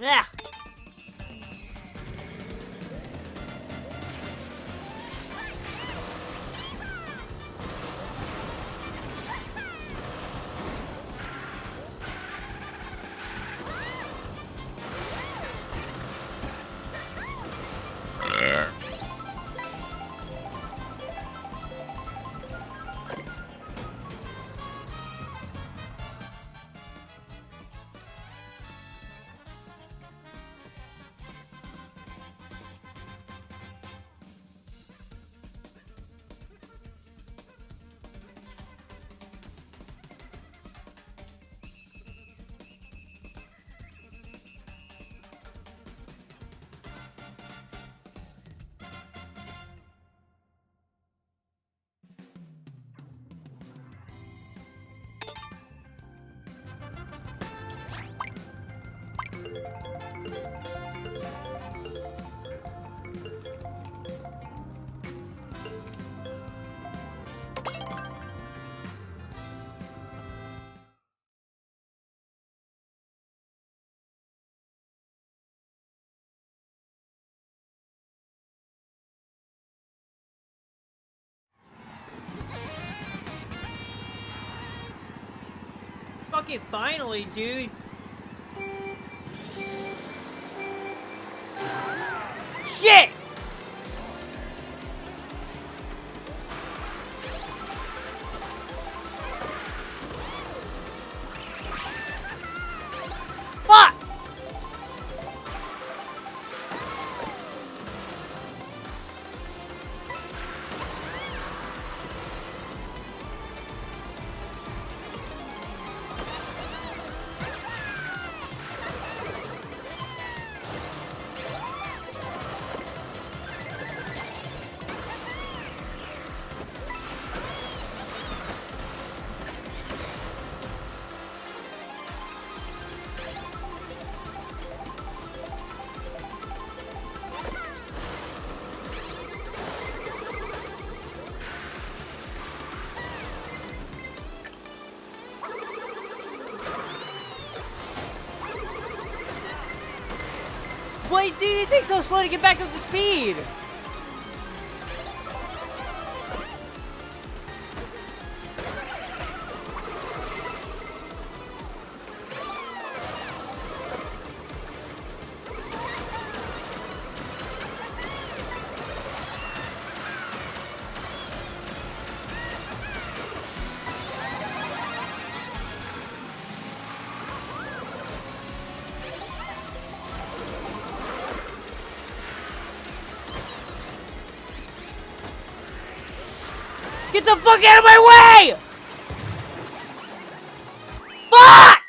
Yeah. Fucking finally, dude. Shit! Fuck! Wait, dude, it takes so slow to get back up to speed! Get the fuck out of my way! Fuck!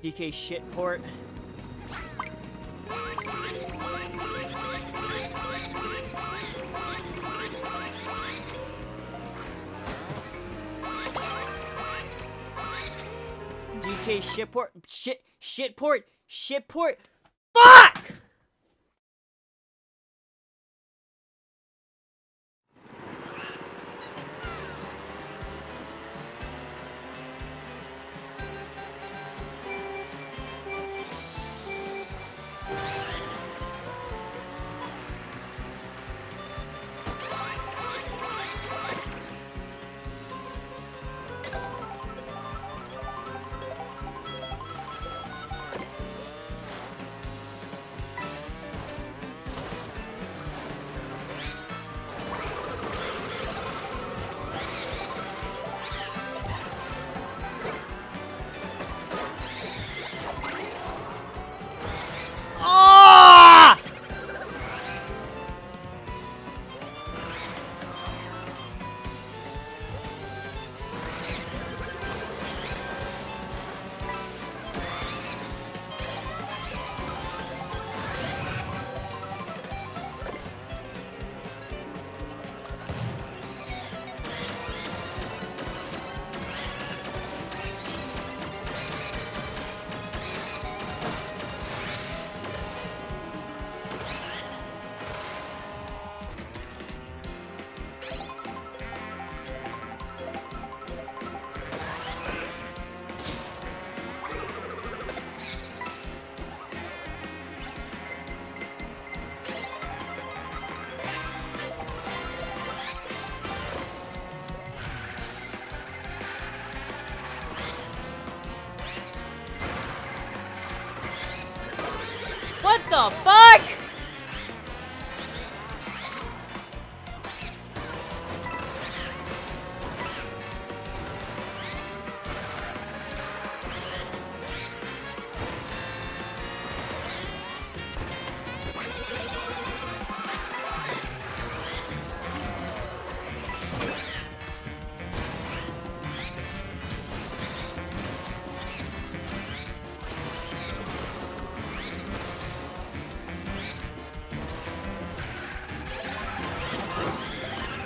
DK shitport. DK shitport. Shitport. Shitport. Fuck! What the fuck?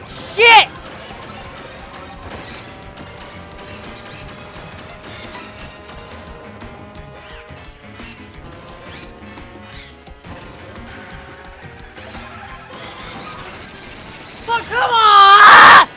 Shit! Fuck, come on!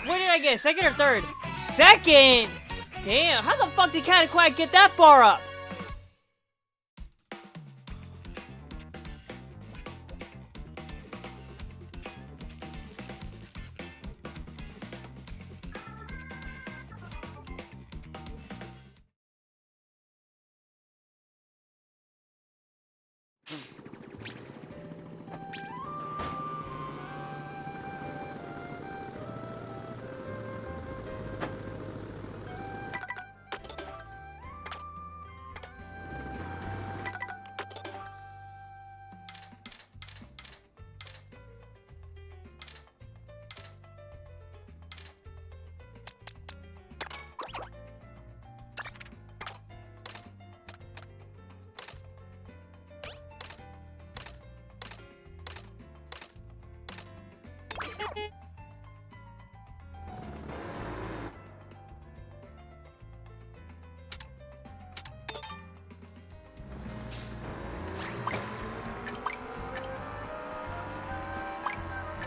Where did I get? Second or third? Second! Damn, how the fuck did Cataquack get that far up?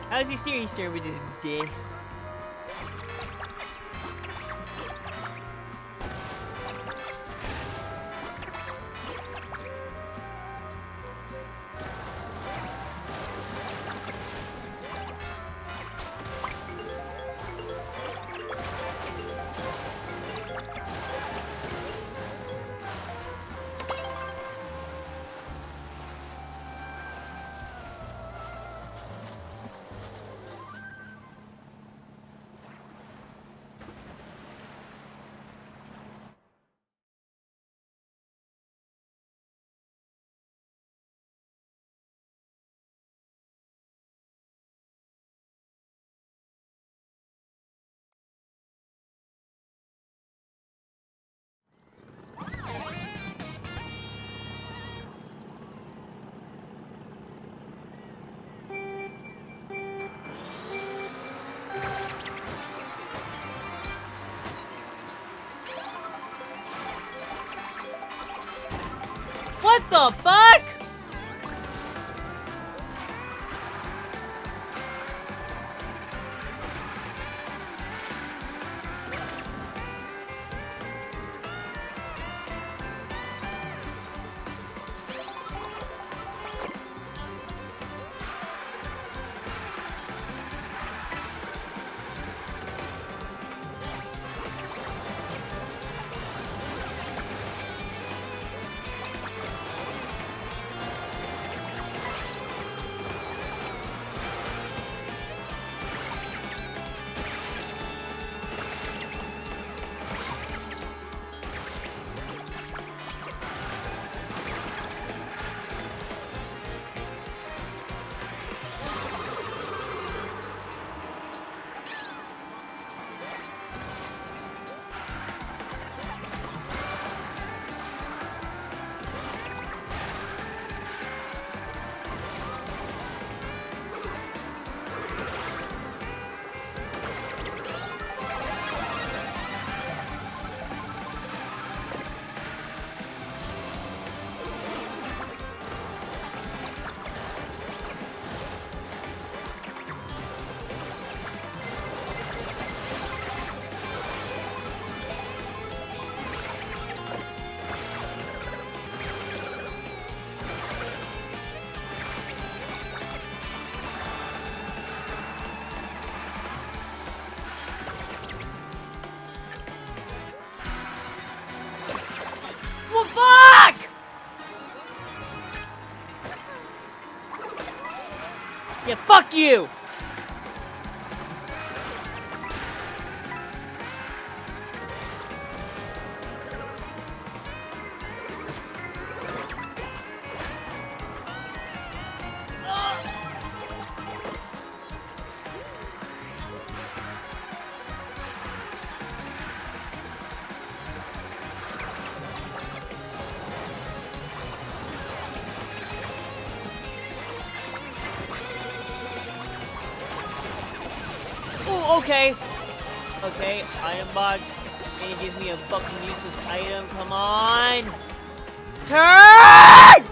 How does he steer? He steer with his dick. What the fuck? Well, fuck! Yeah, fuck you! Ooh, okay. Okay, item box. Can you give me a fucking useless item? Come on! Turn!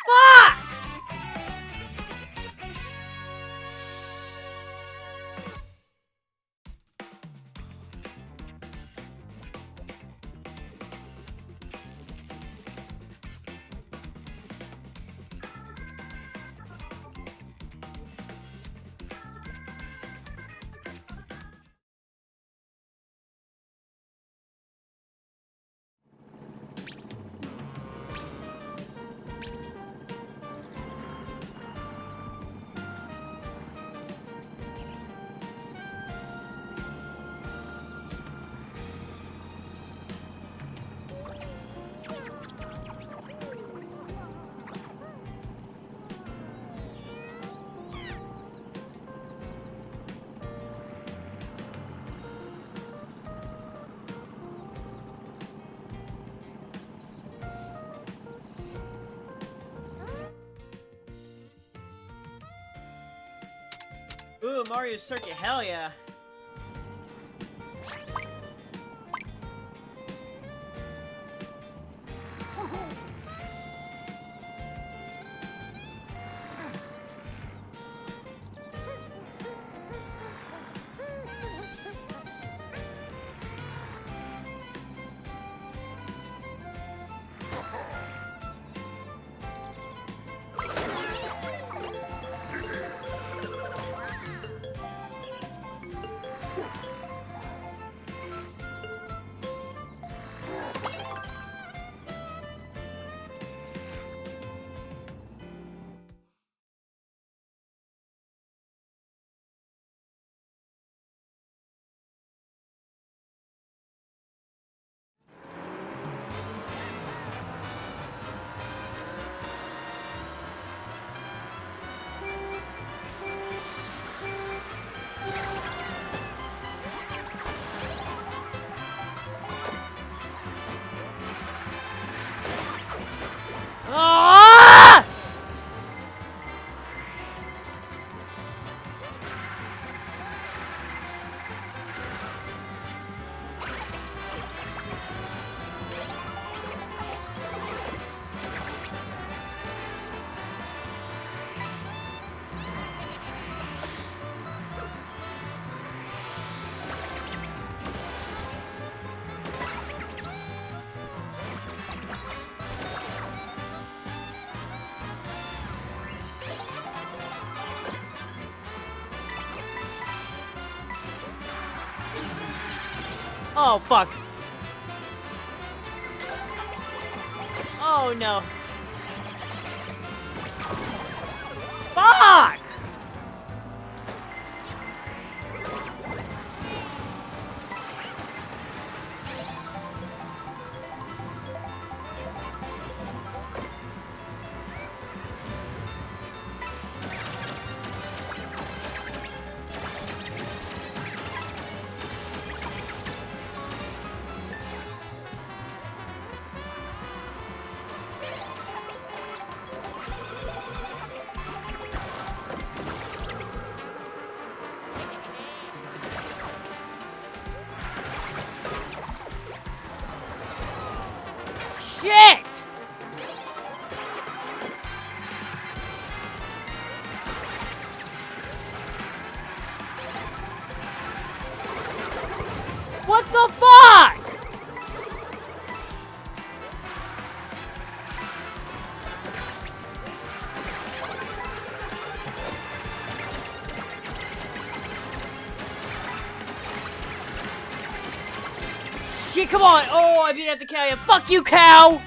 Fuck! Ooh, Mario Circuit, hell yeah. Oh, fuck. Oh, no. Fuck! Shit! What the fuck? Shit, come on! Oh, I beat out the cow. Yeah, fuck you, cow!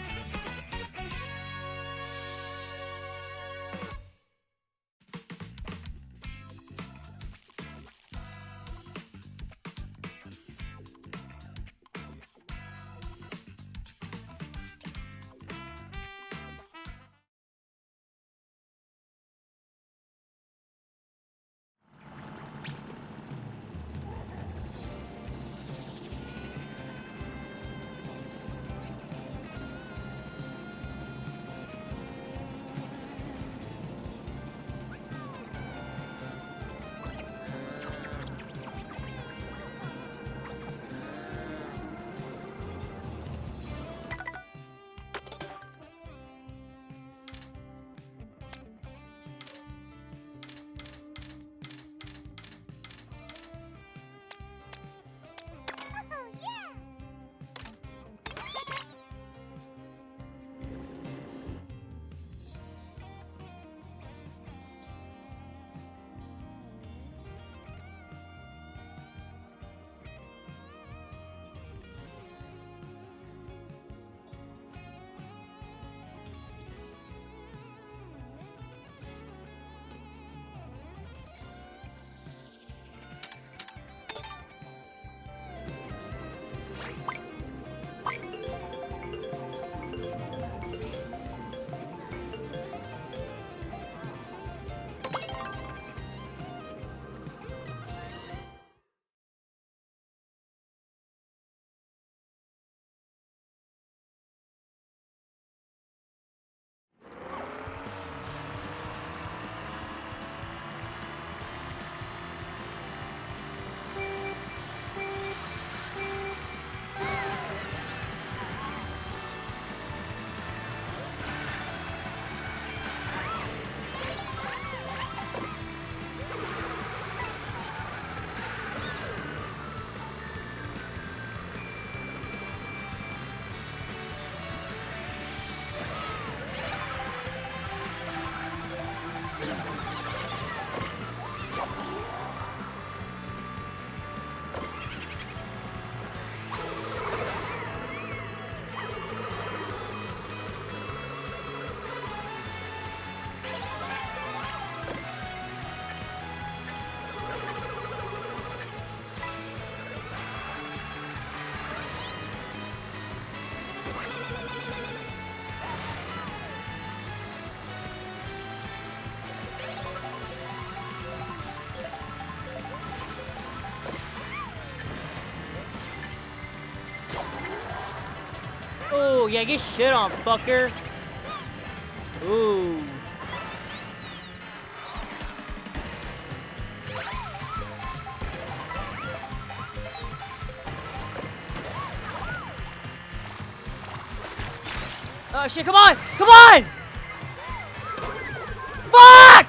Oh, yeah, get shit on, fucker. Ooh. Oh shit, come on! Come on! Fuck!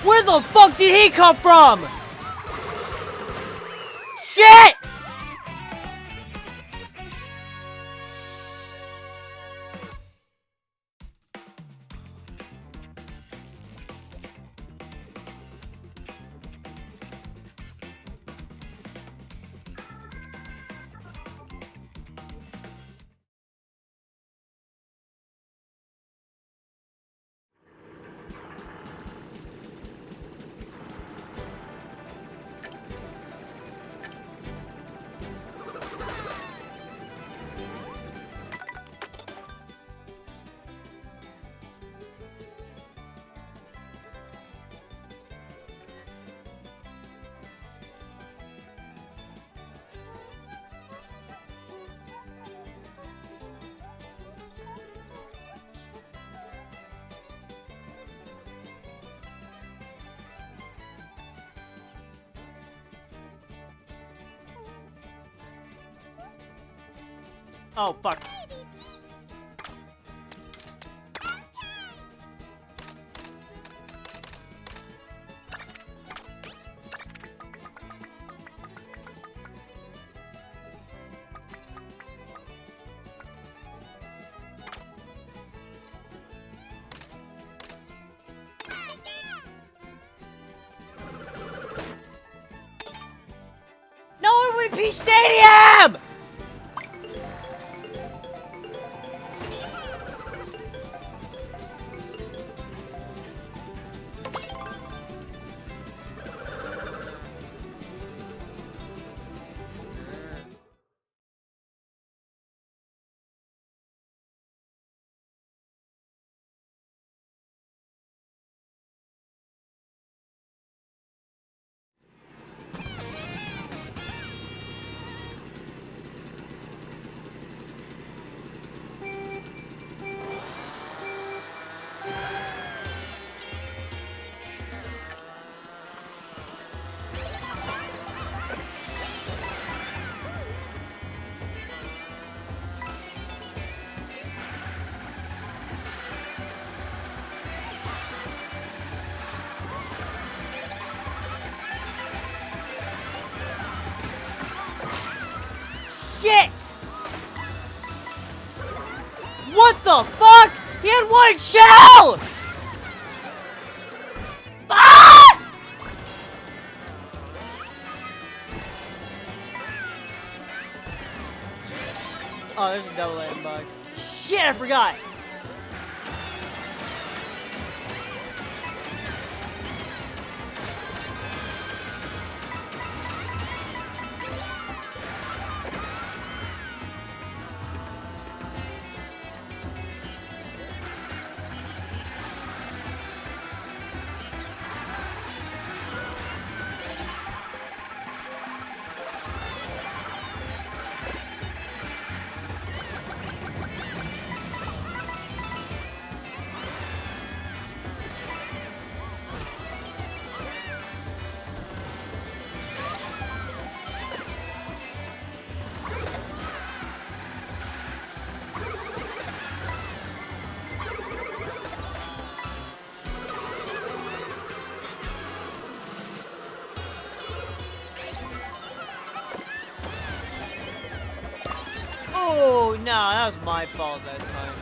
Where the fuck did he come from? Shit! Oh, fuck. No MVP Stadium! Shit! What the fuck? He had one shell! Ah! Oh, there's a double landing box. Shit, I forgot. Oh, no, that was my fault that time.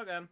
Okay.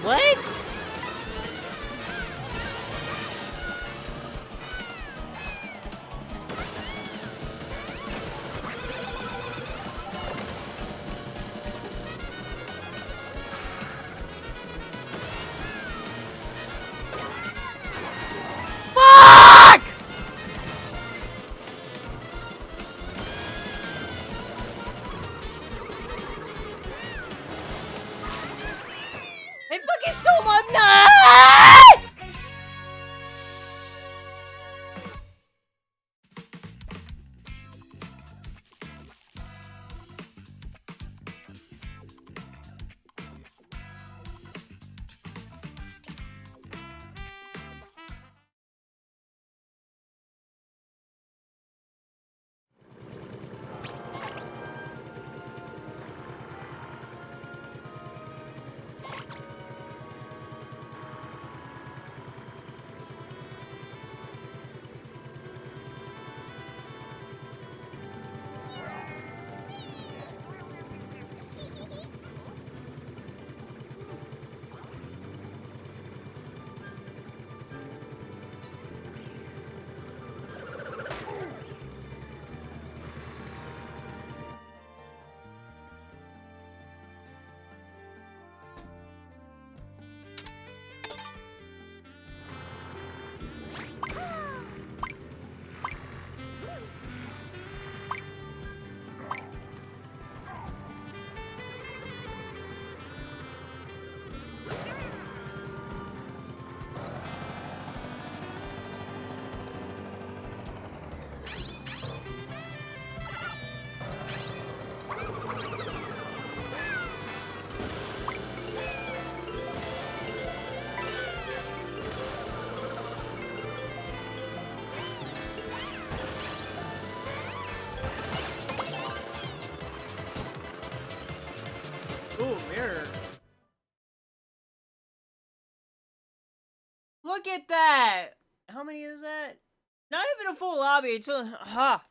What? Fuck! I fucking stole my knife! Ooh, mirror. Look at that! How many is that? Not even a full lobby, it's a... Ha!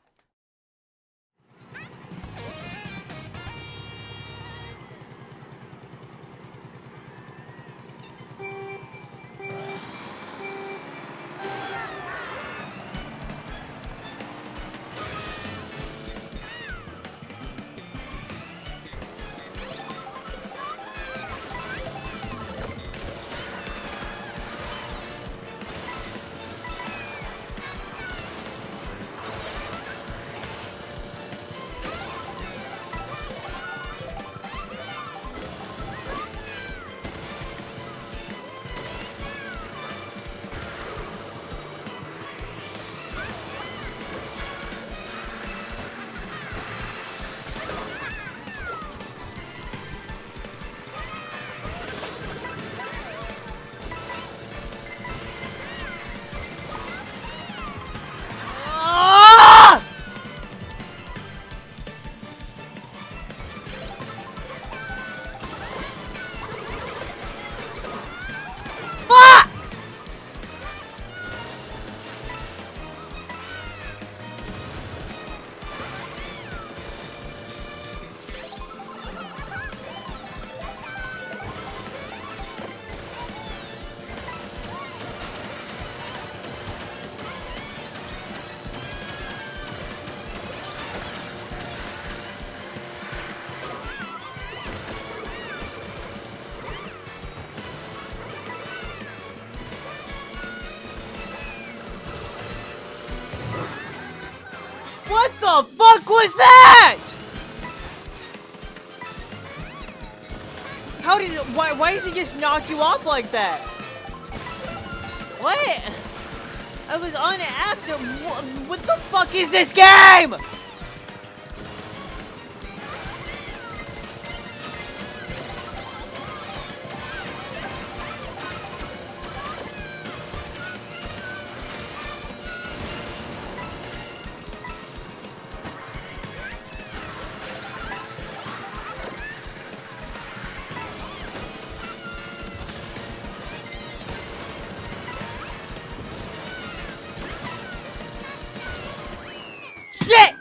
What the fuck was that? How did it, why does it just knock you off like that? What? I was on it after, what the fuck is this game? Shit!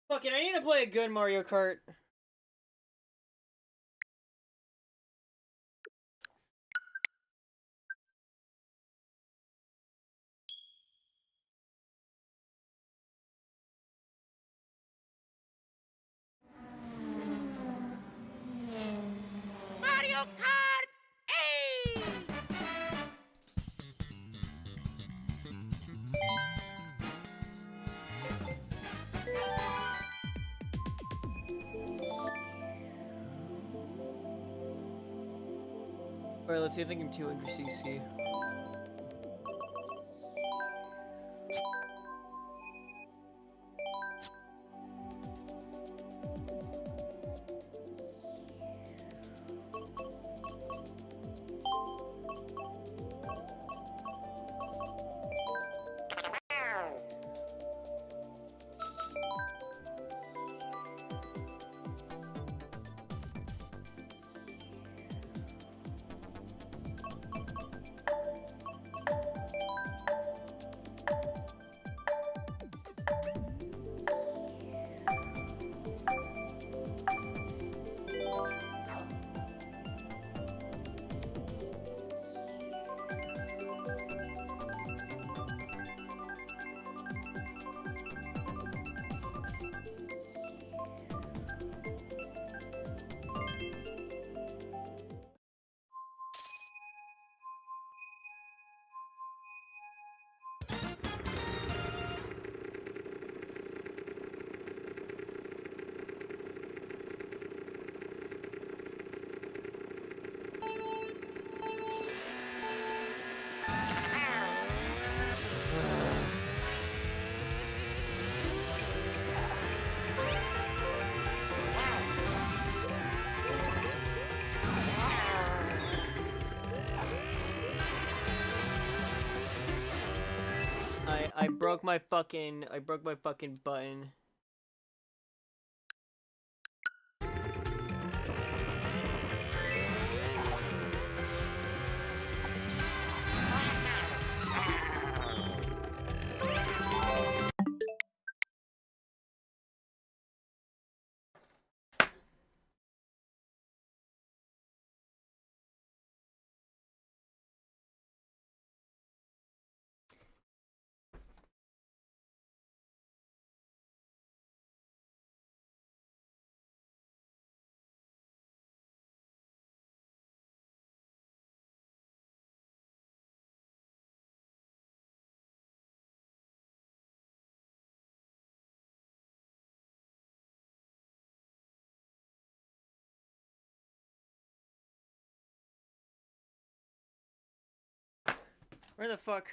Fuck it, I need to play a good Mario Kart. Mario Kart 8! Alright, let's see, I think I'm 200cc. I broke my fucking button. Where the fuck?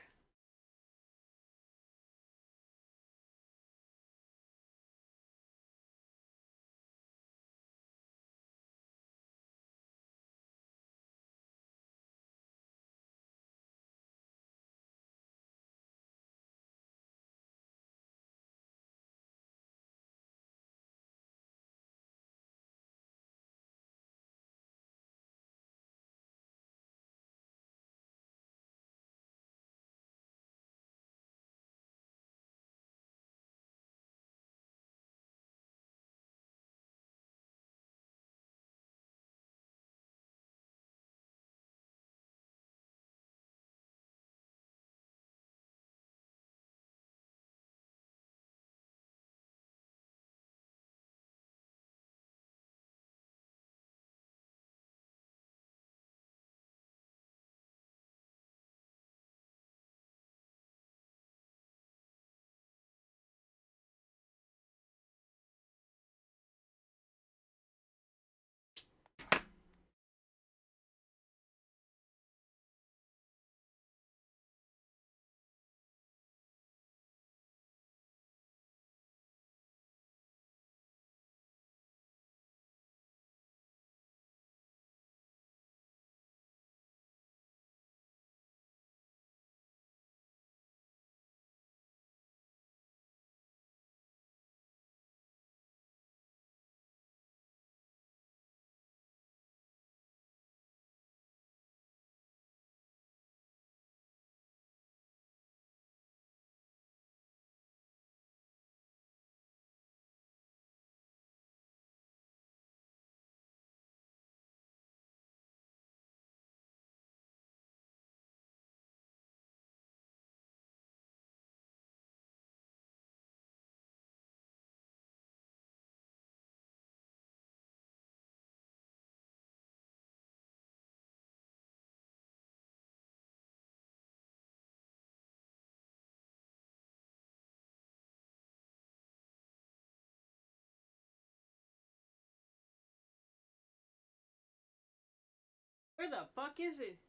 Where the fuck is it?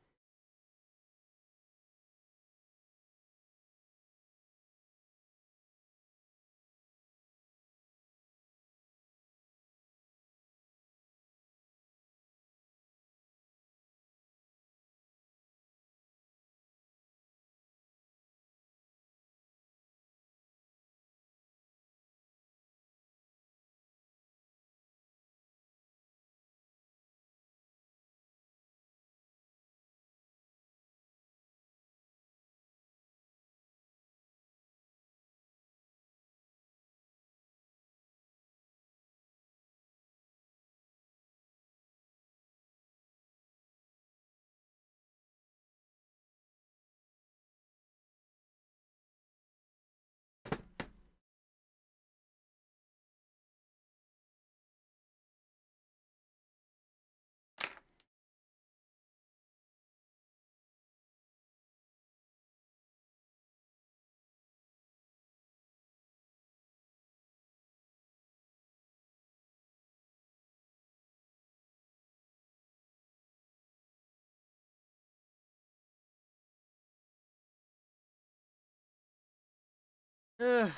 Ugh.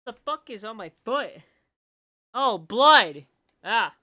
The fuck is on my foot? Oh, blood! Ah.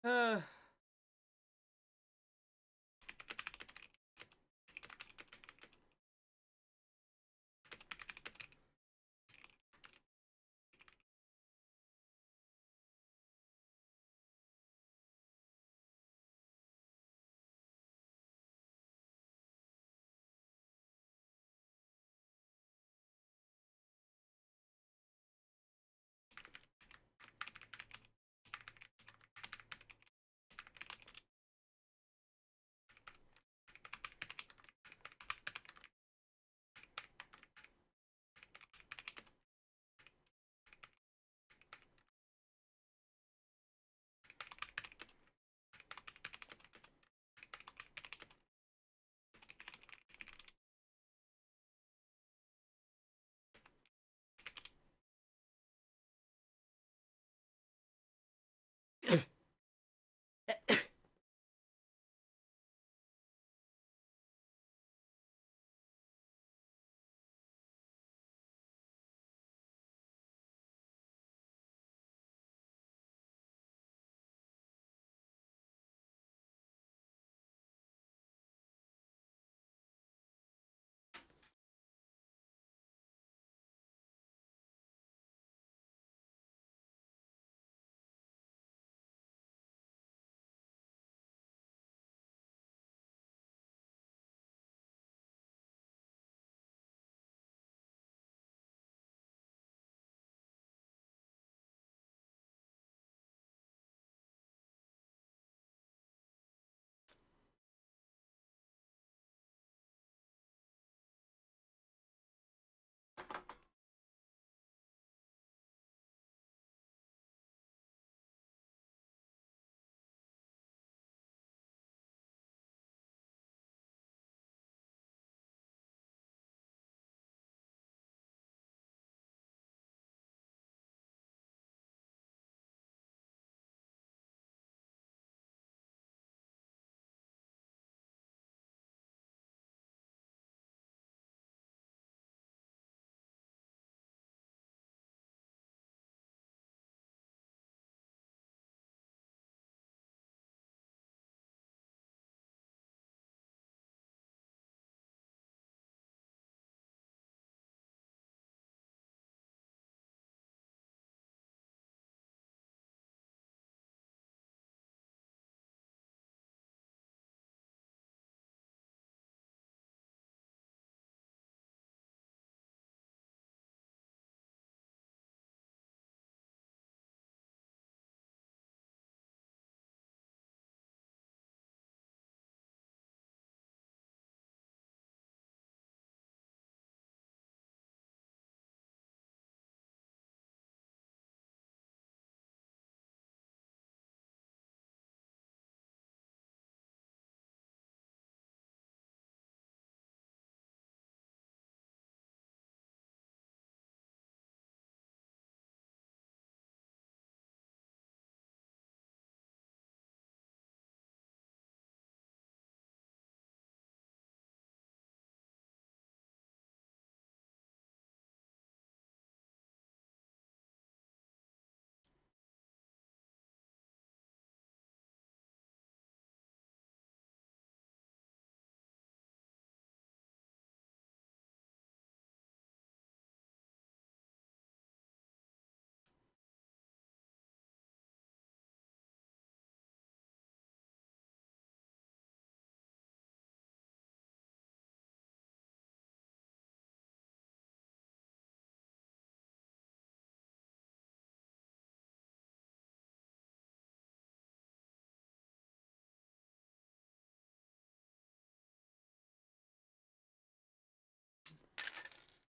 Uh.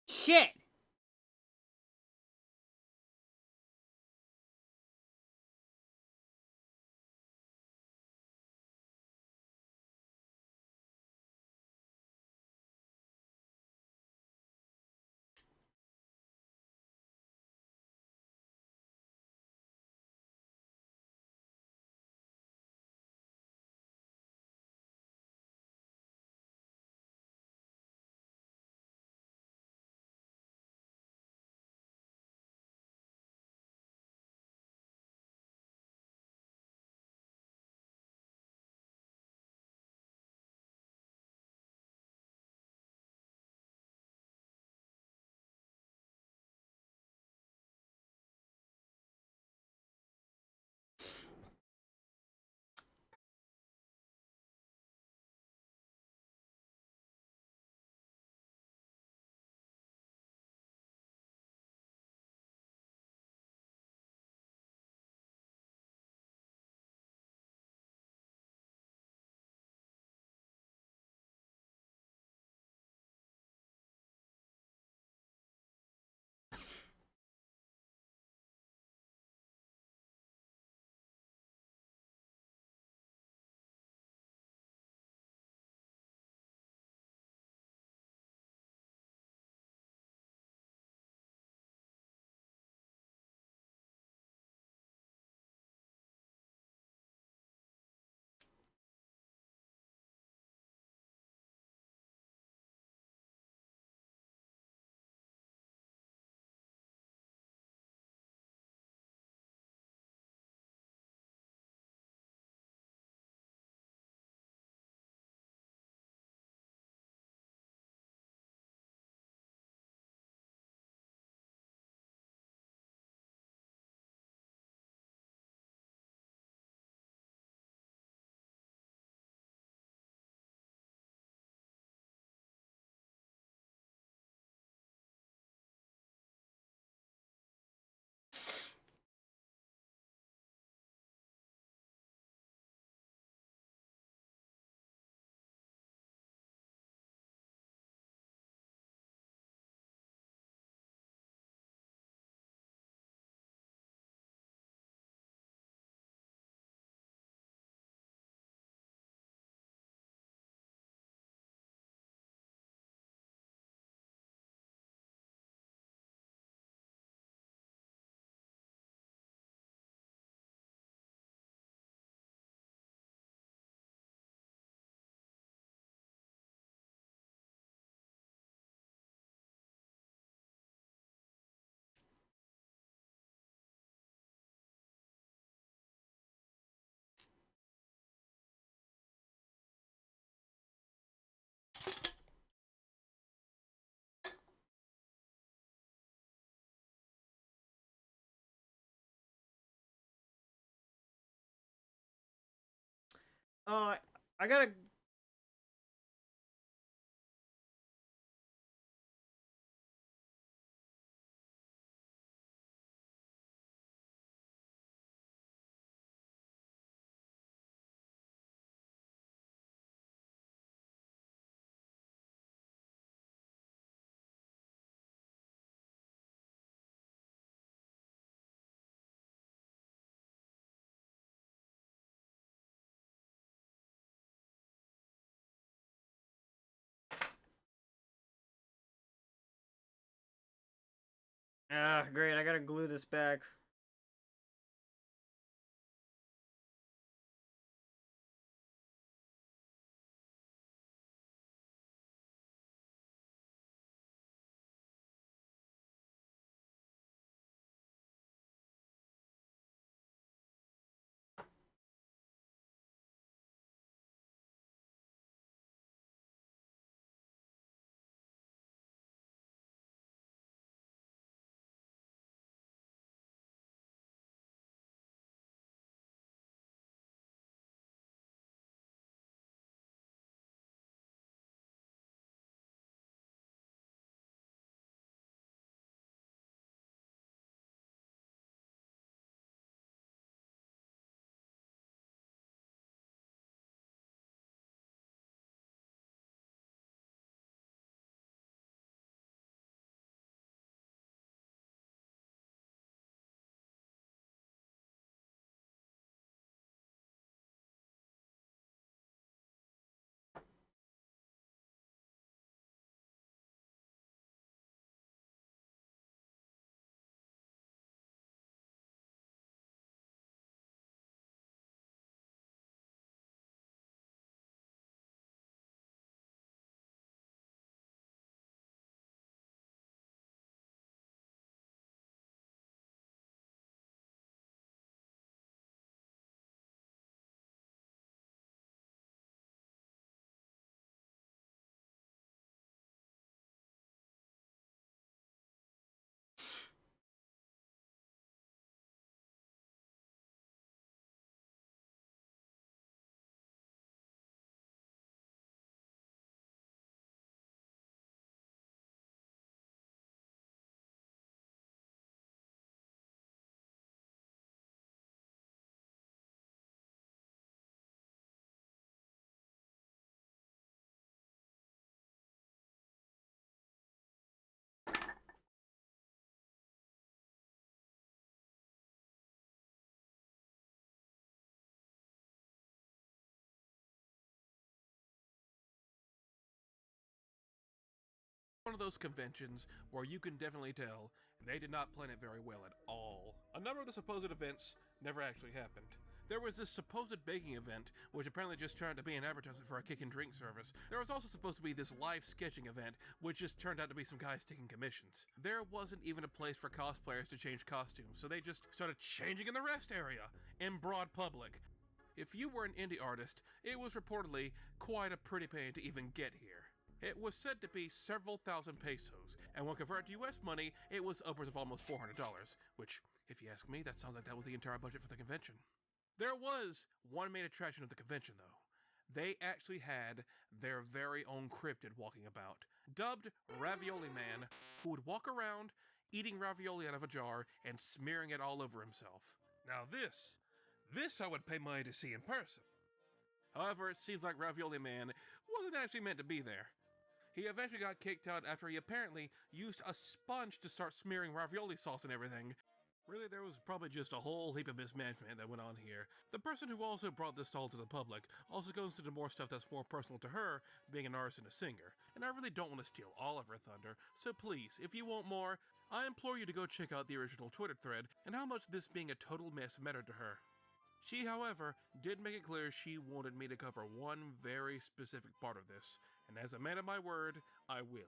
Shit! I gotta. Ah, great. I gotta glue this back. One of those conventions where you can definitely tell they did not plan it very well at all. A number of the supposed events never actually happened. There was this supposed baking event, which apparently just turned out to be an advertisement for a kick and drink service. There was also supposed to be this live sketching event, which just turned out to be some guys taking commissions. There wasn't even a place for cosplayers to change costumes, so they just started changing in the rest area, in broad public. If you were an indie artist, it was reportedly quite a pretty pain to even get here. It was said to be several thousand pesos, and when converted to US money, it was upwards of almost $400, which, if you ask me, that sounds like that was the entire budget for the convention. There was one main attraction of the convention, though. They actually had their very own cryptid walking about, dubbed Ravioli Man, who would walk around eating ravioli out of a jar and smearing it all over himself. Now this I would pay money to see in person. However, it seems like Ravioli Man wasn't actually meant to be there. He eventually got kicked out after he apparently used a sponge to start smearing ravioli sauce and everything. Really, there was probably just a whole heap of mismanagement that went on here. The person who also brought this all to the public also goes into more stuff that's more personal to her, being an artist and a singer. And I really don't want to steal all of her thunder, so please, if you want more, I implore you to go check out the original Twitter thread and how much this being a total mess mattered to her. She, however, did make it clear she wanted me to cover one very specific part of this, and as a man of my word, I will.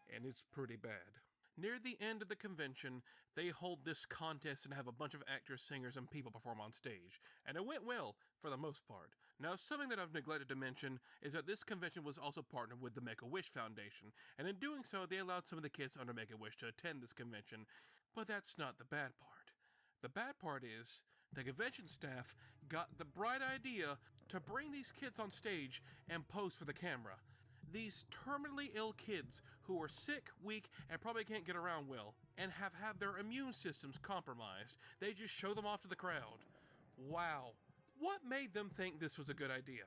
And it's pretty bad. Near the end of the convention, they hold this contest and have a bunch of actors, singers, and people perform on stage, and it went well, for the most part. Now, something that I've neglected to mention is that this convention was also partnered with the Make-A-Wish Foundation, and in doing so, they allowed some of the kids under Make-A-Wish to attend this convention, but that's not the bad part. The bad part is, the convention staff got the bright idea to bring these kids on stage and pose for the camera. These terminally ill kids who are sick, weak, and probably can't get around well, and have had their immune systems compromised. They just show them off to the crowd. Wow. What made them think this was a good idea?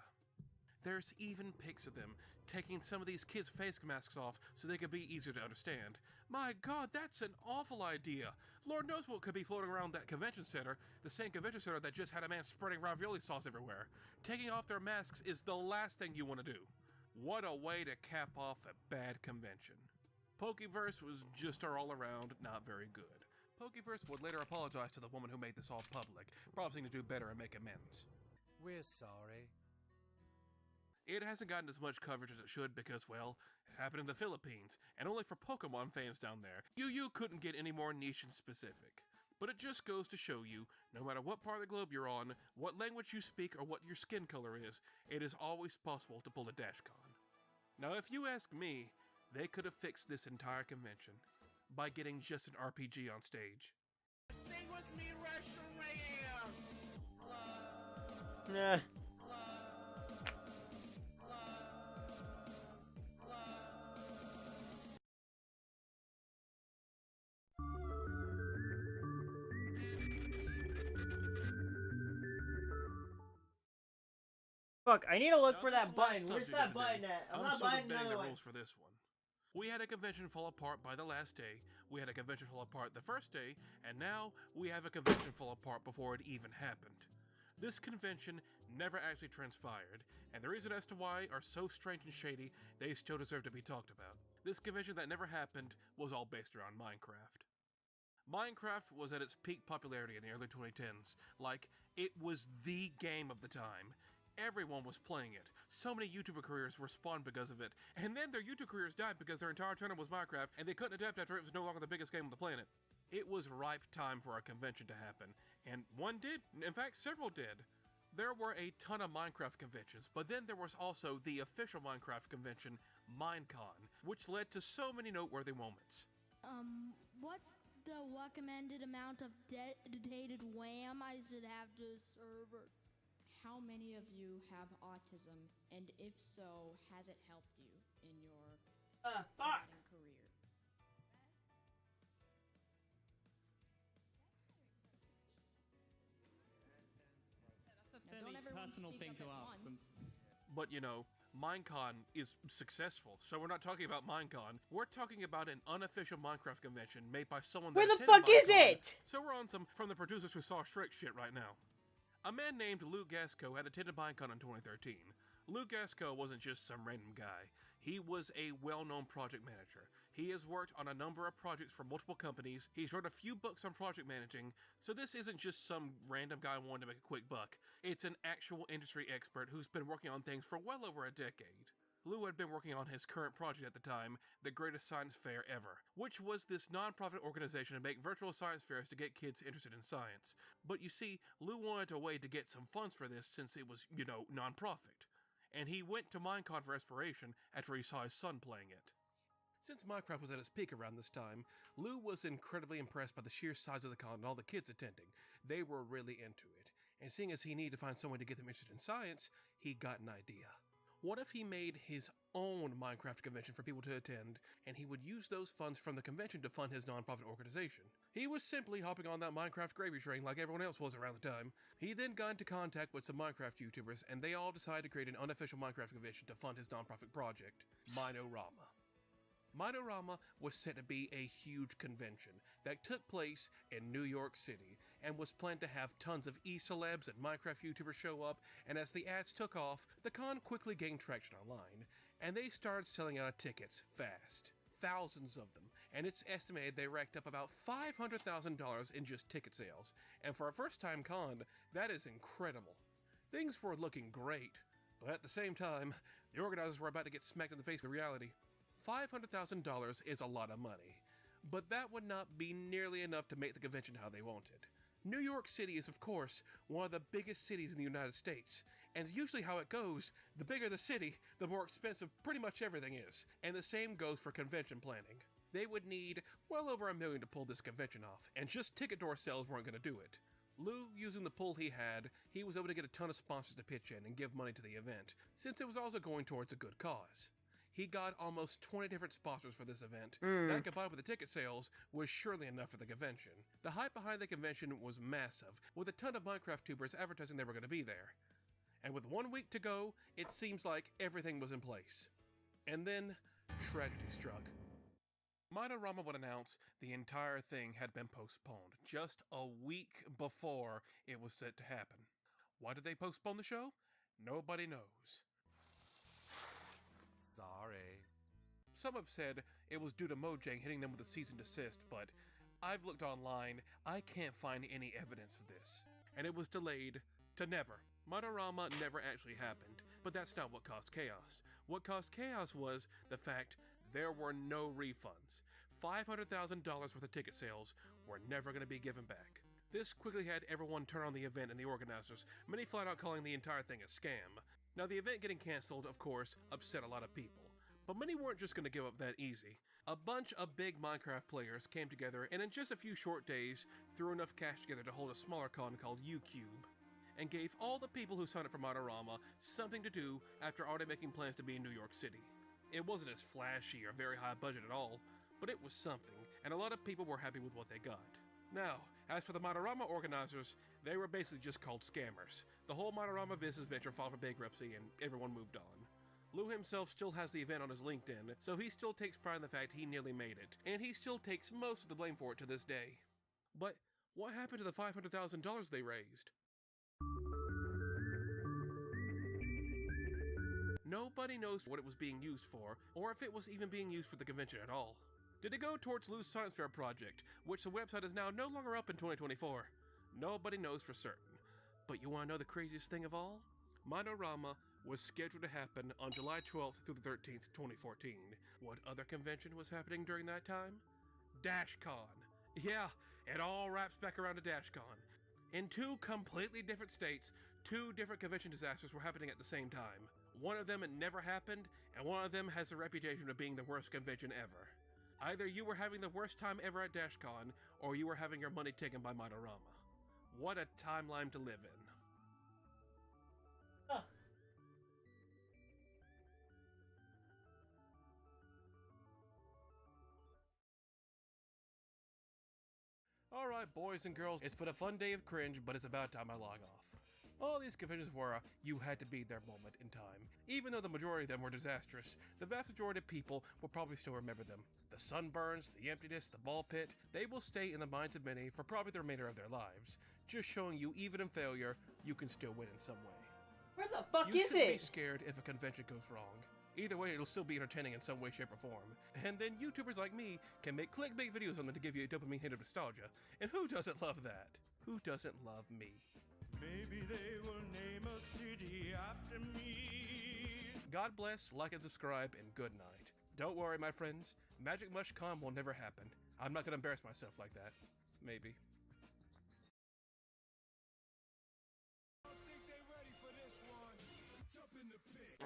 There's even pics of them taking some of these kids' face masks off so they could be easier to understand. My God, that's an awful idea. Lord knows what could be floating around that convention center, the same convention center that just had a man spreading ravioli sauce everywhere. Taking off their masks is the last thing you want to do. What a way to cap off a bad convention. Pokeverse was just all around not very good. Pokeverse would later apologize to the woman who made this all public, promising to do better and make amends. We're sorry. It hasn't gotten as much coverage as it should because, well, it happened in the Philippines, and only for Pokemon fans down there. You couldn't get any more niche and specific. But it just goes to show you, no matter what part of the globe you're on, what language you speak, or what your skin color is, it is always possible to pull a Dashcon. Now, if you ask me, they could have fixed this entire convention by getting just an RPG on stage. Sing with me, Reshiram! Nah. Fuck, I need to look for that button. Where's that button at? I'm not buying another one. Rules for this one. We had a convention fall apart by the last day, we had a convention fall apart the first day, and now we have a convention fall apart before it even happened. This convention never actually transpired, and the reason as to why are so strange and shady, they still deserve to be talked about. This convention that never happened was all based around Minecraft. Minecraft was at its peak popularity in the early 2010s. Like, it was the game of the time. Everyone was playing it. So many YouTuber careers were spawned because of it. And then their YouTube careers died because their entire channel was Minecraft and they couldn't adapt after it was no longer the biggest game on the planet. It was ripe time for a convention to happen. And one did. In fact, several did. There were a ton of Minecraft conventions, but then there was also the official Minecraft convention, Minecon, which led to so many noteworthy moments. What's the recommended amount of dedicated RAM I should have to a server? How many of you have autism, and if so, has it helped you in your modding career? That's a Now, fairly don't everyone personal speak thing up to at ask. once. But you know, Minecon is successful, so we're not talking about Minecon. We're talking about an unofficial Minecraft convention made by someone that Where the attended fuck is Minecon. it? So we're on some from the producers who saw Shrek shit right now. A man named Lou Gasco had attended Minecon in 2013. Lou Gasco wasn't just some random guy. He was a well-known project manager. He has worked on a number of projects for multiple companies. He's wrote a few books on project managing, so this isn't just some random guy wanting to make a quick buck. It's an actual industry expert who's been working on things for well over a decade. Lou had been working on his current project at the time, the greatest science fair ever, which was this non-profit organization to make virtual science fairs to get kids interested in science. But you see, Lou wanted a way to get some funds for this since it was, non-profit. And he went to Minecon for inspiration after he saw his son playing it. Since Minecraft was at its peak around this time, Lou was incredibly impressed by the sheer size of the con and all the kids attending. They were really into it. And seeing as he needed to find someone to get them interested in science, he got an idea. What if he made his own Minecraft convention for people to attend, and he would use those funds from the convention to fund his non-profit organization? He was simply hopping on that Minecraft gravy train like everyone else was around the time. He then got into contact with some Minecraft YouTubers, and they all decided to create an unofficial Minecraft convention to fund his non-profit project, Minorama. Minorama was set to be a huge convention that took place in New York City and was planned to have tons of e-celebs and Minecraft YouTubers show up, and as the ads took off, the con quickly gained traction online, and they started selling out tickets fast. Thousands of them, and it's estimated they racked up about $500,000 in just ticket sales, and for a first-time con, that is incredible. Things were looking great, but at the same time, the organizers were about to get smacked in the face with reality. $500,000 is a lot of money, but that would not be nearly enough to make the convention how they wanted. New York City is, of course, one of the biggest cities in the United States, and usually how it goes, the bigger the city, the more expensive pretty much everything is, and the same goes for convention planning. They would need well over $1 million to pull this convention off, and just ticket door sales weren't going to do it. Lou, using the pull he had, he was able to get a ton of sponsors to pitch in and give money to the event, since it was also going towards a good cause. He got almost 20 different sponsors for this event. That combined with the ticket sales was surely enough for the convention. The hype behind the convention was massive, with a ton of Minecraft tubers advertising they were going to be there. And with 1 week to go, it seems like everything was in place. And then, tragedy struck. Minorama would announce the entire thing had been postponed just a week before it was set to happen. Why did they postpone the show? Nobody knows. Sorry. Some have said it was due to Mojang hitting them with a cease and desist, but I've looked online, I can't find any evidence of this. And it was delayed to never. Minorama never actually happened, but that's not what caused chaos. What caused chaos was the fact there were no refunds. $500,000 worth of ticket sales were never going to be given back. This quickly had everyone turn on the event and the organizers, many flat out calling the entire thing a scam. Now the event getting cancelled, of course, upset a lot of people. But many weren't just going to give up that easy. A bunch of big Minecraft players came together and in just a few short days threw enough cash together to hold a smaller con called UCube, and gave all the people who signed up for Minorama something to do after already making plans to be in New York City. It wasn't as flashy or very high budget at all, but it was something, and a lot of people were happy with what they got. Now, as for the Minorama organizers, they were basically just called scammers. The whole Minorama business venture filed for bankruptcy and everyone moved on. Lou himself still has the event on his LinkedIn, so he still takes pride in the fact he nearly made it, and he still takes most of the blame for it to this day. But what happened to the $500,000 they raised? Nobody knows what it was being used for, or if it was even being used for the convention at all. Did it go towards Lou's Science Fair project, which the website is now no longer up in 2024? Nobody knows for certain. But you want to know the craziest thing of all? Minorama was scheduled to happen on July 12th through the 13th, 2014. What other convention was happening during that time? DashCon. Yeah, it all wraps back around to DashCon. In two completely different states, two different convention disasters were happening at the same time. One of them never happened, and one of them has the reputation of being the worst convention ever. Either you were having the worst time ever at DashCon, or you were having your money taken by Minorama. What a timeline to live in. Huh. Alright, boys and girls, it's been a fun day of cringe, but it's about time I log off. All these conventions were a you had to be there moment in time. Even though the majority of them were disastrous, the vast majority of people will probably still remember them. The sunburns, the emptiness, the ball pit, they will stay in the minds of many for probably the remainder of their lives, just showing you even in failure, you can still win in some way. Where the fuck You is shouldn't be it? scared if a convention goes wrong. Either way, it'll still be entertaining in some way, shape, or form. And then YouTubers like me can make clickbait videos on it to give you a dopamine hit of nostalgia. And who doesn't love that? Who doesn't love me? Maybe they will name a city after me. God bless, like and subscribe, and good night. Don't worry, my friends. Magic Mush Con will never happen. I'm not gonna embarrass myself like that. Maybe. I think they ready for this one. Jump in the pit.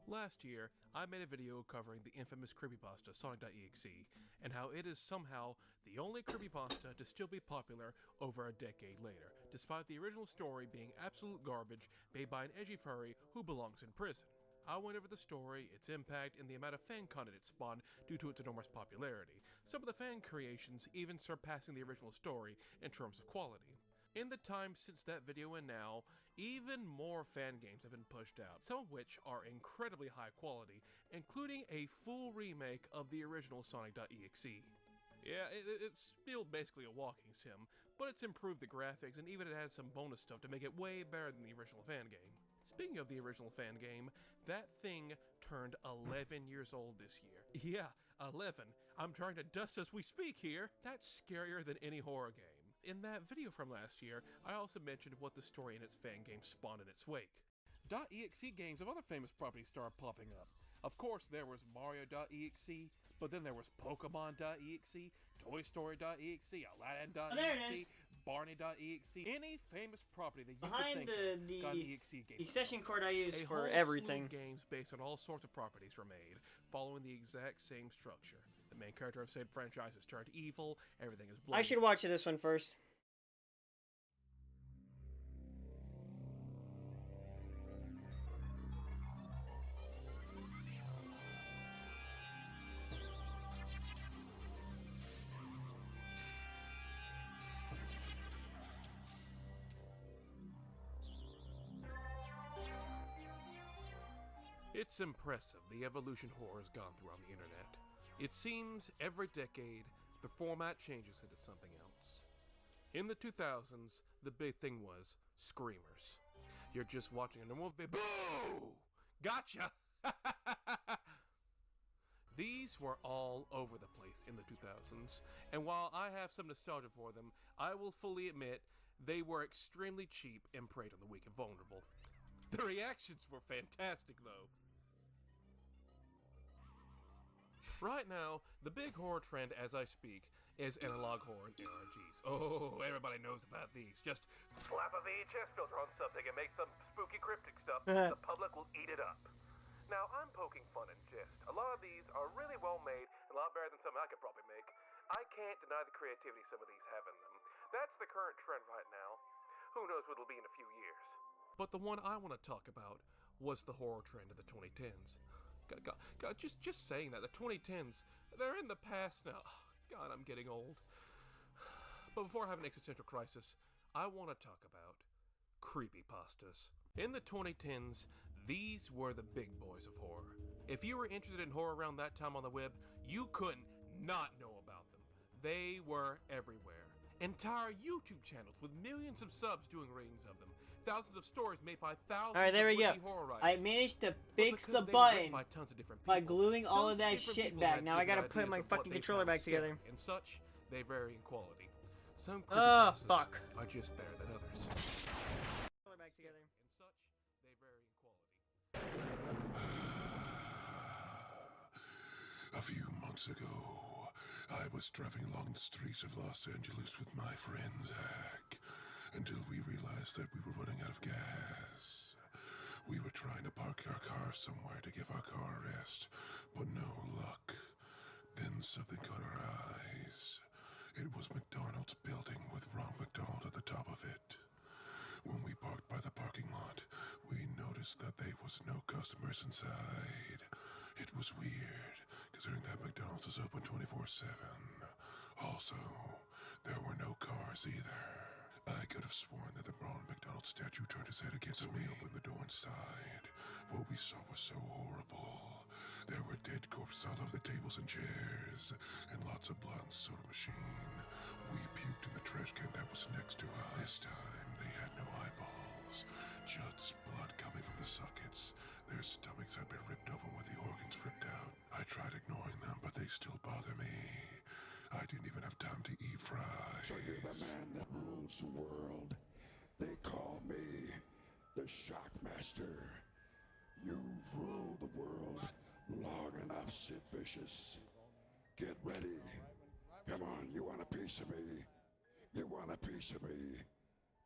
Last year, I made a video covering the infamous creepypasta Sonic.exe, and how it is somehow the only creepypasta to still be popular over a decade later, despite the original story being absolute garbage made by an edgy furry who belongs in prison. I went over the story, its impact, and the amount of fan content it spawned due to its enormous popularity, some of the fan creations even surpassing the original story in terms of quality. In the time since that video and now, even more fan games have been pushed out, some of which are incredibly high quality, including a full remake of the original Sonic.exe. Yeah, it's still basically a walking sim, but it's improved the graphics and even it had some bonus stuff to make it way better than the original fan game. Speaking of the original fan game, that thing turned 11 years old this year. Yeah, 11. I'm trying to dust as we speak here. That's scarier than any horror game. In that video from last year, I also mentioned what the story in its fan game spawned in its wake. .exe games of other famous properties started popping up. Of course, there was Mario.exe, but then there was Pokemon.exe, Toy Story.exe, Aladdin.exe, Barney.exe, any famous property that you Behind could think of got an the exe game. extension cord I use A for whole everything. slew of games based on all sorts of properties were made, following the exact same structure. The main character of said franchise is turned evil, everything is bloody. I should watch this one first. It's impressive the evolution horror has gone through on the internet. It seems every decade the format changes into something else. In the 2000s, the big thing was screamers. You're just watching a normal video. Boo! Gotcha! These were all over the place in the 2000s, and while I have some nostalgia for them, I will fully admit they were extremely cheap and preyed on the weak and vulnerable. The reactions were fantastic, though. Right now, the big horror trend as I speak is analog horror and ARGs. Oh, everybody knows about these. Just slap a VHS filter on something and make some spooky cryptic stuff. The public will eat it up. Now, I'm poking fun and jest. A lot of these are really well made, and a lot better than some I could probably make. I can't deny the creativity some of these have in them. That's the current trend right now. Who knows what it'll be in a few years. But the one I want to talk about was the horror trend of the 2010s. God, just saying that, the 2010s, they're in the past now. God, I'm getting old. But before I have an existential crisis, I want to talk about creepypastas. In the 2010s, these were the big boys of horror. If you were interested in horror around that time on the web, you couldn't not know about them. They were everywhere. Entire YouTube channels with millions of subs doing ratings of them. Thousands of stories made by thousands Alright, there of we go. would-be horror writers. I managed to But fix because the they were written button by tons of different by people, gluing all tons of that different shit people back. had Now I gotta different put my ideas of what fucking they controller found back together. scary. And such, they vary in quality. Some Oh, creepypastas fuck. are just better than others. Controller back together. And such, they vary in quality. A few months ago, I was driving along the streets of Los Angeles with my friend Zach, until we realized that we were running out of gas. We were trying to park our car somewhere to give our car a rest, but no luck. Then something caught our eyes. It was McDonald's building with Ronald McDonald at the top of it. When we parked by the parking lot, we noticed that there was no customers inside. It was weird, considering that McDonald's is open 24/7. Also, there were no cars either. I could have sworn that the Ronald McDonald statue turned his head against me. We opened the door inside. What we saw was so horrible. There were dead corpses all over the tables and chairs, and lots of blood in the soda machine. We puked in the trash can that was next to us. This time, they had no eyeballs, just blood coming from the sockets. Their stomachs had been ripped open with the organs ripped out. I tried ignoring them, but they still bother me. I didn't even have time to eat fries. So you're the man that rules the world. They call me the Shockmaster. You've ruled the world long enough, Sid Vicious. Get ready. Come on, you want a piece of me? You want a piece of me?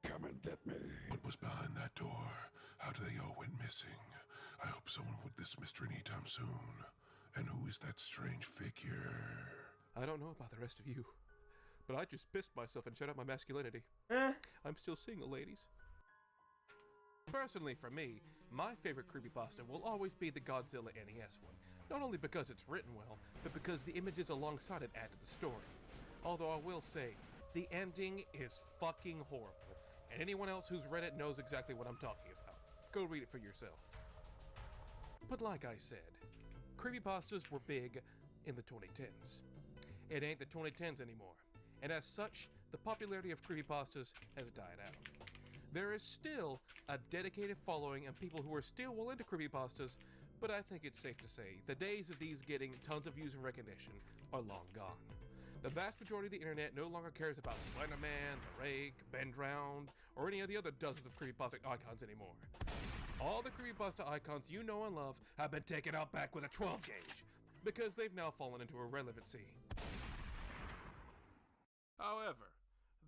Come and get me. What was behind that door? How do they all went missing? I hope someone would this mystery anytime soon. And who is that strange figure? I don't know about the rest of you, but I just pissed myself and shut out my masculinity. I'm still single, ladies. Personally, for me, my favorite creepypasta will always be the Godzilla NES one. Not only because it's written well, but because the images alongside it add to the story. Although I will say, the ending is fucking horrible, and anyone else who's read it knows exactly what I'm talking about. Go read it for yourself. But like I said, creepypastas were big in the 2010s. it ain't the 2010s anymore. And as such, the popularity of creepypastas has died out. There is still a dedicated following and people who are still well into creepypastas, but I think it's safe to say the days of these getting tons of views and recognition are long gone. The vast majority of the internet no longer cares about Slenderman, The Rake, Ben Drowned, or any of the other dozens of creepypasta icons anymore. All the creepypasta icons you know and love have been taken out back with a 12 gauge, because they've now fallen into irrelevancy. However,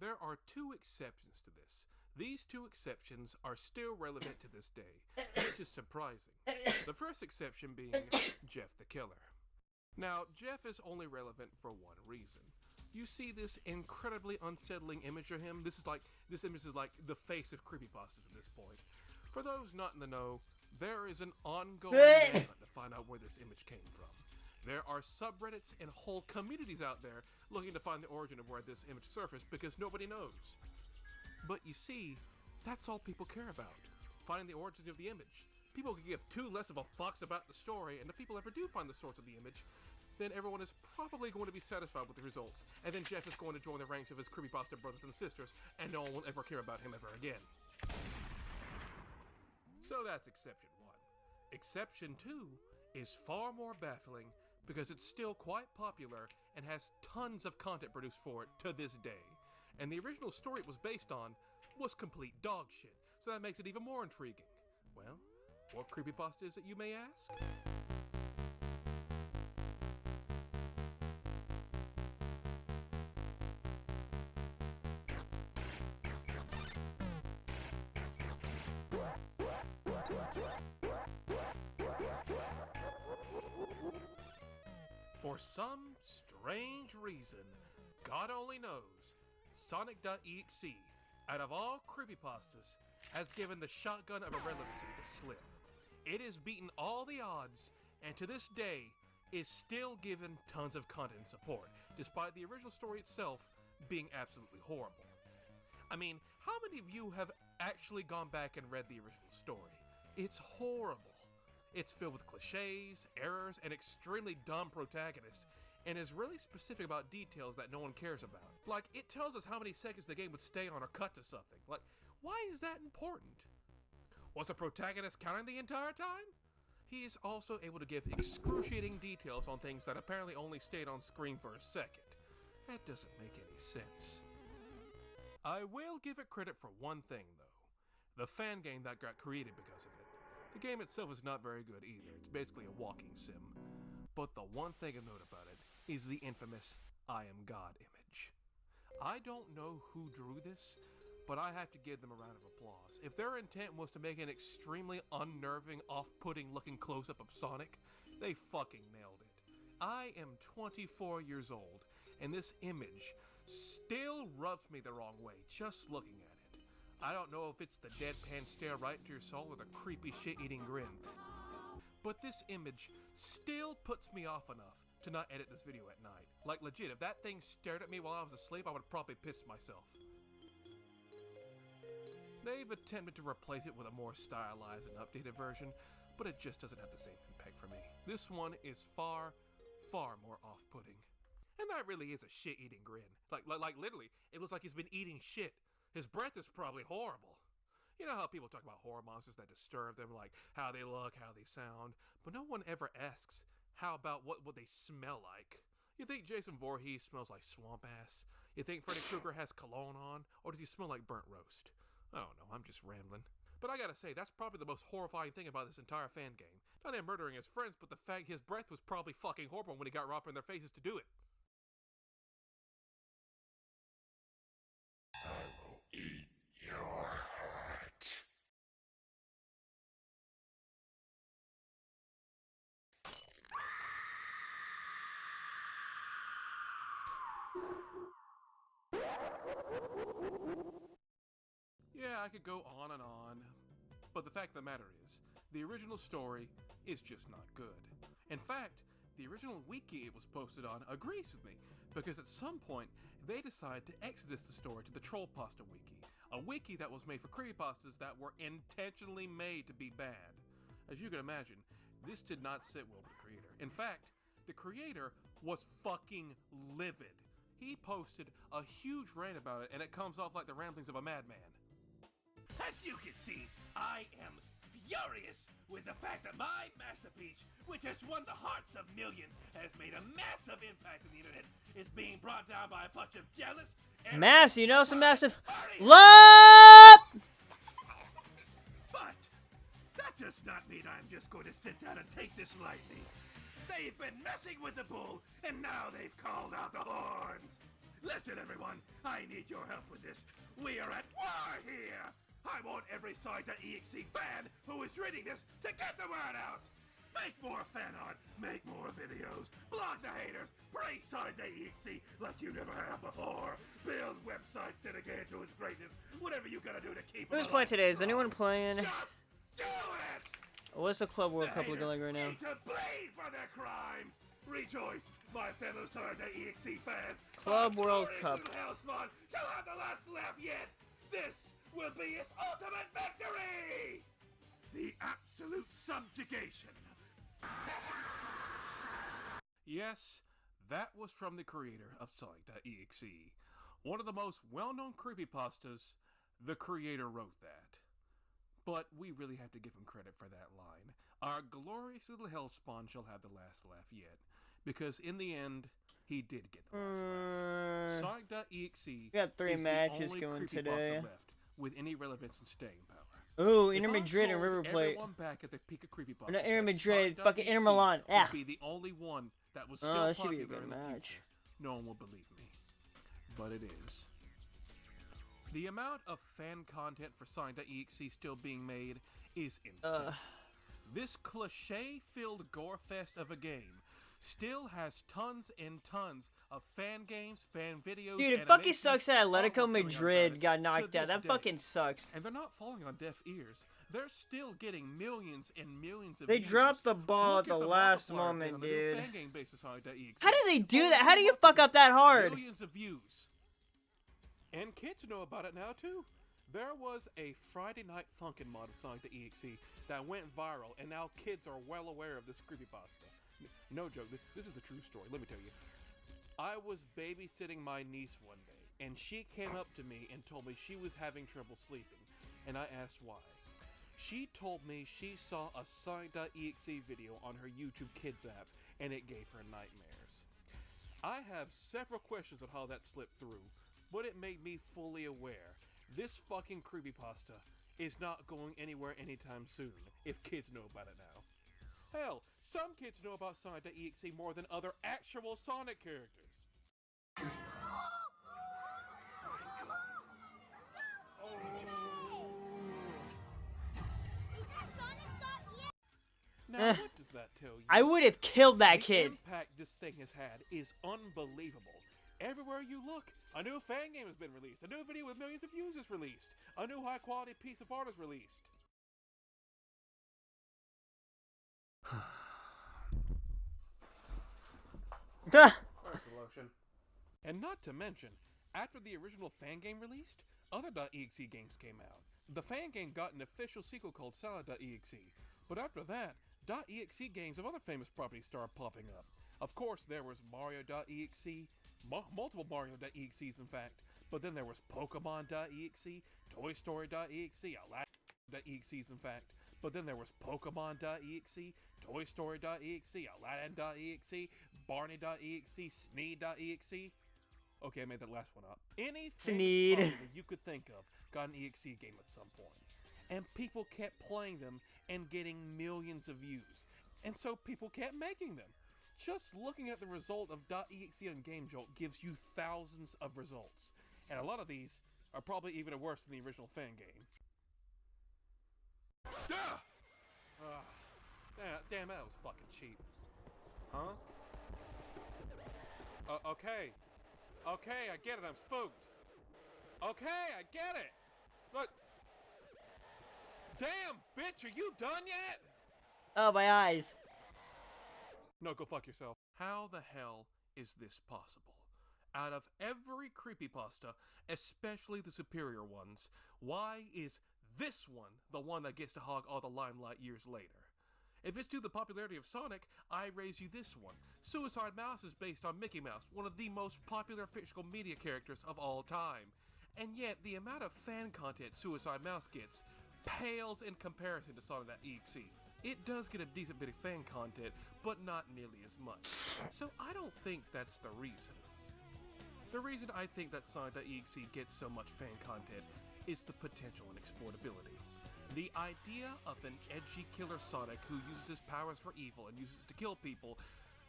there are two exceptions to this. These two exceptions are still relevant to this day, which is surprising. The first exception being Jeff the Killer. Now, Jeff is only relevant for one reason. You see this incredibly unsettling image of him? This image is like the face of creepypastas at this point. For those not in the know, there is an ongoing manhunt to find out where this image came from. There are subreddits and whole communities out there looking to find the origin of where this image surfaced because nobody knows. But you see, that's all people care about, finding the origin of the image. People could give two less of a fucks about the story, and if people ever do find the source of the image, then everyone is probably going to be satisfied with the results, and then Jeff is going to join the ranks of his creepypasta brothers and sisters, and no one will ever care about him ever again. So that's exception 1. Exception 2 is far more baffling because it's still quite popular and has tons of content produced for it to this day. And the original story it was based on was complete dog shit, so that makes it even more intriguing. Well, what creepypasta is it, you may ask? For some strange reason, God only knows, Sonic.exe, out of all creepypastas, has given the shotgun of irrelevancy the slip. It has beaten all the odds, and to this day, is still given tons of content and support, despite the original story itself being absolutely horrible. I mean, how many of you have actually gone back and read the original story? It's horrible. It's filled with cliches, errors, and extremely dumb protagonists, and is really specific about details that no one cares about. Like, it tells us how many seconds the game would stay on or cut to something. Like, why is that important? Was the protagonist counting the entire time? He is also able to give excruciating details on things that apparently only stayed on screen for a second. That doesn't make any sense. I will give it credit for one thing, though. The fan game that got created because of it. The game itself is not very good either. It's basically a walking sim. But the one thing I note about it is the infamous I am God image. I don't know who drew this, but I have to give them a round of applause. If their intent was to make an extremely unnerving, off-putting looking close-up of Sonic, they fucking nailed it. I am 24 years old, and this image still rubs me the wrong way just looking at it. I don't know if it's the deadpan stare right into your soul or the creepy shit-eating grin, but this image still puts me off enough to not edit this video at night. Like, legit, if that thing stared at me while I was asleep, I would probably piss myself. They've attempted to replace it with a more stylized and updated version, but it just doesn't have the same impact for me. This one is far, far more off-putting. And that really is a shit-eating grin. Like literally, it looks like he's been eating shit. His breath is probably horrible. You know how people talk about horror monsters that disturb them, like how they look, how they sound, but no one ever asks, how about what would they smell like? You think Jason Voorhees smells like swamp ass? You think Freddy Krueger has cologne on? Or does he smell like burnt roast? I don't know, I'm just rambling. But I gotta say, that's probably the most horrifying thing about this entire fan game. Not him murdering his friends, but the fact his breath was probably fucking horrible when he got right up in their faces to do it. I will eat your heart. Yeah, I could go on and on, but the fact of the matter is, the original story is just not good. In fact, the original wiki it was posted on agrees with me, because at some point, they decided to exodus the story to the Trollpasta wiki, a wiki that was made for creepypastas that were intentionally made to be bad. As you can imagine, this did not sit well with the creator. In fact, the creator was fucking livid. He posted a huge rant about it, and it comes off like the ramblings of a madman. As you can see, I am furious with the fact that my masterpiece, which has won the hearts of millions, has made a massive impact on the internet, is being brought down by a bunch of jealous... Mass, you know some massive... Love! But that does not mean I'm just going to sit down and take this lightly. They've been messing with the bull, and now they've called out the horns. Listen, everyone, I need your help with this. We are at war here. I want every Side.exe fan who is reading this to get the word out. Make more fan art, make more videos, block the haters, praise Side.exe like you never have before. Build websites dedicated to its greatness. Whatever you gotta do to keep it Who's playing today? Is anyone playing? Just do it! What's the Club World Cup looking like right now? Need to bleed for their crimes. Rejoice, my fellow Side.exe fans. Club Our World glorious Cup. little Hellspawn shall have the last laugh yet. This will be his ultimate victory! The absolute subjugation. Yes, that was from the creator of Side.exe. One of the most well-known creepypastas. The creator wrote that. But we really have to give him credit for that line. Our glorious little Hellspawn shall have the last laugh yet. Because in the end, he did get the last laugh. Side.exe We got 3 is matches the only going creepypasta today. left with any relevance and staying power. Ooh, If Inter I Madrid and told River Plate. everyone back at the peak of creepypasta, No, Inter that Madrid, fucking Inter Side.exe Milan. would Yeah. be the only one that was Oh, still that should be a popular good in the match. future. No one will believe me, but it is. The amount of fan content for Side.exe still being made is insane. This cliche-filled gore fest of a game still has tons and tons of fan games, fan videos, Dude, it fucking animations, sucks that Atletico artwork coming out Madrid about it got to knocked out. this That day. fucking sucks. And they're not falling on deaf ears. They're still getting millions and millions of They views. dropped the ball Look at the the last multiplier moment, on the new dude. fan game basis Side.exe. How do they do Only that? How do you fuck up that hard? Millions of views. And kids know about it now too. There was a Friday Night Funkin' mod of Side.exe that went viral, and now kids are well aware of this creepypasta. No joke, this is the true story, let me tell you. I was babysitting my niece one day, and she came up to me and told me she was having trouble sleeping, and I asked why. She told me she saw a Side.exe video on her YouTube Kids app, and it gave her nightmares. I have several questions on how that slipped through, but it made me fully aware this fucking creepypasta is not going anywhere anytime soon, if kids know about it now. Hell, some kids know about Sonic.exe more than other actual Sonic characters. Now, what does that tell you? I would have killed that The kid. impact this thing has had is unbelievable. Everywhere you look, a new fan game has been released. A new video with millions of views is released. A new high-quality piece of art is released. Where's the lotion? And not to mention, after the original fan game released, other .exe games came out. The fan game got an official sequel called Salad.exe, but after that, .exe games of other famous properties started popping up. Of course, there was Mario.exe, multiple Mario.exes in fact, but then there was Pokemon.exe, Toy Story.exe, Aladdin.exes in fact, but then there was Pokemon.exe, Toy Story.exe, Aladdin.exe, Barney.exe, Sneed.exe. Okay, I made that last one up. Any Sneed. famous property you could think of got an EXE game at some point. And people kept playing them and getting millions of views. And so people kept making them. Just looking at the result of .exe on GameJolt gives you thousands of results. And a lot of these are probably even worse than the original fan game. Duh! Damn, that was fucking cheap. Huh? Okay. Okay, I get it, I'm spooked. Okay, I get it. Look. Damn, bitch, are you done yet? Oh, my eyes. No, go fuck yourself. How the hell is this possible? Out of every creepypasta, especially the superior ones, why is this one the one that gets to hog all the limelight years later? If it's due to the popularity of Sonic, I raise you this one. Suicide Mouse is based on Mickey Mouse, one of the most popular fictional media characters of all time. And yet, the amount of fan content Suicide Mouse gets pales in comparison to Sonic.exe. It does get a decent bit of fan content, but not nearly as much. So I don't think that's the reason. The reason I think that Sonic.exe gets so much fan content is the potential and exploitability. The idea of an edgy killer Sonic who uses his powers for evil and uses it to kill people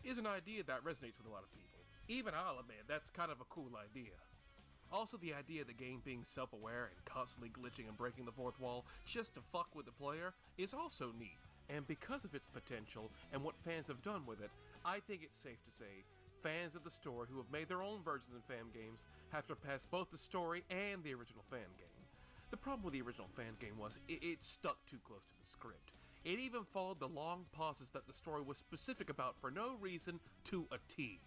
is an idea that resonates with a lot of people. Even I'll admit, that's kind of a cool idea. Also, the idea of the game being self-aware and constantly glitching and breaking the fourth wall just to fuck with the player is also neat. And because of its potential and what fans have done with it, I think it's safe to say fans of the story who have made their own versions of fan games have surpassed both the story and the original fan game. The problem with the original fan game was it stuck too close to the script. It even followed the long pauses that the story was specific about for no reason to a T.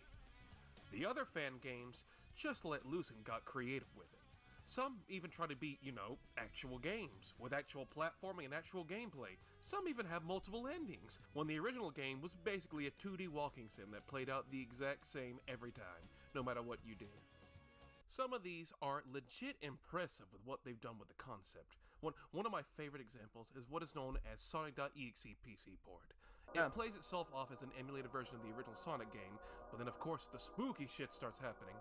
The other fan games just let loose and got creative with it. Some even try to be, actual games, with actual platforming and actual gameplay. Some even have multiple endings, when the original game was basically a 2D walking sim that played out the exact same every time, no matter what you did. Some of these are legit impressive with what they've done with the concept. One of my favorite examples is what is known as Sonic.exe PC port. It plays itself off as an emulated version of the original Sonic game, but then of course the spooky shit starts happening.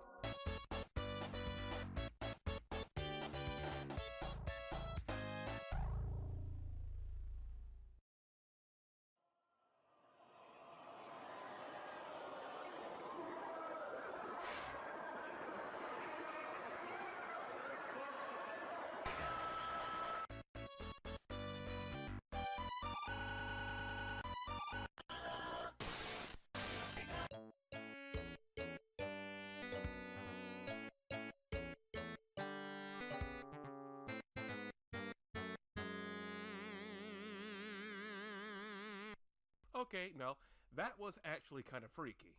Okay, no, that was actually kind of freaky.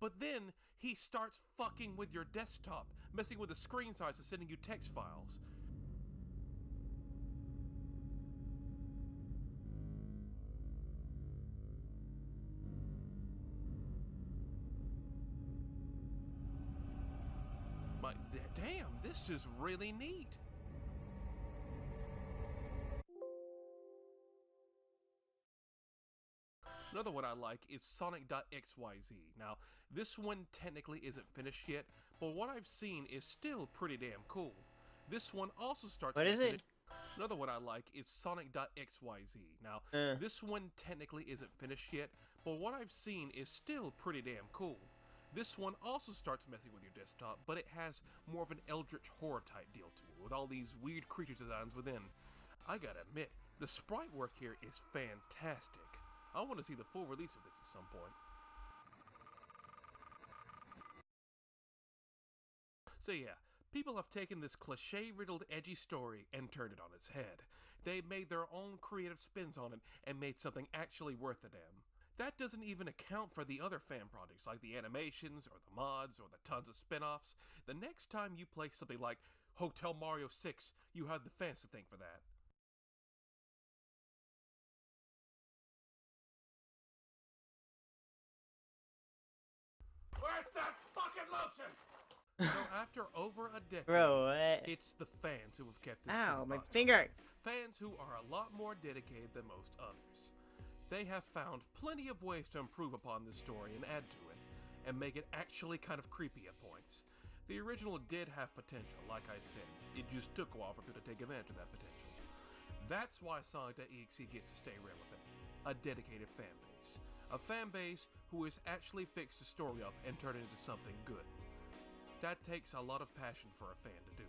But then, he starts fucking with your desktop, messing with the screen size and sending you text files. Damn, this is really neat. Another one I like is Sonic.xyz. Now, this one technically isn't finished yet, but what I've seen is still pretty damn cool. This one also starts... What is it? Another one I like is Sonic.xyz. Now, this one technically isn't finished yet, but what I've seen is still pretty damn cool. This one also starts messing with your desktop, but it has more of an eldritch horror type deal to it, with all these weird creature designs within. I gotta admit, the sprite work here is fantastic. I want to see the full release of this at some point. So yeah, people have taken this cliche-riddled edgy story and turned it on its head. They've made their own creative spins on it and made something actually worth a damn. That doesn't even account for the other fan projects like the animations or the mods or the tons of spin-offs. The next time you play something like Hotel Mario 6, you have the fans to thank for that. Where's that fucking lotion? So after over a decade, Bro, what? it's the fans who have kept this Ow, my podcast finger! alive. Fans who are a lot more dedicated than most others. They have found plenty of ways to improve upon this story and add to it, and make it actually kind of creepy at points. The original did have potential, like I said. It just took a while for people to take advantage of that potential. That's why Sonic.exe gets to stay relevant. A dedicated fan base. A fan base who has actually fixed the story up and turned it into something good. That takes a lot of passion for a fan to do.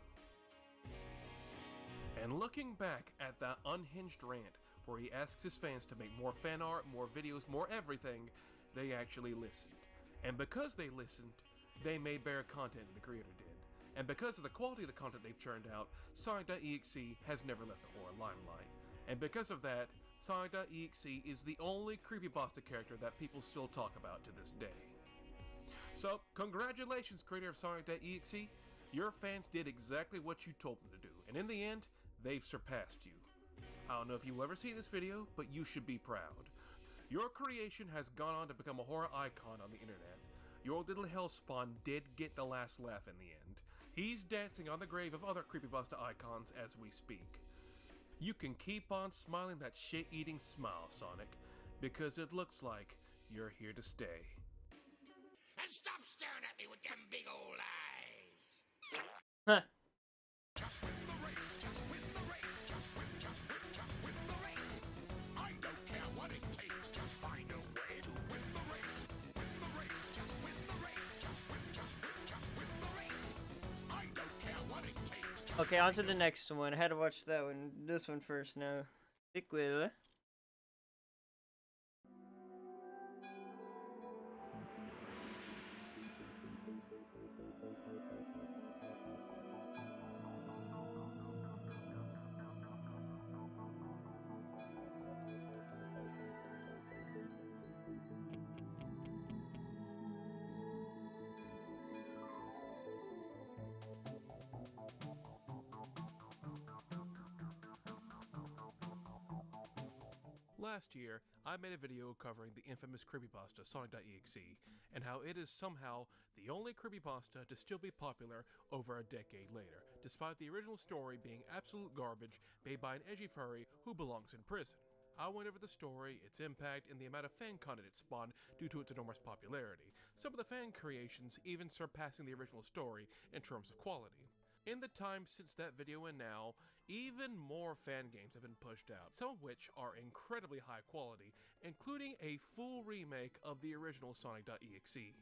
And looking back at that unhinged rant where he asks his fans to make more fan art, more videos, more everything, they actually listened. And because they listened, they made better content than the creator did. And because of the quality of the content they've churned out, Sonic.exe has never left the horror limelight. And because of that, Sonic.exe is the only creepypasta character that people still talk about to this day. So, congratulations, creator of Sonic.exe. Your fans did exactly what you told them to do, and in the end, they've surpassed you. I don't know if you'll ever see this video, but you should be proud. Your creation has gone on to become a horror icon on the internet. Your little hellspawn did get the last laugh in the end. He's dancing on the grave of other creepypasta icons as we speak. You can keep on smiling that shit-eating smile, Sonic, because it looks like you're here to stay. And stop staring at me with them big old eyes. Huh. Just win the race, just win the race, just win the race. I don't care what it takes, just find a way to win the race. Win the race, just win the race, just win the race. I don't care what it takes. Okay, on to the next one. I had to watch that one. This one first now. Sequel. Last year, I made a video covering the infamous creepypasta Sonic.exe, and how it is somehow the only creepypasta to still be popular over a decade later, despite the original story being absolute garbage made by an edgy furry who belongs in prison. I went over the story, its impact, and the amount of fan content it spawned due to its enormous popularity, some of the fan creations even surpassing the original story in terms of quality. In the time since that video and now, even more fan games have been pushed out, some of which are incredibly high quality, including a full remake of the original Sonic.exe.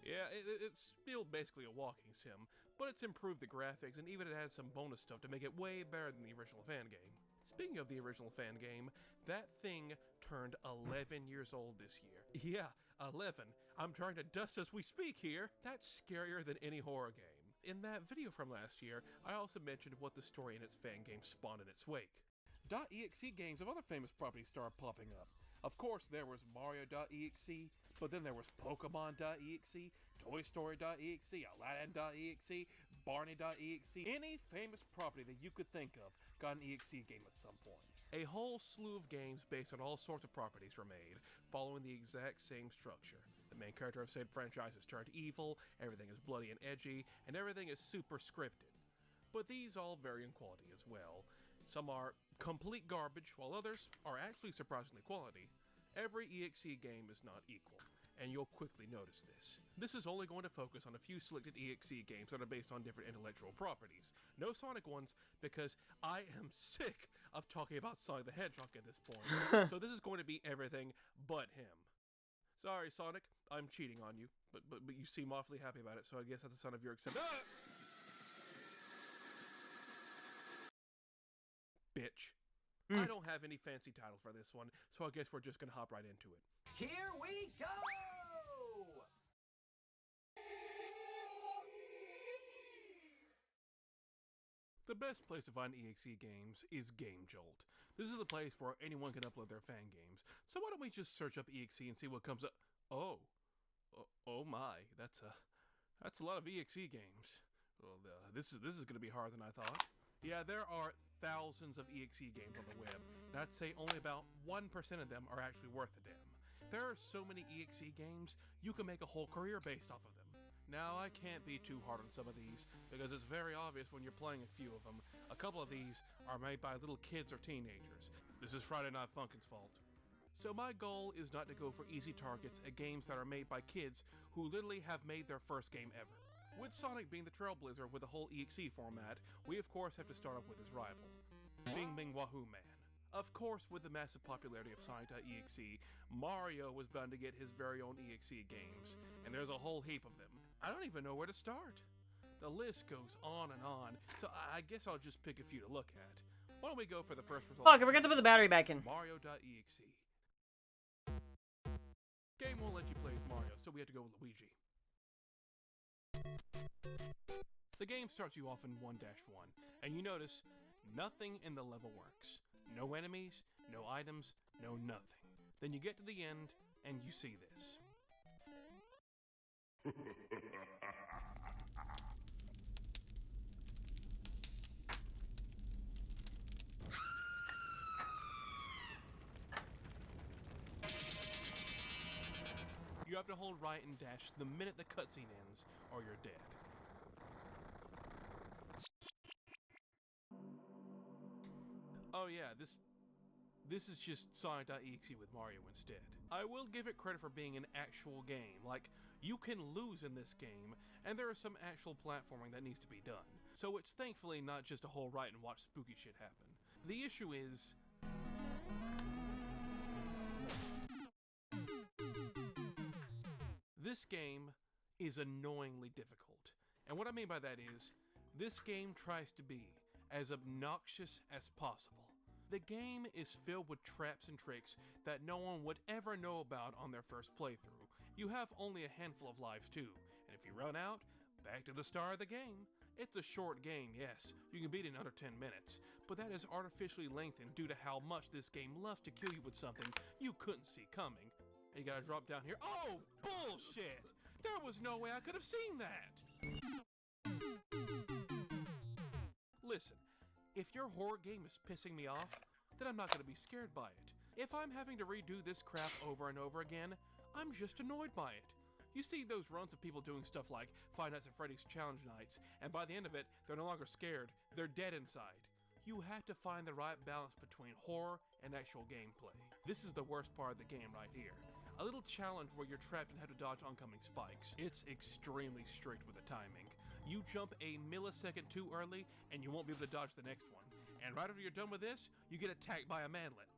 Yeah, it's still basically a walking sim, but it's improved the graphics and even it had some bonus stuff to make it way better than the original fan game. Speaking of the original fan game, that thing turned 11 years old this year. Yeah, 11. I'm trying to dust as we speak here. That's scarier than any horror game. In that video from last year, I also mentioned what the story in its fan game spawned in its wake. .exe games of other famous properties started popping up. Of course, there was Mario.exe, but then there was Pokemon.exe, Toy Story.exe, Aladdin.exe, Barney.exe. Any famous property that you could think of got an EXE game at some point. A whole slew of games based on all sorts of properties were made, following the exact same structure. The main character of said franchise is turned evil, everything is bloody and edgy, and everything is super scripted. But these all vary in quality as well. Some are complete garbage, while others are actually surprisingly quality. Every EXE game is not equal, and you'll quickly notice this. This is only going to focus on a few selected EXE games that are based on different intellectual properties. No Sonic ones, because I am sick of talking about Sonic the Hedgehog at this point. So this is going to be everything but him. Sorry, Sonic, I'm cheating on you, but you seem awfully happy about it, so I guess that's a sign of your acceptance. Bitch. I don't have any fancy titles for this one, so I guess we're just gonna hop right into it. Here we go! The best place to find EXE games is Game Jolt. This is the place where anyone can upload their fan games. So why don't we just search up EXE and see what comes up? Oh my, that's a lot of EXE games. Well, this is gonna be harder than I thought. Yeah, there are thousands of EXE games on the web, and I'd say only about 1% of them are actually worth a damn. There are so many EXE games, you can make a whole career based off of them. Now, I can't be too hard on some of these, because it's very obvious when you're playing a few of them. A couple of these are made by little kids or teenagers. This is Friday Night Funkin's fault. So my goal is not to go for easy targets at games that are made by kids who literally have made their first game ever. With Sonic being the trailblazer with the whole EXE format, we of course have to start off with his rival, Bing Bing Wahoo Man. Of course, with the massive popularity of Sonic.exe, Mario was bound to get his very own EXE games, and there's a whole heap of them. I don't even know where to start. The list goes on and on, so I guess I'll just pick a few to look at. Why don't we go for the first result? Fuck, I forgot to put the battery back in. Mario.exe. Game won't let you play as Mario, so we have to go with Luigi. The game starts you off in 1-1, and you notice nothing in the level works. No enemies, no items, no nothing. Then you get to the end, and you see this. You have to hold right and dash the minute the cutscene ends, or you're dead. Oh yeah, this is just Sonic.exe with Mario instead. I will give it credit for being an actual game. Like, you can lose in this game, and there is some actual platforming that needs to be done. So it's thankfully not just a whole right and watch spooky shit happen. The issue is... this game is annoyingly difficult. And what I mean by that is, this game tries to be as obnoxious as possible. The game is filled with traps and tricks that no one would ever know about on their first playthrough. You have only a handful of lives too, and if you run out, back to the start of the game. It's a short game, yes, you can beat it in under 10 minutes, but that is artificially lengthened due to how much this game loves to kill you with something you couldn't see coming. And you gotta drop down here. Oh, bullshit! There was no way I could have seen that! Listen, if your horror game is pissing me off, then I'm not gonna be scared by it. If I'm having to redo this crap over and over again, I'm just annoyed by it. You see those runs of people doing stuff like Five Nights at Freddy's Challenge Nights, and by the end of it, they're no longer scared, they're dead inside. You have to find the right balance between horror and actual gameplay. This is the worst part of the game right here. A little challenge where you're trapped and have to dodge oncoming spikes. It's extremely strict with the timing. You jump a millisecond too early, and you won't be able to dodge the next one. And right after you're done with this, you get attacked by a manlet.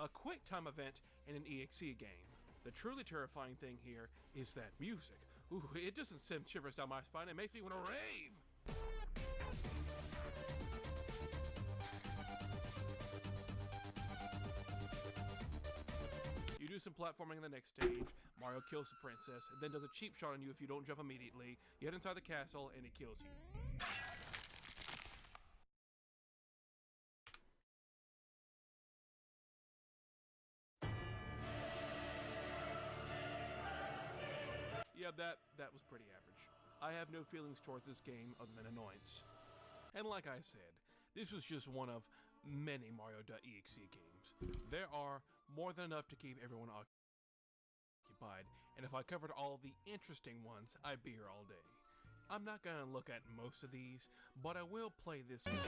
A quick time event in an EXE game. The truly terrifying thing here is that music. Ooh, it doesn't send shivers down my spine, it makes me want to rave! You do some platforming in the next stage, Mario kills the princess, and then does a cheap shot on you if you don't jump immediately. You head inside the castle, and he kills you. Yeah, that was pretty average. I have no feelings towards this game other than annoyance. And like I said, this was just one of many Mario.exe games. There are more than enough to keep everyone occupied, and if I covered all the interesting ones, I'd be here all day. I'm not gonna look at most of these, but I will play this one.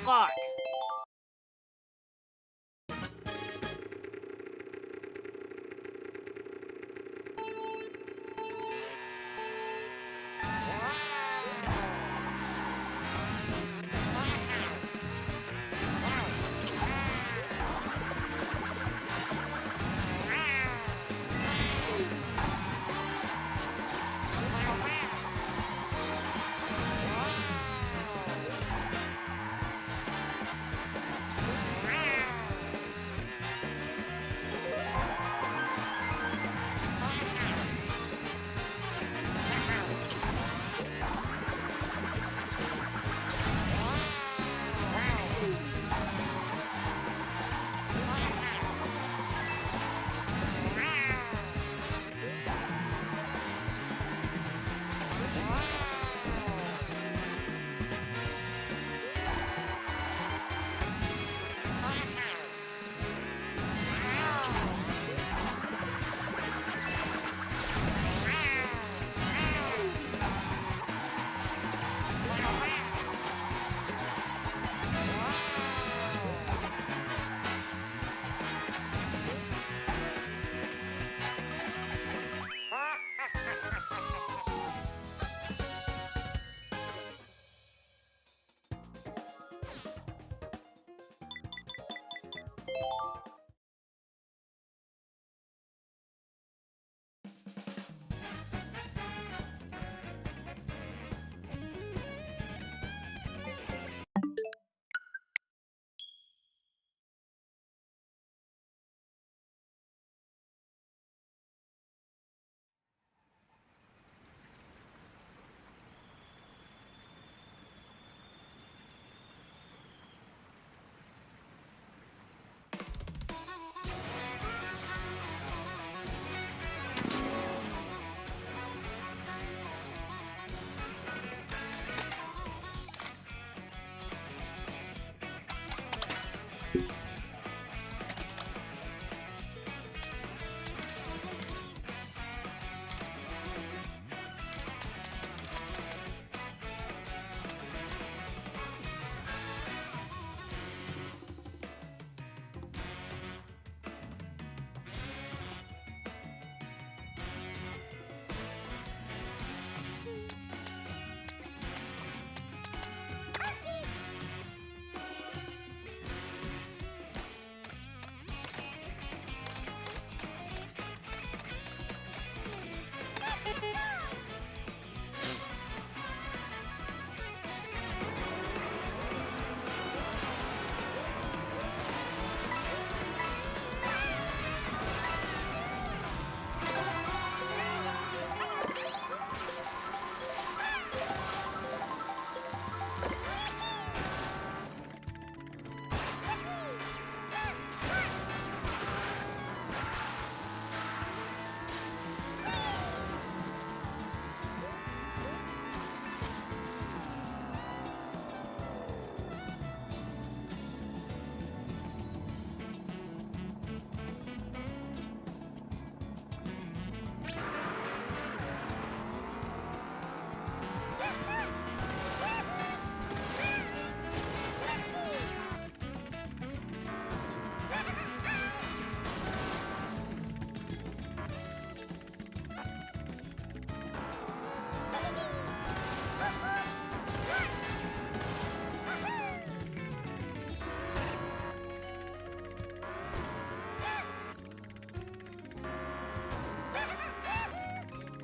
Fuck!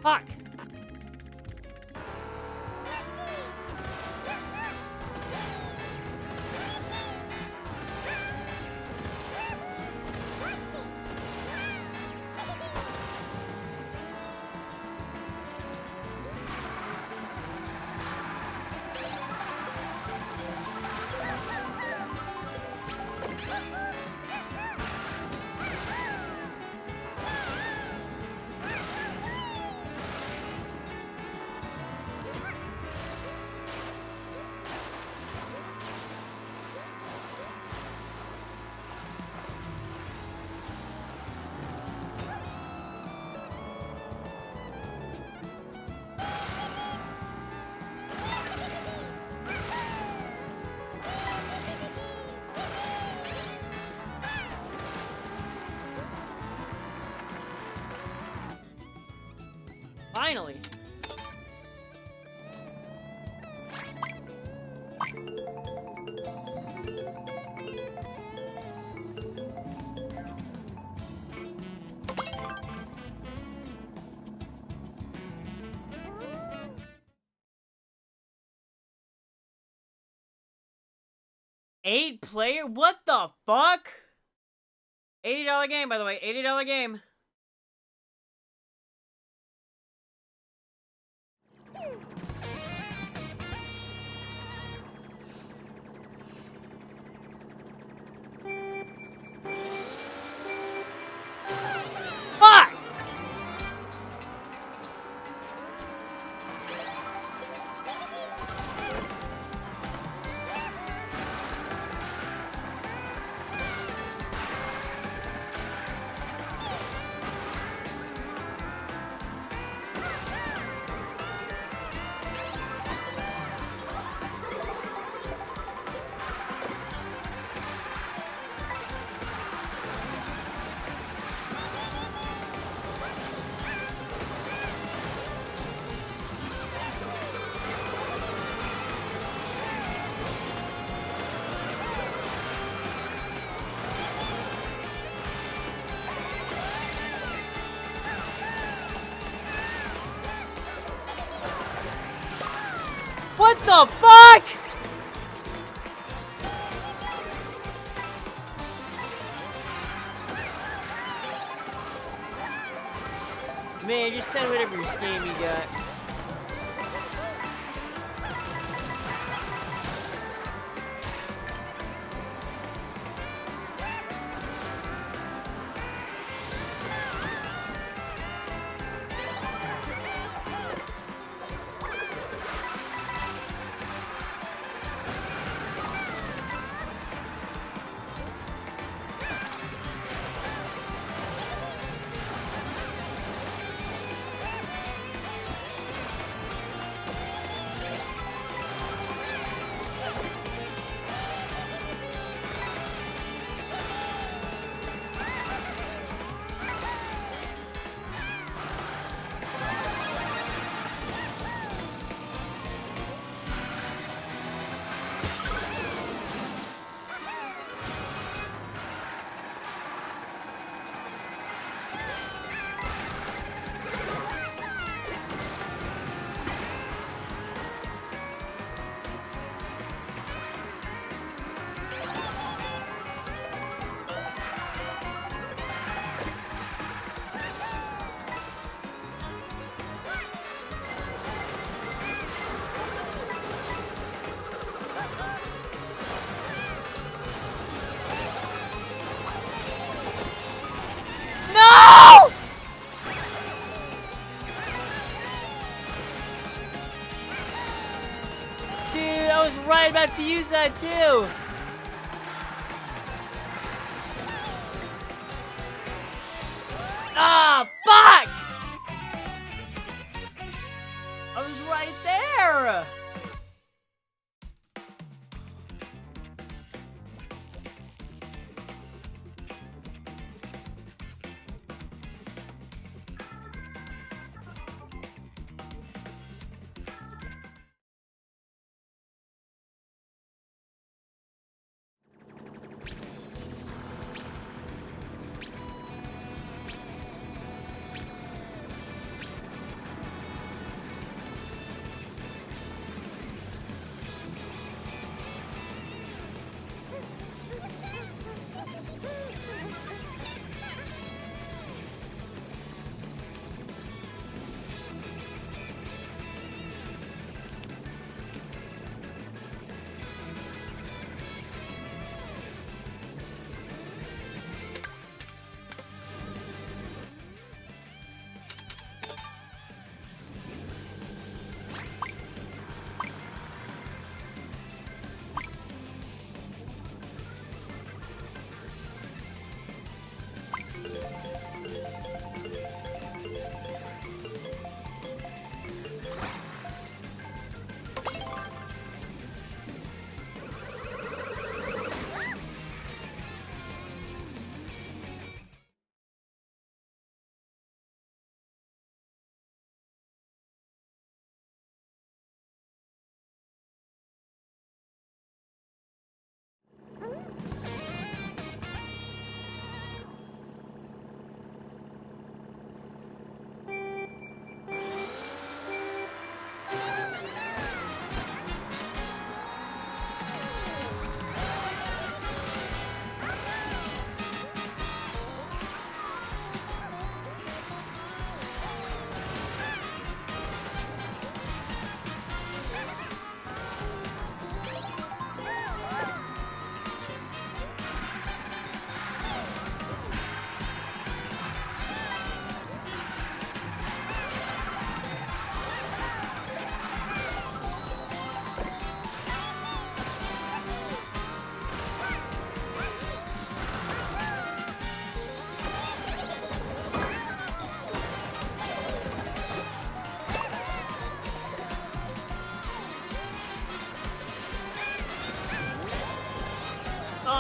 Fuck! Finally! Eight player? What the fuck? $80 game, by the way. $80 game. Fuck! What the fuck? Man, just send whatever scam you got. No! Dude, I was right about to use that too. Ah, fuck! I was right there.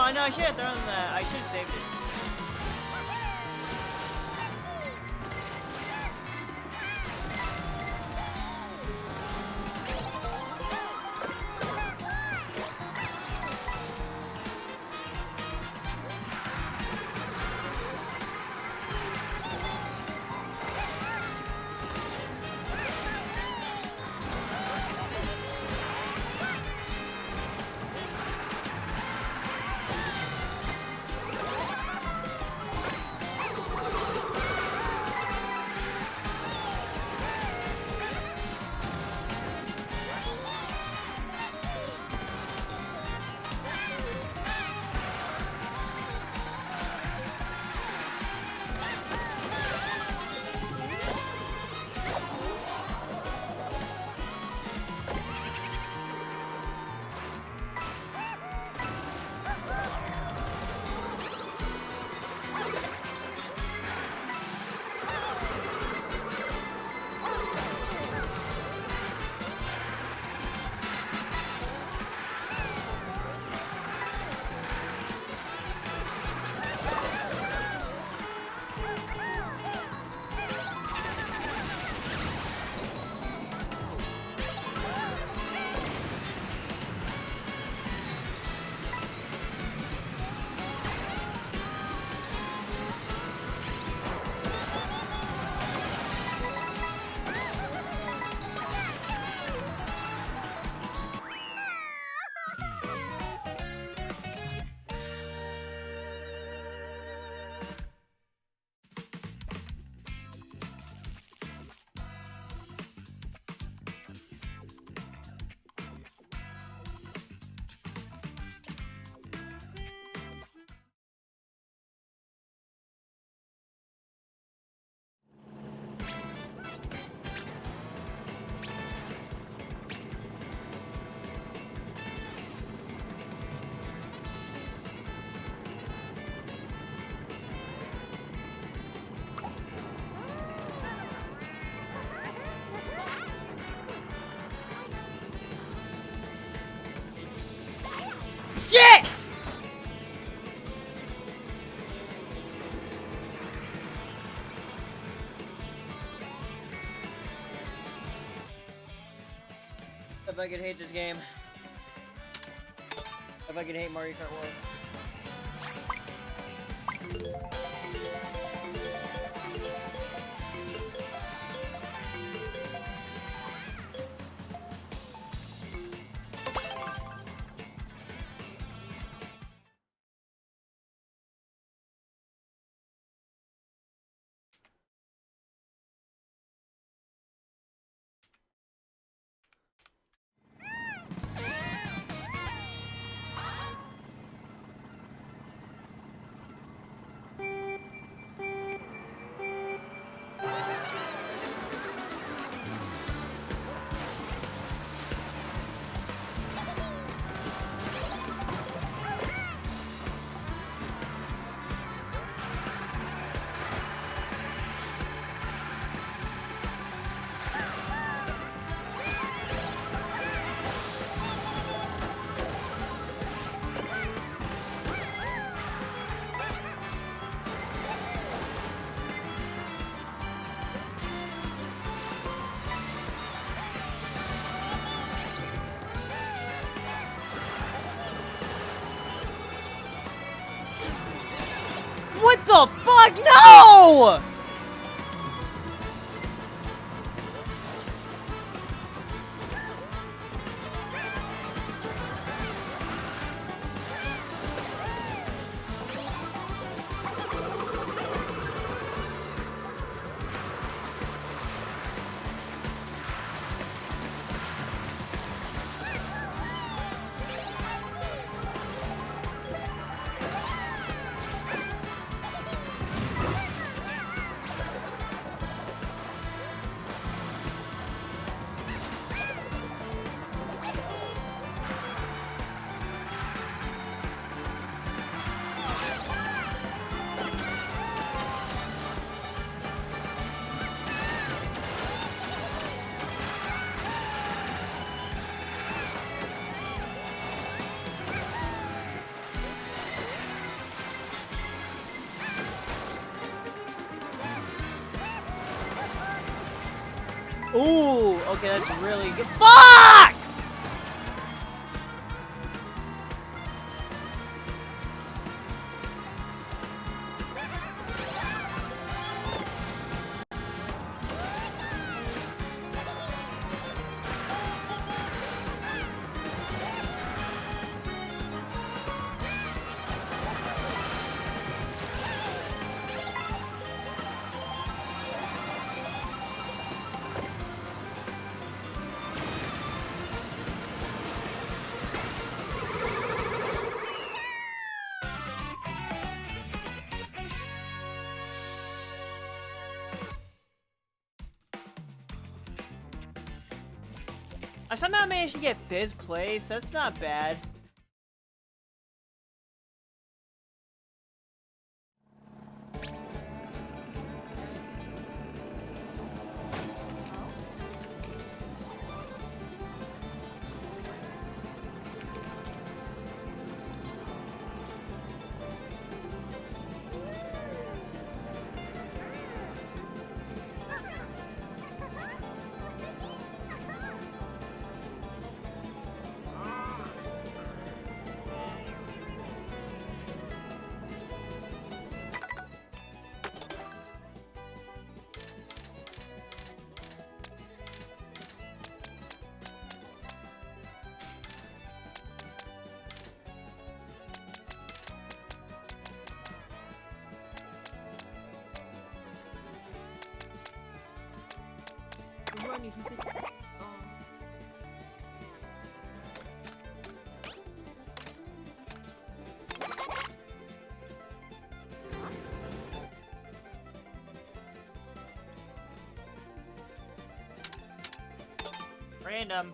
Oh no, I should have thrown that. I should have saved it. Shit! If I could hate this game. If I could hate Mario Kart World. What the fuck? No! Ooh, okay, that's really good. Fuck! I somehow managed to get 5th place. That's not bad. Random.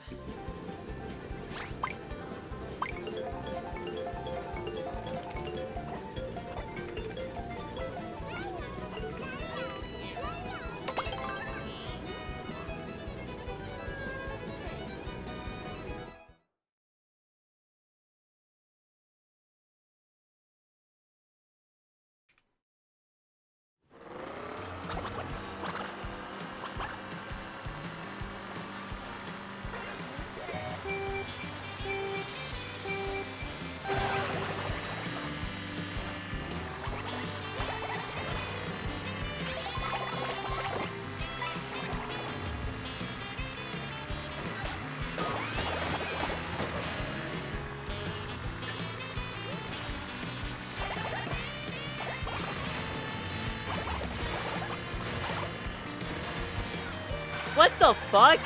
What the fuck?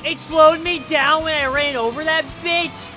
It slowed me down when I ran over that bitch!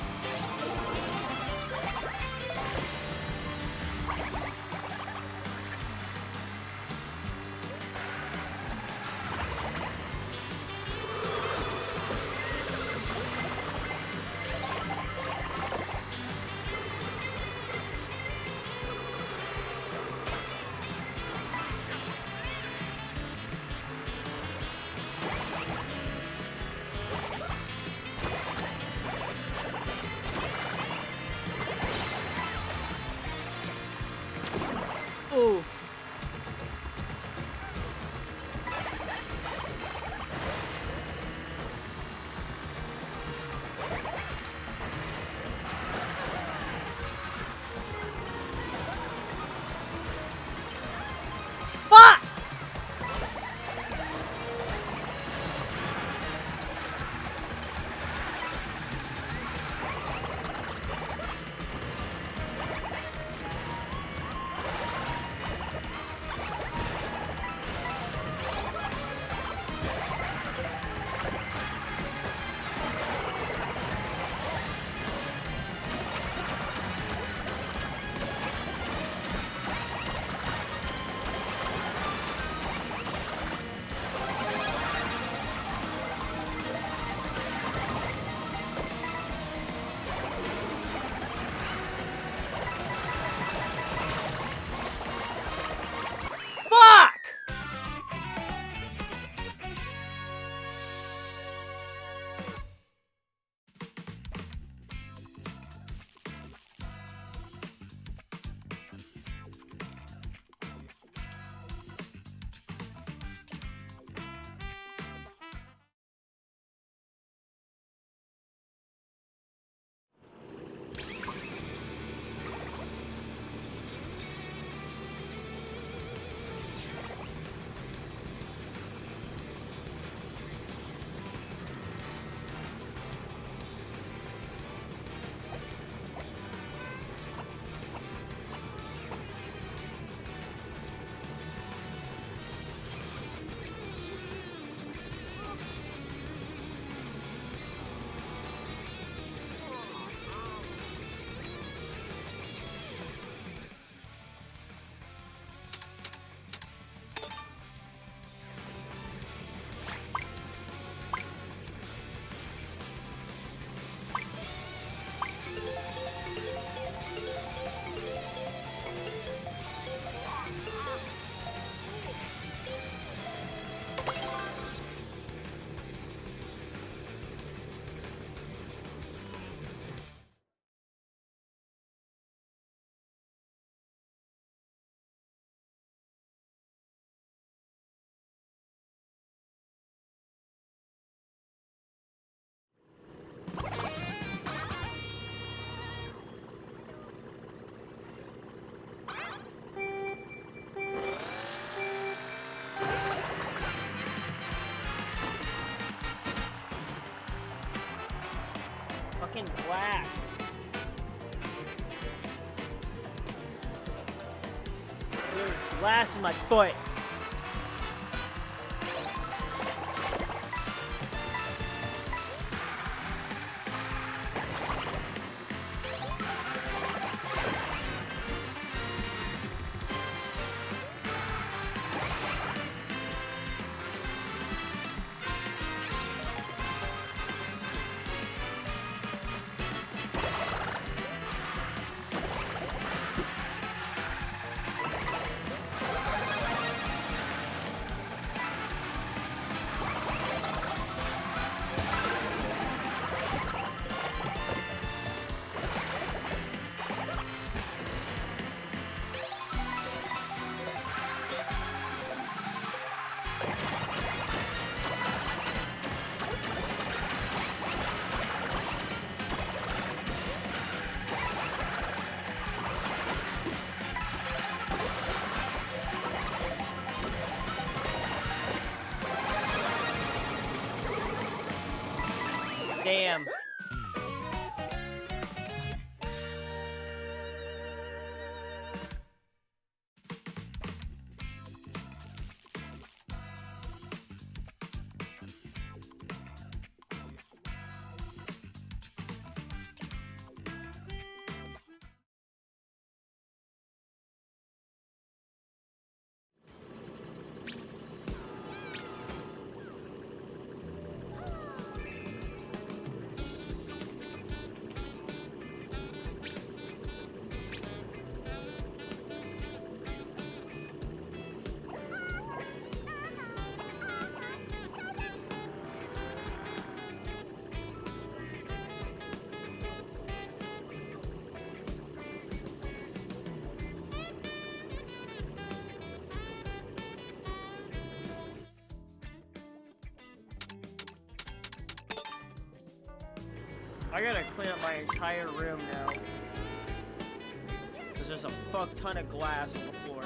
glass. There's glass in my foot. Damn. I gotta clean up my entire room now. Cause there's a fuck ton of glass on the floor.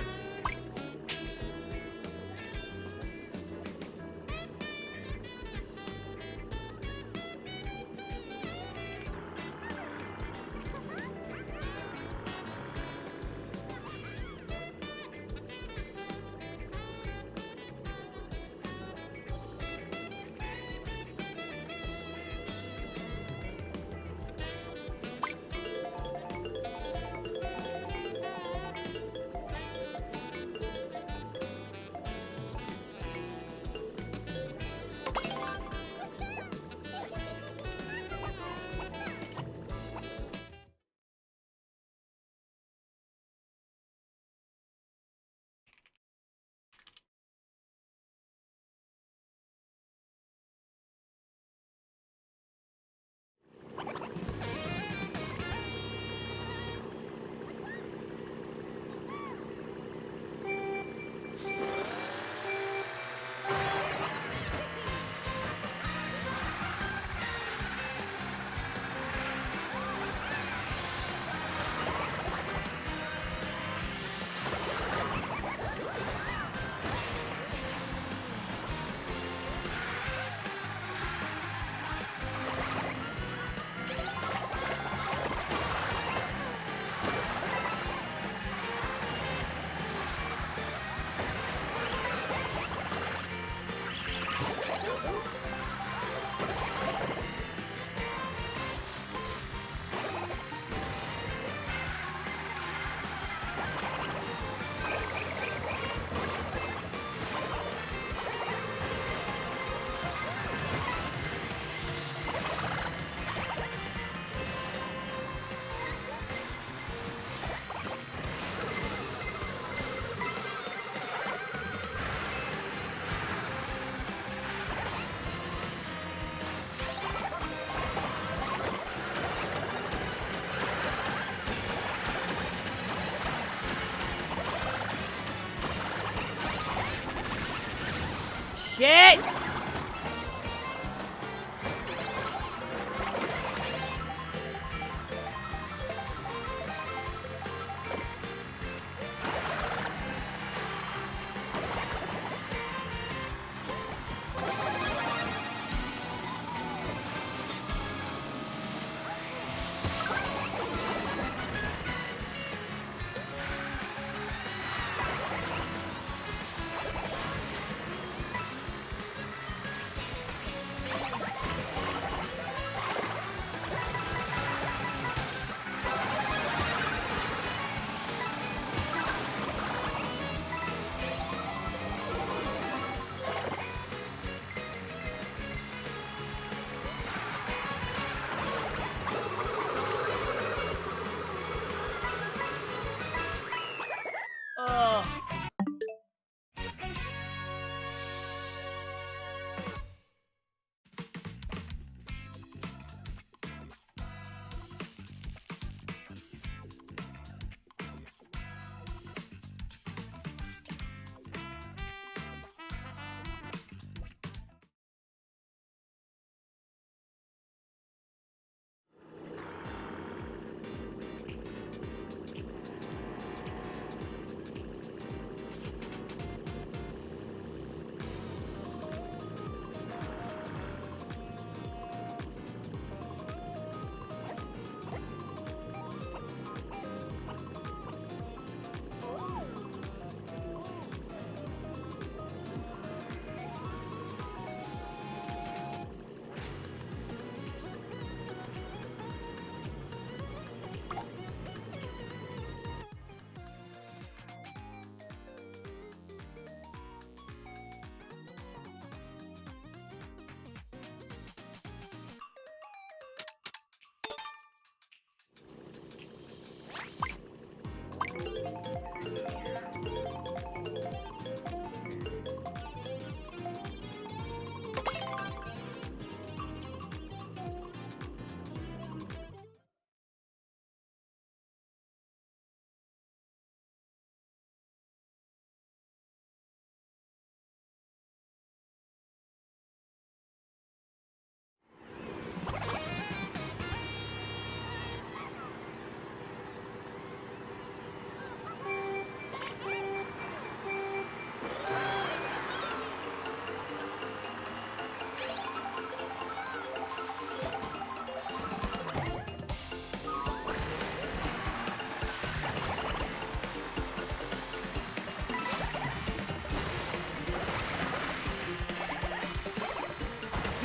Shit!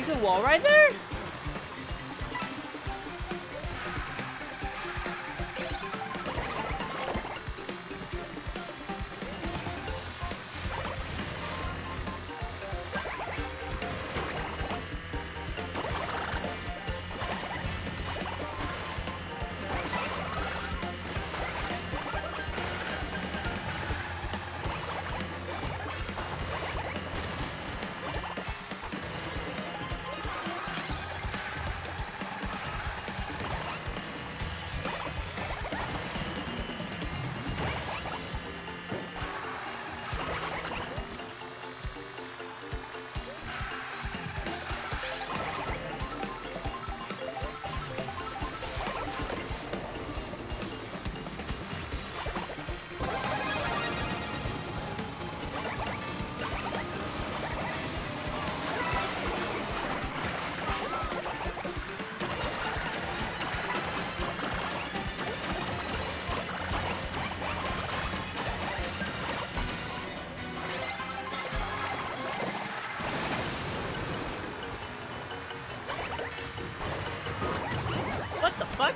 There's a wall right there? What the fuck?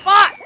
Fuck!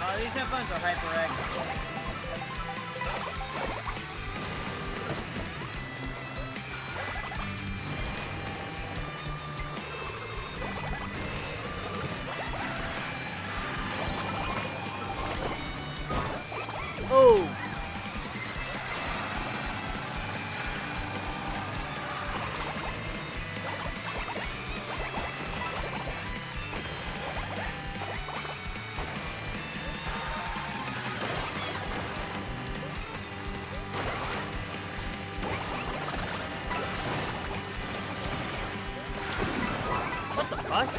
Oh, these headphones are HyperX. Oh! fuck?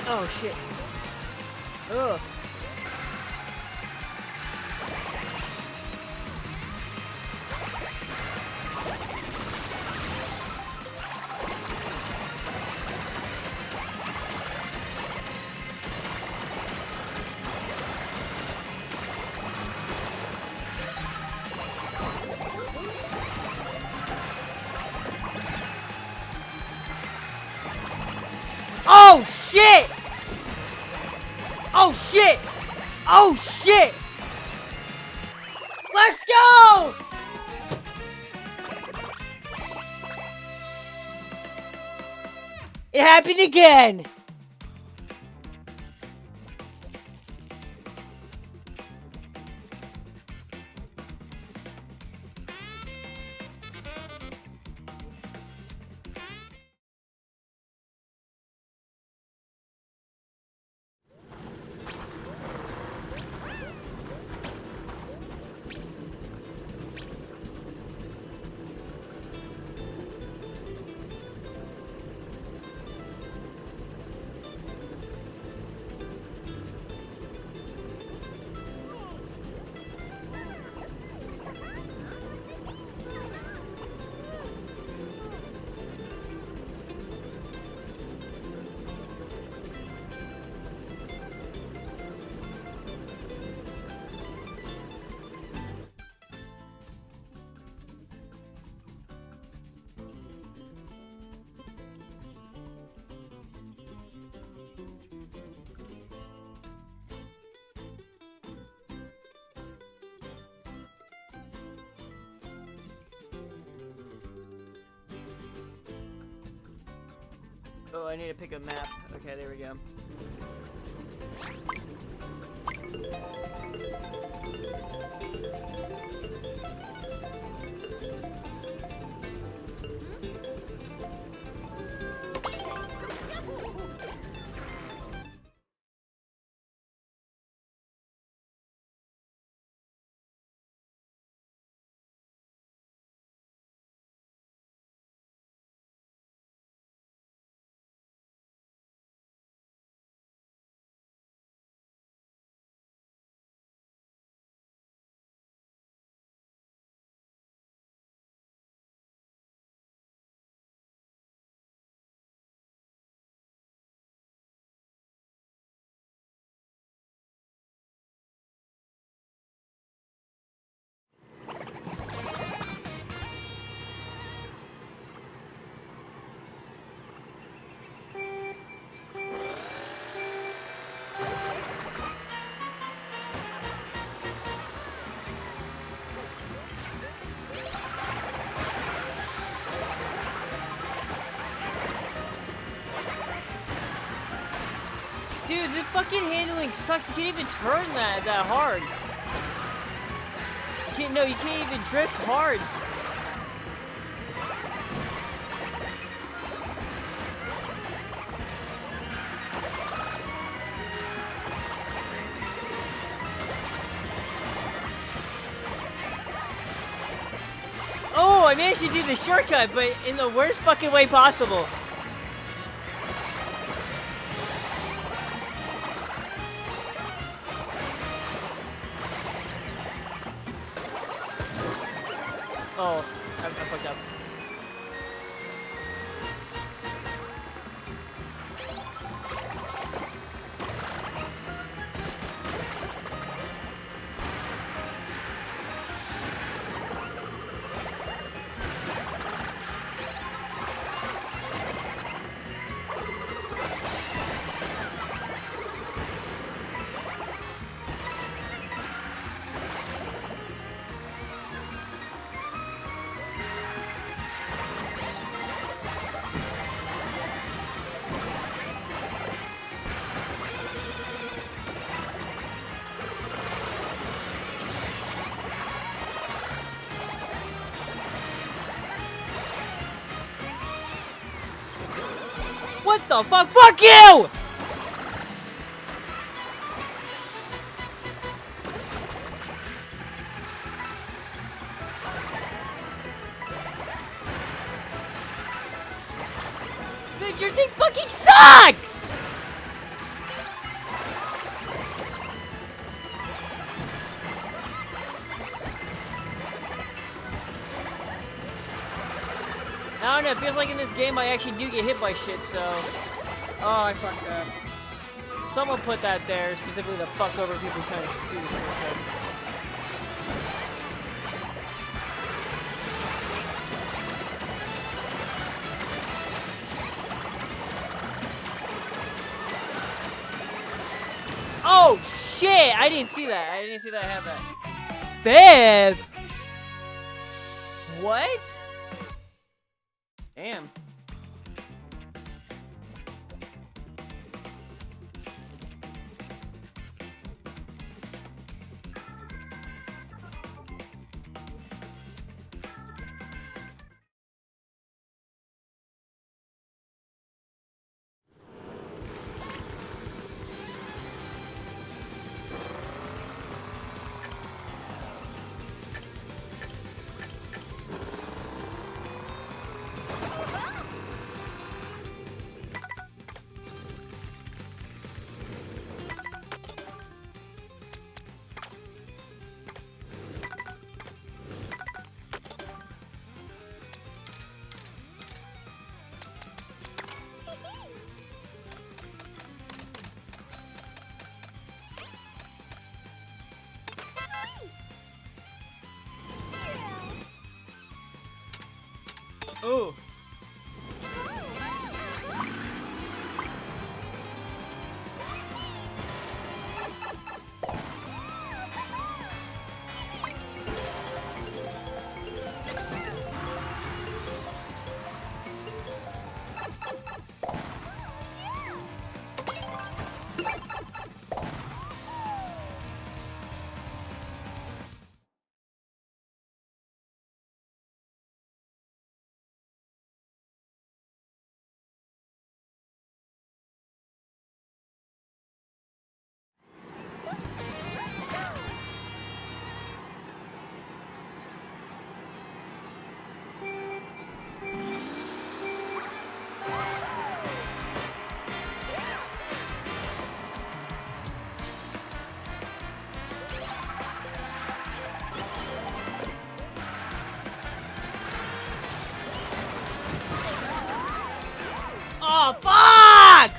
Oh shit. Ugh. Oh shit! Oh shit! Oh shit! Let's go! It happened again! Oh, I need to pick a map. Okay, there we go. Dude, the fucking handling sucks. You can't even turn that hard. You can't even drift hard. Oh, I managed to do the shortcut, but in the worst fucking way possible. Oh, I fucked up. What the fuck? Fuck you! Bitch, your thing fucking sucks! I don't know, it feels like in this game I actually do get hit by shit, so... Oh, I fucked up. Someone put that there specifically to fuck over people trying to do this shit. Oh, shit! I didn't see that. I didn't see that I have that. Bev! What? Damn. Ooh. Oh, fuck!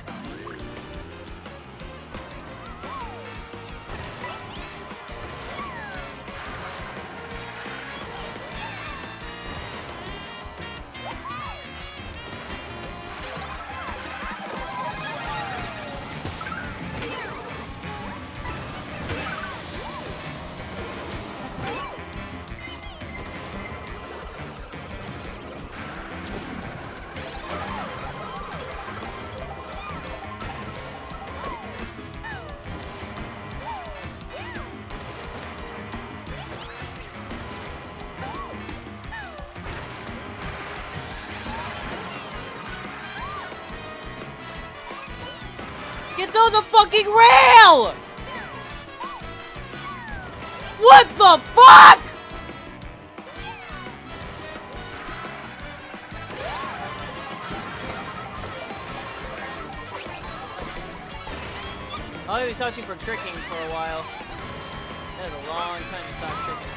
Get on the fucking rail! What the fuck? Oh, he was touching for tricking for a while. That was a long time to stop tricking.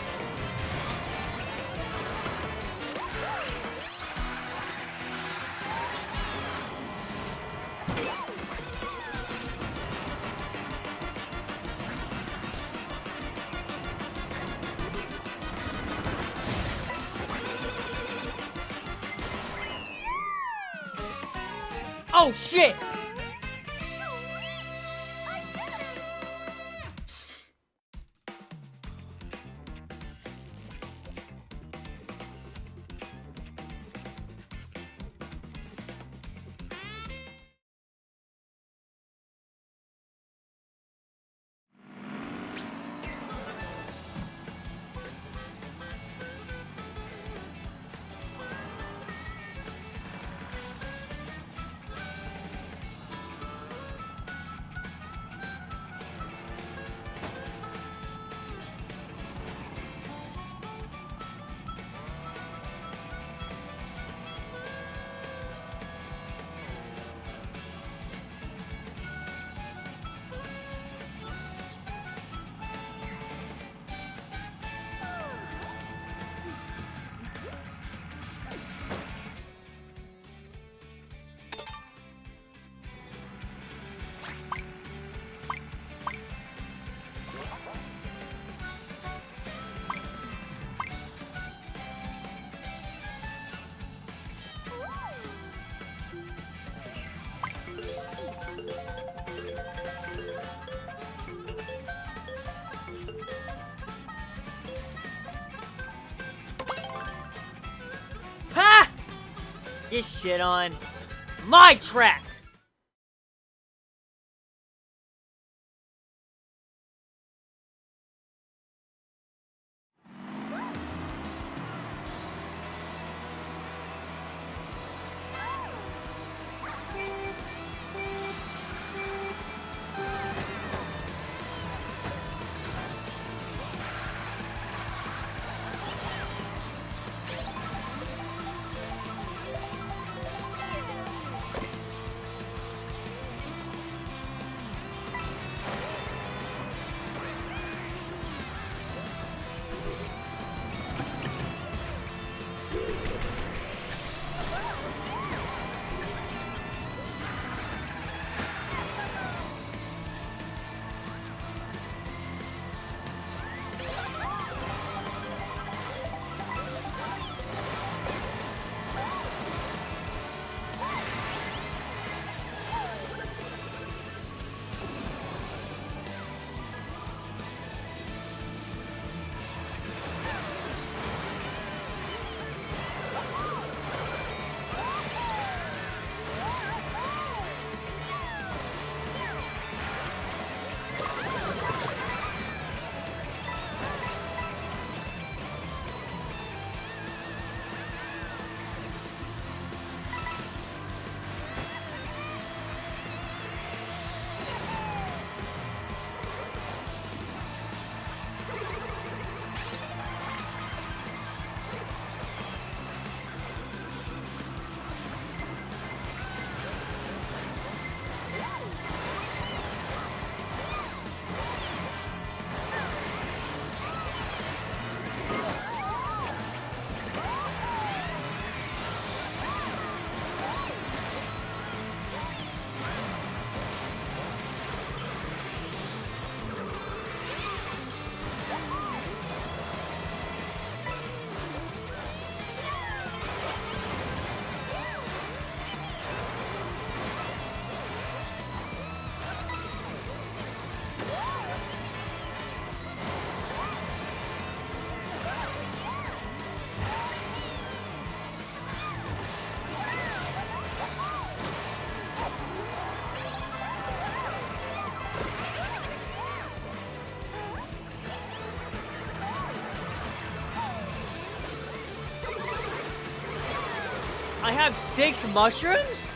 Oh shit! Get shit on. My track! I have 6 mushrooms?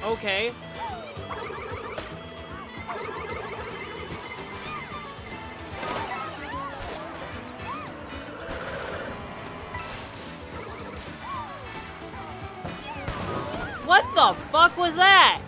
Okay. What the fuck was that?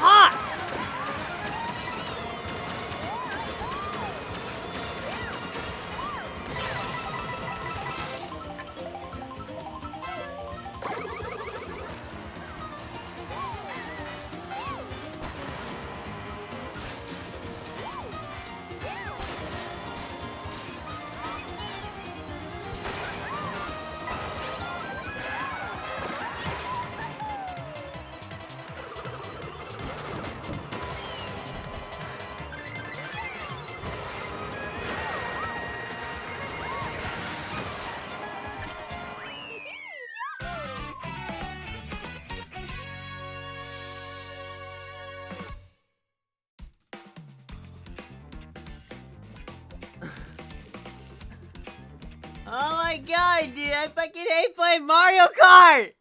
Hot! Oh my god, dude, I fucking hate playing Mario Kart!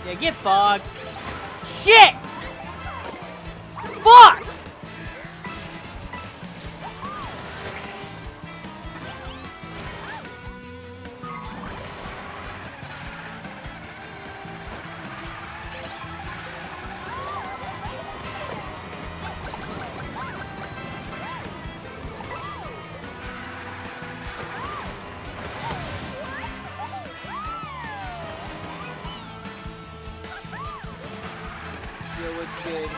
Yeah, get fucked. Shit! Fuck! Yo, what's good?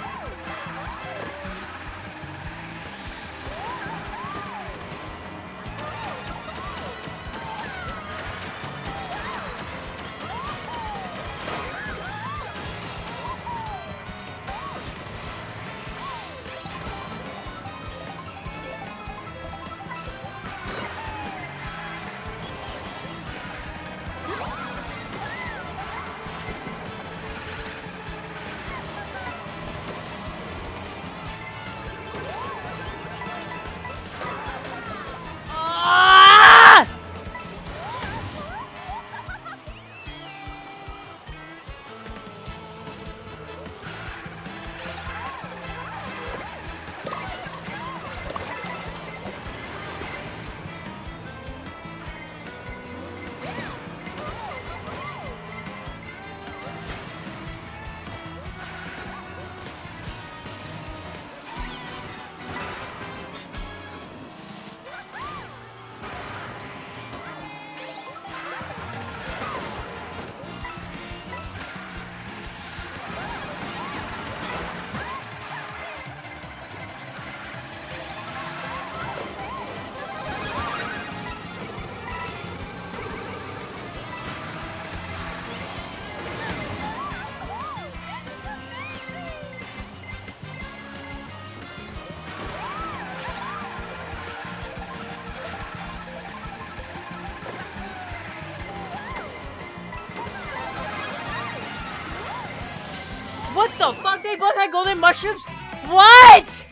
What the fuck? They both had golden mushrooms? What?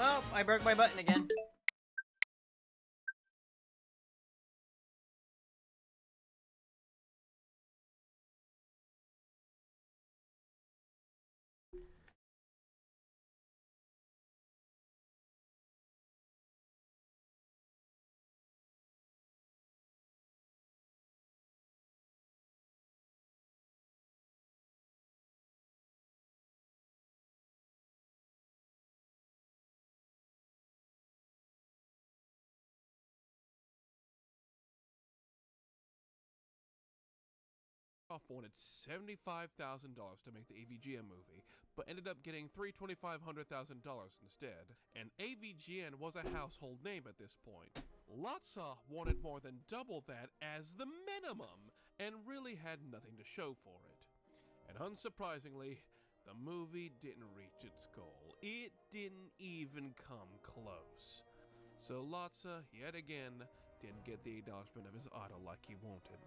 Oh, I broke my button again. Off wanted $75,000 to make the AVGN movie, but ended up getting $325,000 instead. And AVGN was a household name at this point. Lotsa wanted more than double that as the minimum, and really had nothing to show for it. And unsurprisingly, the movie didn't reach its goal. It didn't even come close. So Lotsa, yet again, didn't get the acknowledgement of his idol like he wanted.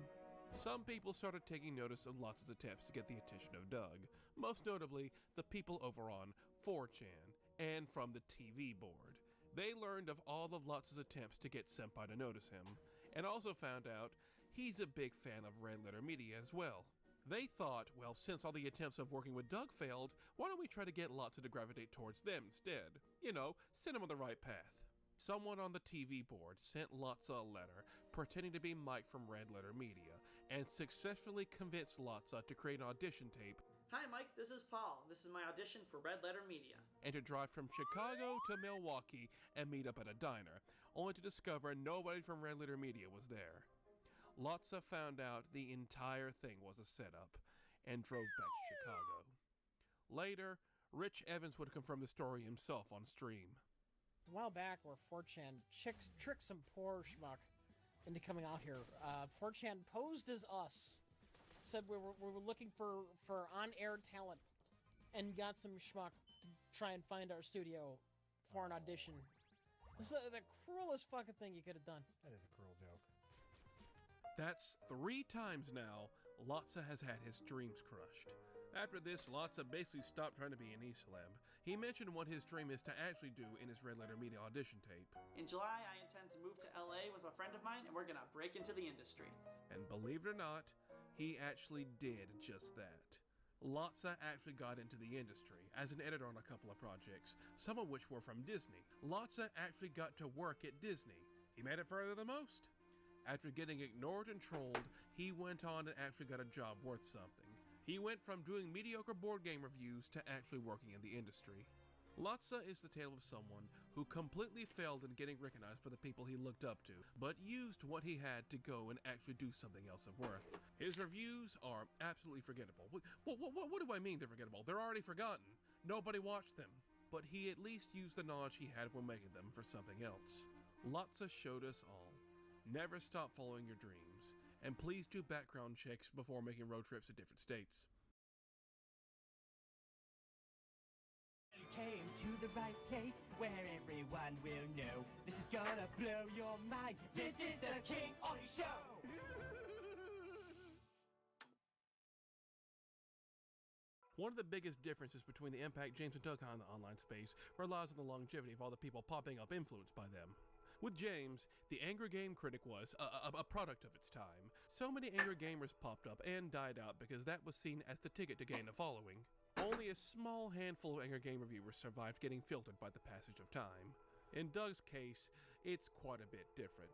Some people started taking notice of Lotsa's attempts to get the attention of Doug, most notably the people over on 4chan and from the TV board. They learned of all of Lotsa's attempts to get Senpai to notice him, and also found out he's a big fan of Red Letter Media as well. They thought, well, since all the attempts of working with Doug failed, why don't we try to get Lotsa to gravitate towards them instead? You know, send him on the right path. Someone on the TV board sent Lotsa a letter pretending to be Mike from Red Letter Media, and successfully convinced Lotsa to create an audition tape. Hi Mike, this is Paul. This is my audition for Red Letter Media. And to drive from Chicago to Milwaukee and meet up at a diner, only to discover nobody from Red Letter Media was there. Lotsa found out the entire thing was a setup, and drove back to Chicago. Later, Rich Evans would confirm the story himself on stream. A while back where 4chan tricked some poor schmuck into coming out here. 4chan posed as us. Said we were looking for on-air talent, and got some schmuck to try and find our studio for an audition. This is the cruelest fucking thing you could have done. That is a cruel joke. That's 3 times now Lotsa has had his dreams crushed. After this, Lotsa basically stopped trying to be an e-celeb. He mentioned what his dream is to actually do in his Red Letter Media audition tape. In July, I intend to move to LA with a friend of mine, and we're gonna break into the industry. And believe it or not, he actually did just that. Lotsa actually got into the industry as an editor on a couple of projects, some of which were from Disney. Lotsa actually got to work at Disney. He made it further than most. After getting ignored and trolled, he went on and actually got a job worth something. He went from doing mediocre board game reviews to actually working in the industry. Lotsa is the tale of someone who completely failed in getting recognized by the people he looked up to, but used what he had to go and actually do something else of worth. His reviews are absolutely forgettable. What do I mean they're forgettable? They're already forgotten. Nobody watched them. But he at least used the knowledge he had when making them for something else. Lotsa showed us all. Never stop following your dreams. And please do background checks before making road trips to different states. You came to the right place where everyone will know. This is gonna blow your mind. This is the King Ollie Show! One of the biggest differences between the impact James and Doug had on the online space relies on the longevity of all the people popping up influenced by them. With James, the angry game critic was a product of its time. So many angry gamers popped up and died out because that was seen as the ticket to gain a following. Only a small handful of angry game reviewers survived getting filtered by the passage of time. In Doug's case, it's quite a bit different.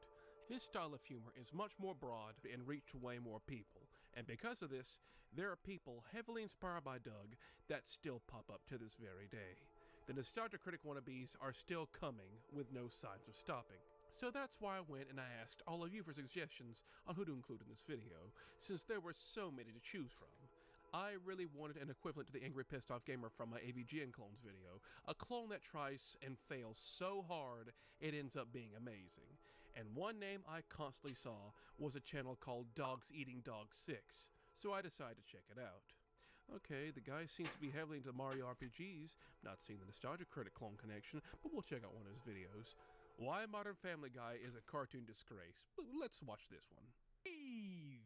His style of humor is much more broad and reached way more people, and because of this, there are people heavily inspired by Doug that still pop up to this very day. The nostalgia critic wannabes are still coming with no signs of stopping. So that's why I went and I asked all of you for suggestions on who to include in this video, since there were so many to choose from. I really wanted an equivalent to the angry pissed off gamer from my AVGN clones video, a clone that tries and fails so hard it ends up being amazing. And one name I constantly saw was a channel called Dogs Eating Dogs 6, so I decided to check it out. Okay, the guy seems to be heavily into Mario RPGs, not seeing the Nostalgia Critic clone connection, but we'll check out one of his videos. Why Modern Family Guy is a cartoon disgrace. Let's watch this one. We've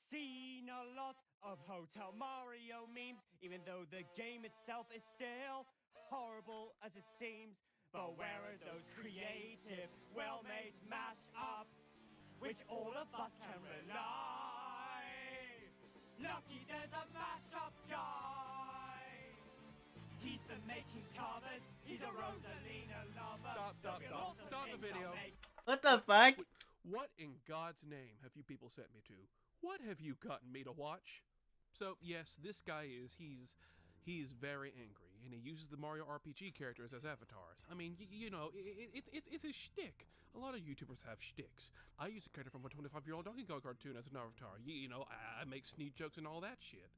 seen a lot of Hotel Mario memes, even though the game itself is still horrible as it seems. But where are those creative, well-made mashups, which all of us can rely? Lucky there's a mashup guy. He's been making covers, he's a Rosalina lover. Stop the video. What the fuck? What in God's name have you people sent me to? What have you gotten me to watch? So yes, this guy he's very angry, and he uses the Mario RPG characters as avatars. I mean, you know, it's his shtick. A lot of YouTubers have shticks. I use a character from a 25-year-old Donkey Kong cartoon as an avatar. You know, I make sneak jokes and all that shit.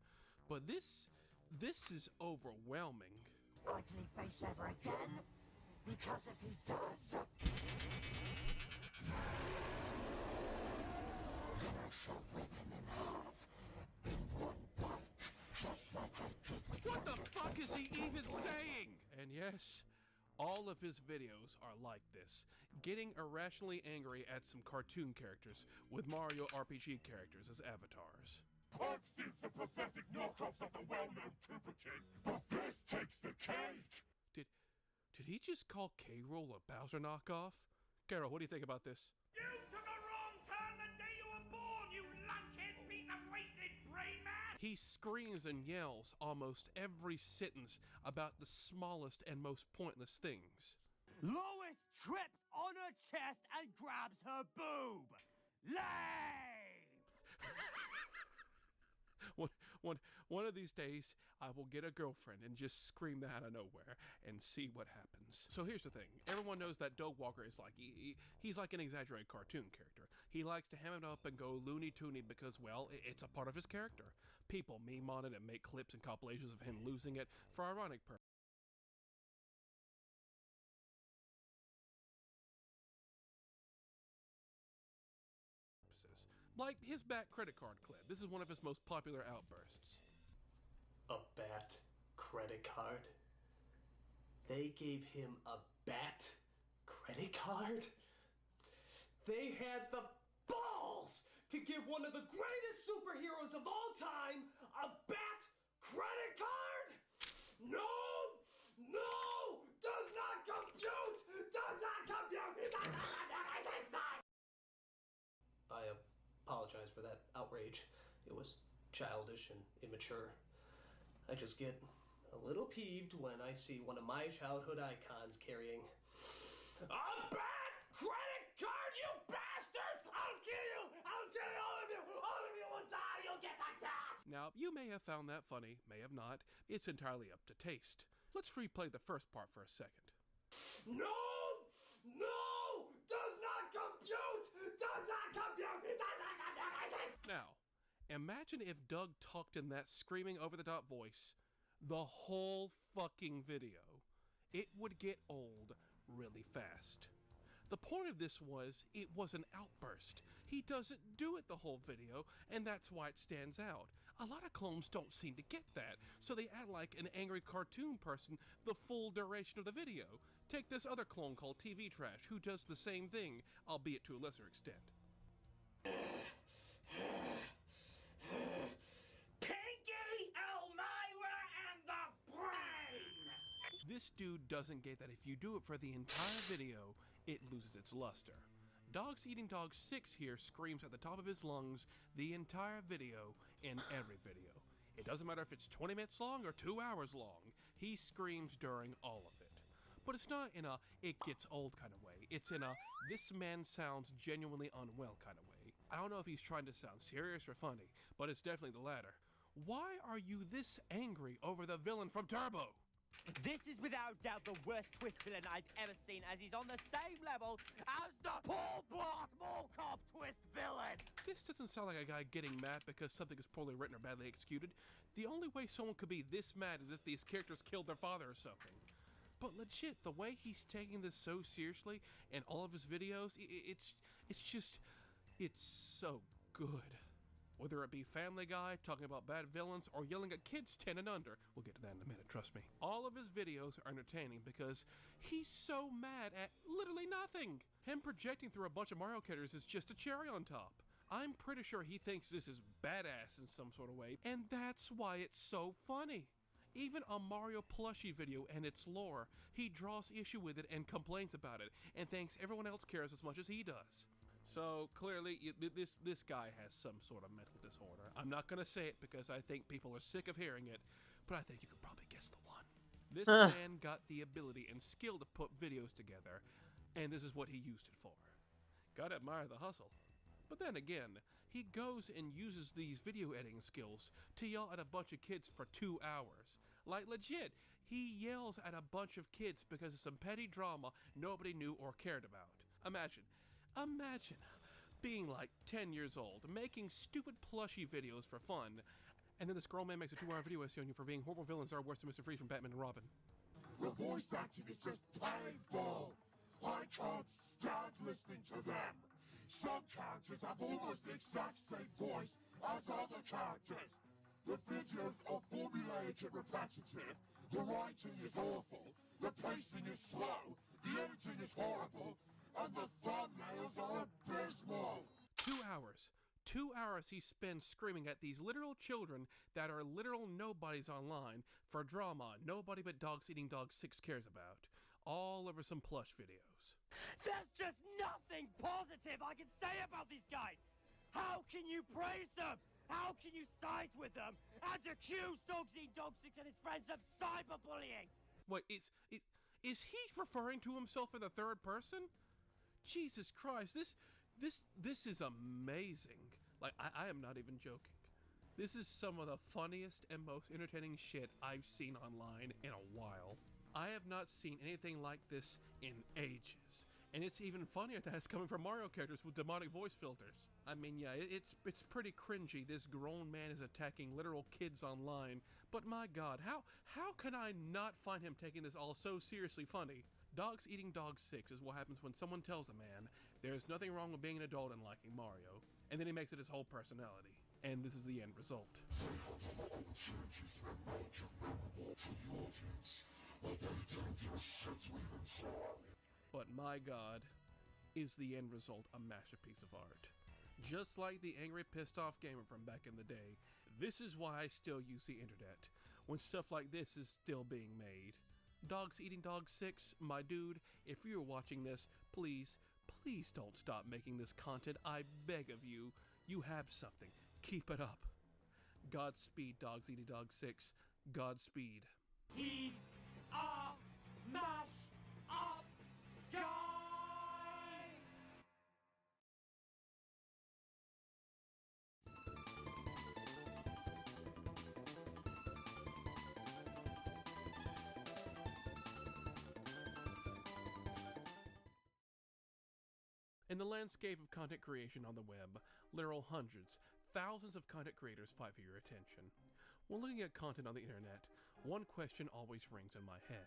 But this is overwhelming. Ugly face ever again? Because if he does, then I shall rip him in half in one bite, just like I did with What the fuck is he even saying? And yes, all of his videos are like this, getting irrationally angry at some cartoon characters with Mario RPG characters as avatars. I've seen some pathetic knockoffs of the well-known Koopa King, but this takes the cake! Did he just call K. Rool a Bowser knockoff? Carol, what do you think about this? You took a wrong turn the day you were born, you lunkhead piece of wasted brain mass! He screams and yells almost every sentence about the smallest and most pointless things. Lois trips on her chest and grabs her boob. Lame! One of these days, I will get a girlfriend and just scream that out of nowhere and see what happens. So here's the thing. Everyone knows that Dog Walker is like, he's like an exaggerated cartoon character. He likes to ham it up and go loony-toony because, well, it's a part of his character. People meme on it and make clips and compilations of him losing it for ironic purposes. Like his bat credit card clip. This is one of his most popular outbursts. A bat credit card? They gave him a bat credit card? They had the balls to give one of the greatest superheroes of all time a bat credit card? No! No! Does not compute! Does not compute! I apologize for that outrage. It was childish and immature. I just get a little peeved when I see one of my childhood icons carrying a bad credit card, you bastards! I'll kill you! I'll kill all of you! All of you will die! You'll get the gas! Now, you may have found that funny, may have not. It's entirely up to taste. Let's replay the first part for a second. No! No! Does not compute! Does not compute! Does not compute! Now, imagine if Doug talked in that screaming over-the-top voice the whole fucking video. It would get old really fast. The point of this was, it was an outburst. He doesn't do it the whole video, and that's why it stands out. A lot of clones don't seem to get that, so they act like an angry cartoon person the full duration of the video. Take this other clone called TV Trash, who does the same thing, albeit to a lesser extent. Pinky, Elmira, and the brain! This dude doesn't get that if you do it for the entire video, it loses its luster. Dogs Eating Dog 6 here screams at the top of his lungs the entire video in every video. It doesn't matter if it's 20 minutes long or 2 hours long, he screams during all of it. But it's not in a it gets old kind of way, it's in a this man sounds genuinely unwell kind of way. I don't know if he's trying to sound serious or funny, but it's definitely the latter. Why are you this angry over the villain from Turbo? This is without doubt the worst twist villain I've ever seen, as he's on the same level as the Paul Blart Mall Cop twist villain! This doesn't sound like a guy getting mad because something is poorly written or badly executed. The only way someone could be this mad is if these characters killed their father or something. But legit, the way he's taking this so seriously in all of his videos, it's so good. Whether it be Family Guy talking about bad villains or yelling at kids 10 and under. We'll get to that in a minute, trust me. All of his videos are entertaining because he's so mad at literally nothing. Him projecting through a bunch of Mario characters is just a cherry on top. I'm pretty sure he thinks this is badass in some sort of way, and that's why it's so funny. Even a Mario plushie video and its lore, he draws issue with it and complains about it, and thinks everyone else cares as much as he does. So clearly, this guy has some sort of mental disorder. I'm not gonna say it because I think people are sick of hearing it, but I think you could probably guess the one. This man got the ability and skill to put videos together, and this is what he used it for. Gotta admire the hustle. But then again, he goes and uses these video editing skills to yell at a bunch of kids for 2 hours. Like legit, he yells at a bunch of kids because of some petty drama nobody knew or cared about. Imagine being like 10 years old, making stupid plushie videos for fun, and then this grown man makes a 2-hour video essay on you for being horrible villains that are worse than Mr. Freeze from Batman and Robin. The voice acting is just painful. I can't stand listening to them. Some characters have almost the exact same voice as other characters. The videos are formulaic and repetitive. The writing is awful. The pacing is slow. The editing is horrible. And the thumbnails are abysmal. 2 hours. 2 hours he spends screaming at these literal children that are literal nobodies online for drama nobody but Dogs Eating Dogs 6 cares about. All over some plush videos. There's just nothing positive I can say about these guys! How can you praise them? How can you side with them and accuse Dogs Eat Dog 6 and his friends of cyberbullying? Wait, is he referring to himself in the third person? Jesus Christ, this is amazing. Like, I am not even joking. This is some of the funniest and most entertaining shit I've seen online in a while. I have not seen anything like this in ages. And it's even funnier that it's coming from Mario characters with demonic voice filters. I mean, yeah, it's pretty cringy. This grown man is attacking literal kids online. But my God, how can I not find him taking this all so seriously funny? Dogs Eating Dogs 6 is what happens when someone tells a man there's nothing wrong with being an adult and liking Mario, and then he makes it his whole personality. And this is the end result. But my God, is the end result a masterpiece of art. Just like the angry, pissed off gamer from back in the day, this is why I still use the internet, when stuff like this is still being made. Dogs Eating Dogs 6, my dude, if you're watching this, please don't stop making this content, I beg of you. You have something. Keep it up. Godspeed, Dogs Eating Dogs 6. Godspeed. He's a mash up guy! In the landscape of content creation on the web, literal hundreds, thousands of content creators fight for your attention. When looking at content on the internet, one question always rings in my head.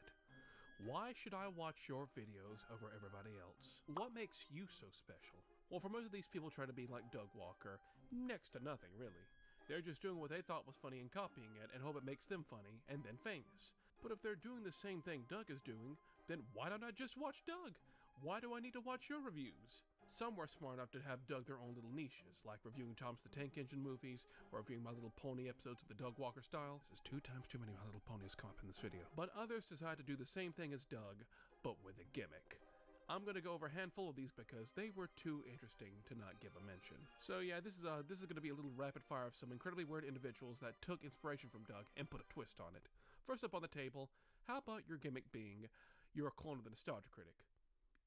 Why should I watch your videos over everybody else? What makes you so special? Well, for most of these people trying to be like Doug Walker, next to nothing really. They're just doing what they thought was funny and copying it and hope it makes them funny and then famous. But if they're doing the same thing Doug is doing, then why don't I just watch Doug? Why do I need to watch your reviews? Some were smart enough to have dug their own little niches, like reviewing Thomas the Tank Engine movies, or reviewing My Little Pony episodes of the Doug Walker style. There's 2 times too many My Little Ponies come up in this video. But others decide to do the same thing as Doug, but with a gimmick. I'm gonna go over a handful of these because they were too interesting to not give a mention. So yeah, this is gonna be a little rapid fire of some incredibly weird individuals that took inspiration from Doug and put a twist on it. First up on the table, how about your gimmick being you're a clone of the Nostalgia Critic?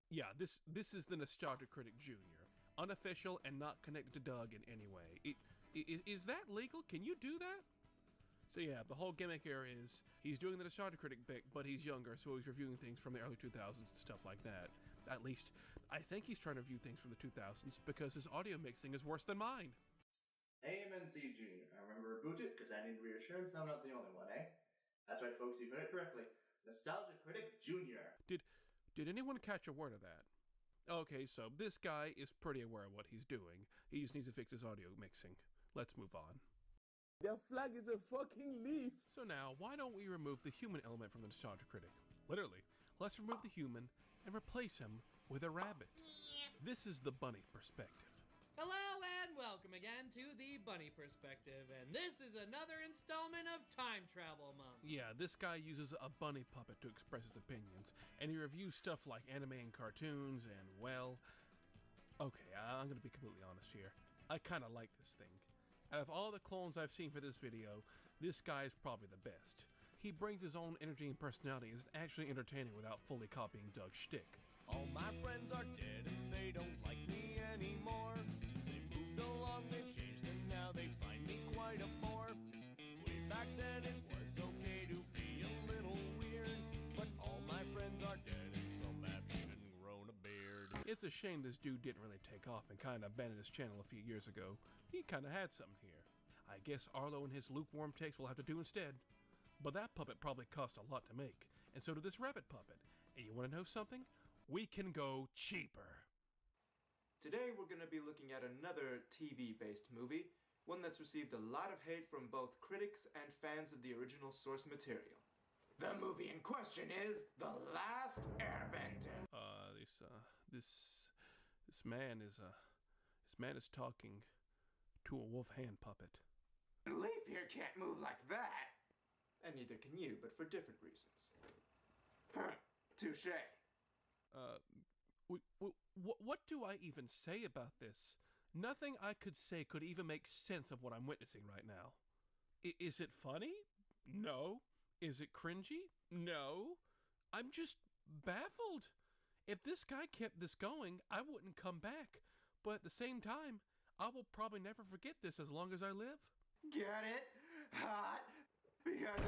Yeah, this is the Nostalgia Critic Jr. Unofficial and not connected to Doug in any way. Is that legal? Can you do that? So yeah, the whole gimmick here is he's doing the Nostalgia Critic bit, but he's younger, so he's reviewing things from the early 2000s and stuff like that. At least, I think he's trying to review things from the 2000s because his audio mixing is worse than mine. AMNC Jr. I remember Reboot It because I need reassurance I'm not the only one, eh? That's right, folks, you heard it correctly. Nostalgia Critic Jr. Did anyone catch a word of that? Okay, so this guy is pretty aware of what he's doing. He just needs to fix his audio mixing. Let's move on. The flag is a fucking leaf! So now, why don't we remove the human element from the Nostalgia Critic? Literally, let's remove the human and replace him with a rabbit. This is the bunny perspective. Hello and welcome again to the Bunny Perspective, and this is another installment of Time Travel Month. Yeah, this guy uses a bunny puppet to express his opinions, and he reviews stuff like anime and cartoons, and well, okay, I'm gonna be completely honest here. I kinda like this thing. Out of all the clones I've seen for this video, this guy is probably the best. He brings his own energy and personality and is actually entertaining without fully copying Doug's shtick. All my friends are dead and they don't like me anymore. They moved along, they've changed, and now they find me quite a bore. Way back then it was okay to be a little weird, but all my friends are dead and some have even grown a beard. It's a shame this dude didn't really take off and kinda abandoned his channel a few years ago. He kinda had something here. I guess Arlo and his lukewarm takes will have to do instead. But that puppet probably cost a lot to make, and so did this rabbit puppet. And you wanna know something? We can go cheaper. Today we're going to be looking at another TV-based movie, one that's received a lot of hate from both critics and fans of the original source material. The movie in question is The Last Airbender. This man is talking to a wolf hand puppet. Leaf here can't move like that. And neither can you, but for different reasons. Touché. What do I even say about this? Nothing I could say could even make sense of what I'm witnessing right now. Is it funny? No. Is it cringy? No. I'm just baffled. If this guy kept this going, I wouldn't come back. But at the same time, I will probably never forget this as long as I live. Get it? Hot? Because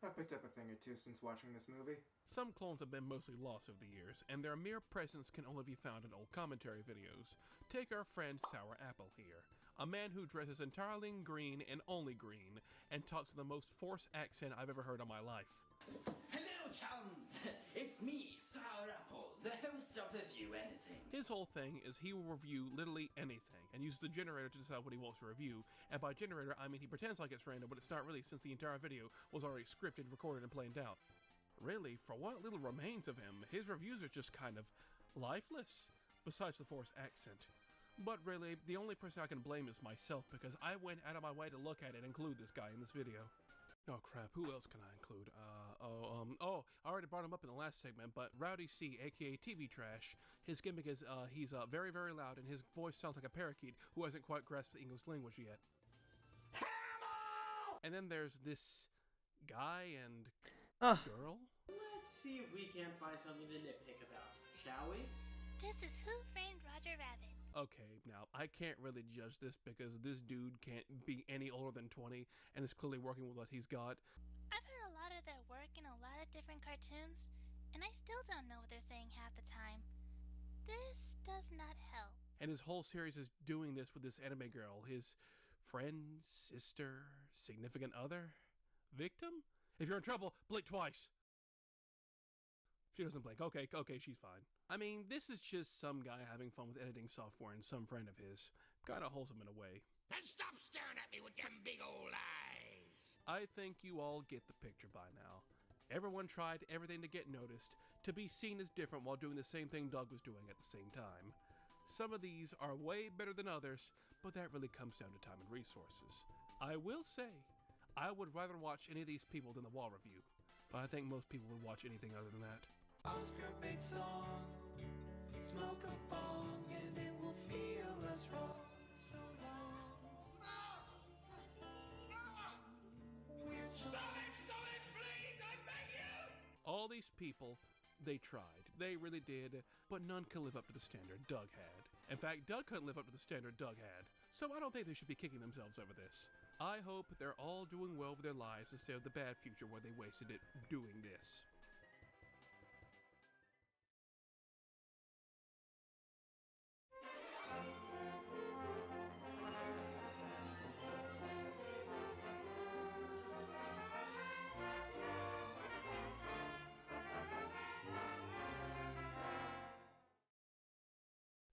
I've picked up a thing or two since watching this movie. Some clones have been mostly lost over the years, and their mere presence can only be found in old commentary videos. Take our friend Sour Apple here, a man who dresses entirely in green and only green, and talks with the most forced accent I've ever heard in my life. Hello, chums! It's me, Sour Apple, the host of The View Anything. His whole thing is he will review literally anything, and uses the generator to decide what he wants to review, and by generator I mean he pretends like it's random, but it's not really since the entire video was already scripted, recorded, and planned out. Really, for what little remains of him, his reviews are just kind of lifeless, besides the forced accent. But really, the only person I can blame is myself, because I went out of my way to look at it and include this guy in this video. Oh crap, who else can I include? I already brought him up in the last segment, but Rowdy C, aka TV Trash, his gimmick is he's very, very loud, and his voice sounds like a parakeet who hasn't quite grasped the English language yet. And then there's this guy and girl? Let's see if we can't find something to nitpick about, shall we? This is Who Framed Roger Rabbit. Okay, now, I can't really judge this because this dude can't be any older than 20 and is clearly working with what he's got. I've heard a lot of their work in a lot of different cartoons, and I still don't know what they're saying half the time. This does not help. And his whole series is doing this with this anime girl, his friend, sister, significant other, victim? If you're in trouble, blink twice. She doesn't blink. Okay, she's fine. I mean, this is just some guy having fun with editing software and some friend of his. Kinda wholesome in a way. And stop staring at me with them big old eyes! I think you all get the picture by now. Everyone tried everything to get noticed, to be seen as different while doing the same thing Doug was doing at the same time. Some of these are way better than others, but that really comes down to time and resources. I will say, I would rather watch any of these people than the Wall Review, but I think most people would watch anything other than that. Oscar bait song, smoke a bong, and it will feel less wrong. So long. Stop it, please, I beg you! All these people, they tried. They really did, but none could live up to the standard Doug had. In fact, Doug couldn't live up to the standard Doug had, so I don't think they should be kicking themselves over this. I hope they're all doing well with their lives instead of the bad future where they wasted it doing this.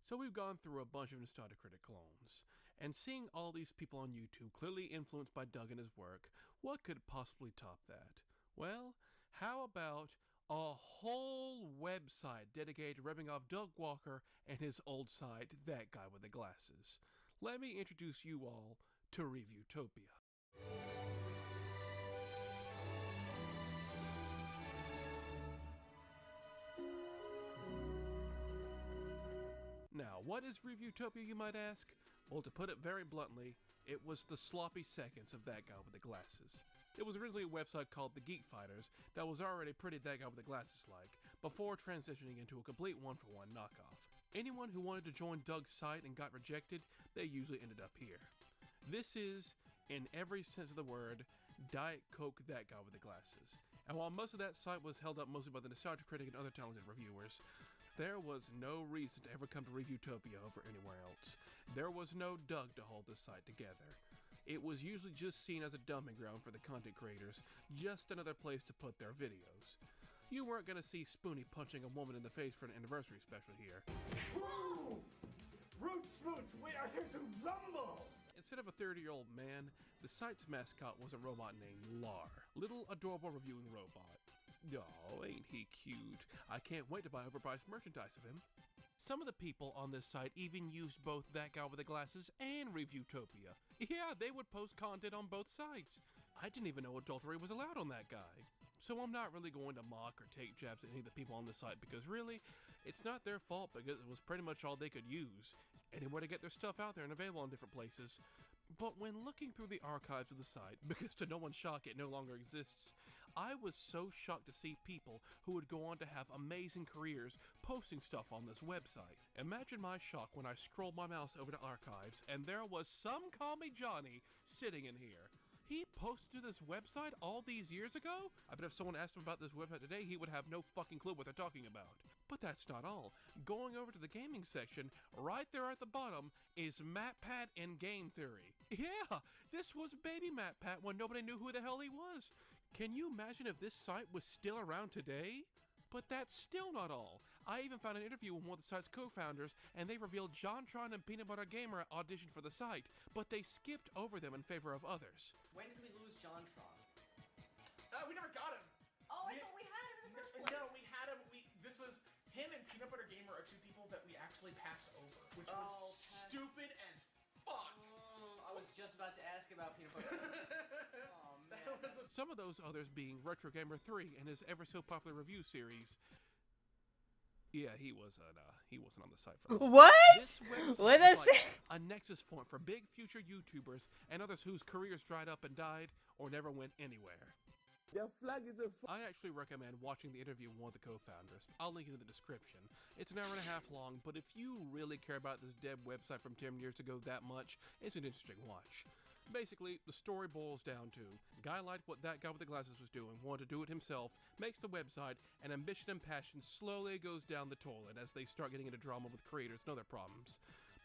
So we've gone through a bunch of Nostalgia Critic clones, and seeing all these people on YouTube clearly influenced by Doug and his work, what could possibly top that? Well, how about A whole website dedicated to ripping off Doug Walker and his old site, That Guy with the Glasses. Let me introduce you all to Reviewtopia. Now, what is Reviewtopia, you might ask? Well, to put it very bluntly, it was the sloppy seconds of That Guy with the Glasses. It was originally a website called The Geek Fighters that was already pretty That Guy with the Glasses-like, before transitioning into a complete one-for-one knockoff. Anyone who wanted to join Doug's site and got rejected, they usually ended up here. This is, in every sense of the word, Diet Coke That Guy with the Glasses. And while most of that site was held up mostly by the Nostalgia Critic and other talented reviewers, there was no reason to ever come to Reviewtopia over anywhere else. There was no Doug to hold this site together. It was usually just seen as a dumping ground for the content creators, just another place to put their videos. You weren't going to see Spoonie punching a woman in the face for an anniversary special here. True! Root Smoots, we are here to rumble! Instead of a 30-year-old man, the site's mascot was a robot named Lar. Little adorable reviewing robot. Oh, ain't he cute. I can't wait to buy overpriced merchandise of him. Some of the people on this site even used both That Guy with the Glasses and Reviewtopia. Yeah, they would post content on both sites. I didn't even know adultery was allowed on that guy. So I'm not really going to mock or take jabs at any of the people on the site because really, it's not their fault because it was pretty much all they could use. Anywhere to get their stuff out there and available in different places. But when looking through the archives of the site, because to no one's shock it no longer exists, I was so shocked to see people who would go on to have amazing careers posting stuff on this website. Imagine my shock when I scrolled my mouse over to archives and there was some Call Me Johnny sitting in here. He posted to this website all these years ago? I bet if someone asked him about this website today, he would have no fucking clue what they're talking about. But that's not all. Going over to the gaming section, right there at the bottom, is MatPat and Game Theory. Yeah, this was baby MatPat when nobody knew who the hell he was. Can you imagine if this site was still around today? But that's still not all. I even found an interview with one of the site's co-founders, and they revealed JonTron and Peanut Butter Gamer auditioned for the site, but they skipped over them in favor of others. When did we lose JonTron? We never got him. Oh, I thought we had him in the first place. No, we had him. This was him and Peanut Butter Gamer are two people that we actually passed over, which was stupid as fuck. I was just about to ask about Peanut Butter. Oh man. Some of those others being Retro Gamer 3 and his ever so popular review series. Yeah, he wasn't on the site for that. What? This website What was is like it? a nexus point for big future YouTubers and others whose careers dried up and died or never went anywhere. Their flag is a I actually recommend watching the interview with one of the co-founders. I'll link it in the description. It's an hour and a half long, but if you really care about this dead website from 10 years ago that much, it's an interesting watch. Basically, the story boils down to, guy liked what That Guy with the Glasses was doing, wanted to do it himself, makes the website, and ambition and passion slowly goes down the toilet as they start getting into drama with creators and other problems.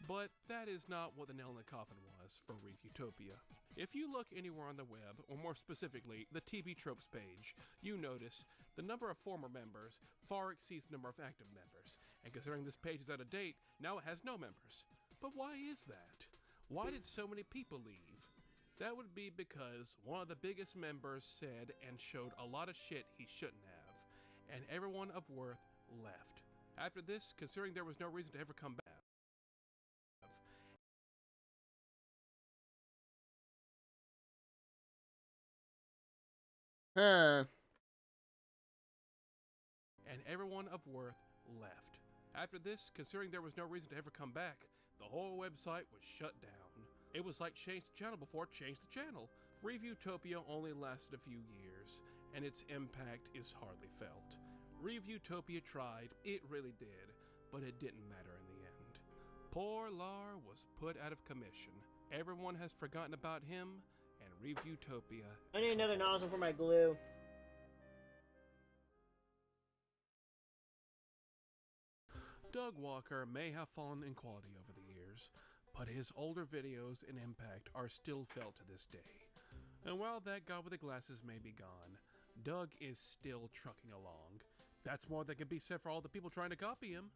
But that is not what the nail in the coffin was for Reviewtopia. If you look anywhere on the web, or more specifically, the TV Tropes page, you notice the number of former members far exceeds the number of active members, and considering this page is out of date, now it has no members. But why is that? Why did so many people leave? That would be because one of the biggest members said and showed a lot of shit he shouldn't have, and everyone of worth left. After this, considering there was no reason to ever come back, and everyone of worth left. After this, considering there was no reason to ever come back, the whole website was shut down. It was like change the channel before change the channel. Reviewtopia only lasted a few years, and its impact is hardly felt. Reviewtopia tried, it really did, but it didn't matter in the end. Poor Lar was put out of commission. Everyone has forgotten about him, and Reviewtopia... I need another nozzle for my glue. Doug Walker may have fallen in quality over the years, but his older videos and impact are still felt to this day. And while That Guy with the Glasses may be gone, Doug is still trucking along. That's more than can be said for all the people trying to copy him.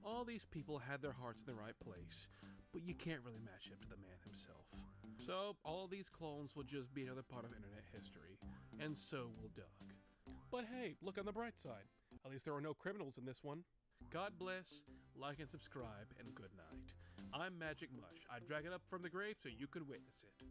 All these people had their hearts in the right place, but you can't really match up to the man himself. So all these clones will just be another part of internet history, and so will Doug. But hey, look on the bright side. At least there are no criminals in this one. God bless, like and subscribe, and good night. I'm Magic Mush. I drag it up from the grave so you could witness it.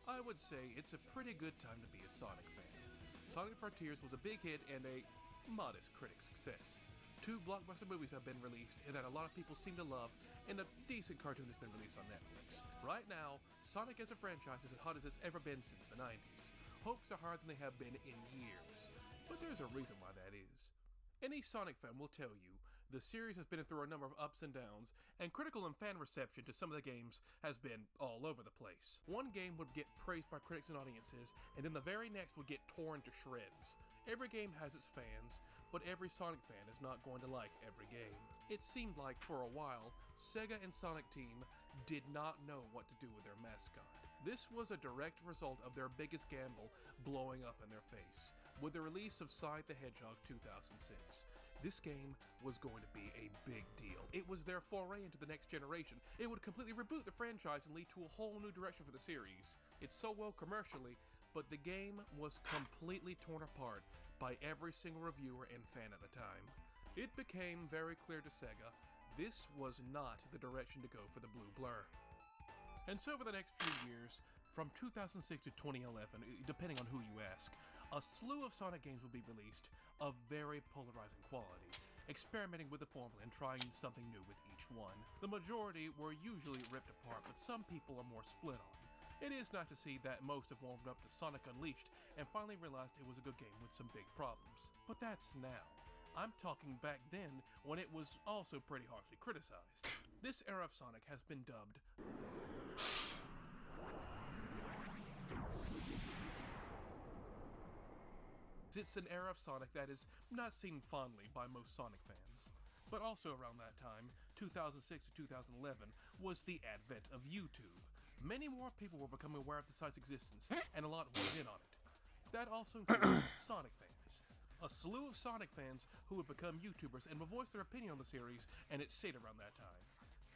I would say it's a pretty good time to be a Sonic fan. Sonic Frontiers was a big hit and a modest critic success. 2 blockbuster movies have been released and that a lot of people seem to love, and a decent cartoon has been released on Netflix. Right now, Sonic as a franchise is as hot as it's ever been since the 90s. Hopes are higher than they have been in years. But there's a reason why that is. Any Sonic fan will tell you the series has been through a number of ups and downs, and critical and fan reception to some of the games has been all over the place. One game would get praised by critics and audiences, and then the very next would get torn to shreds. Every game has its fans, but every Sonic fan is not going to like every game. It seemed like, for a while, Sega and Sonic Team did not know what to do with their mascot. This was a direct result of their biggest gamble blowing up in their face, with the release of Sonic the Hedgehog 2006. This game was going to be a big deal. It was their foray into the next generation. It would completely reboot the franchise and lead to a whole new direction for the series. It's so well commercially, but the game was completely torn apart by every single reviewer and fan at the time. It became very clear to Sega this was not the direction to go for the Blue Blur. And so over the next few years, from 2006 to 2011, depending on who you ask, a slew of Sonic games will be released of very polarizing quality, experimenting with the formula and trying something new with each one. The majority were usually ripped apart, but some people are more split on. It is nice to see that most have warmed up to Sonic Unleashed and finally realized it was a good game with some big problems. But that's now. I'm talking back then when it was also pretty harshly criticized. This era of Sonic has been dubbed It's an era of Sonic that is not seen fondly by most Sonic fans. But also around that time, 2006 to 2011, was the advent of YouTube. Many more people were becoming aware of the site's existence, and a lot weighed in on it. That also included Sonic fans. A slew of Sonic fans who would become YouTubers and would voice their opinion on the series and its state around that time.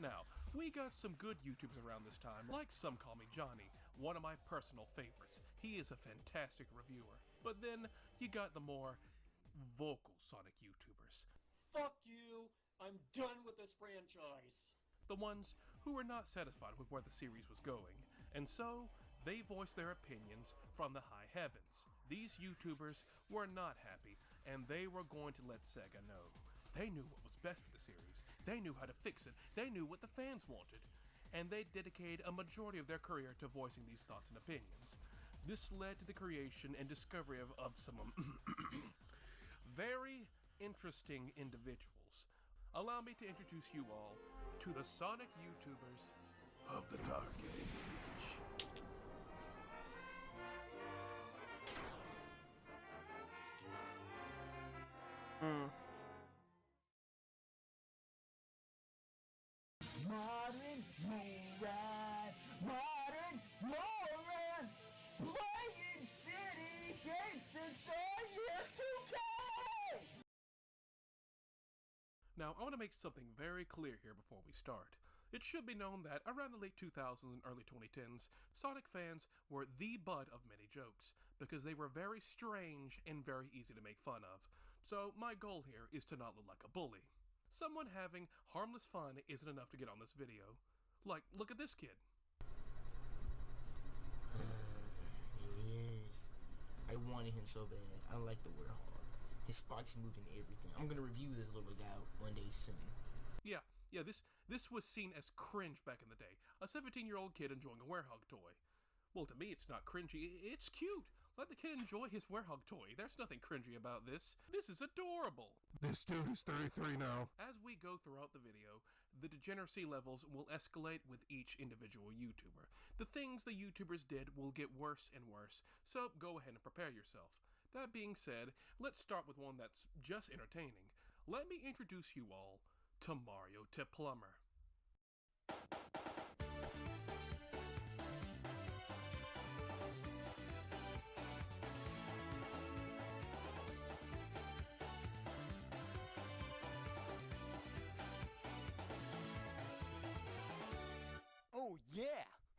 Now, we got some good YouTubers around this time, like Some Call Me Johnny, one of my personal favorites. He is a fantastic reviewer. But then, you got the more vocal Sonic YouTubers. Fuck you! I'm done with this franchise! The ones who were not satisfied with where the series was going, and so they voiced their opinions from the high heavens. These YouTubers were not happy, and they were going to let Sega know. They knew what was best for the series, they knew how to fix it, they knew what the fans wanted, and they dedicated a majority of their career to voicing these thoughts and opinions. This led to the creation and discovery of some very interesting individuals. Allow me to introduce you all to the Sonic YouTubers of the Dark Age. Modern Moran! Modern Moran! Playing shitty games since the year 2000! Now, I want to make something very clear here before we start. It should be known that around the late 2000s and early 2010s, Sonic fans were the butt of many jokes, because they were very strange and very easy to make fun of. So my goal here is to not look like a bully. Someone having harmless fun isn't enough to get on this video. Like, look at this kid. It is. I want wanted him so bad. I like the Werehog. His spikes move and everything. I'm gonna review this little guy one day soon. Yeah, this was seen as cringe back in the day. A 17-year-old kid enjoying a Werehog toy. Well, to me, it's not cringy. It's cute. Let the kid enjoy his Werehog toy. There's nothing cringy about this. This is adorable. This dude is 33 now. As we go throughout the video, the degeneracy levels will escalate with each individual YouTuber. The things the YouTubers did will get worse and worse, so go ahead and prepare yourself. That being said, let's start with one that's just entertaining. Let me introduce you all to Mario Tip Plumber. Oh yeah,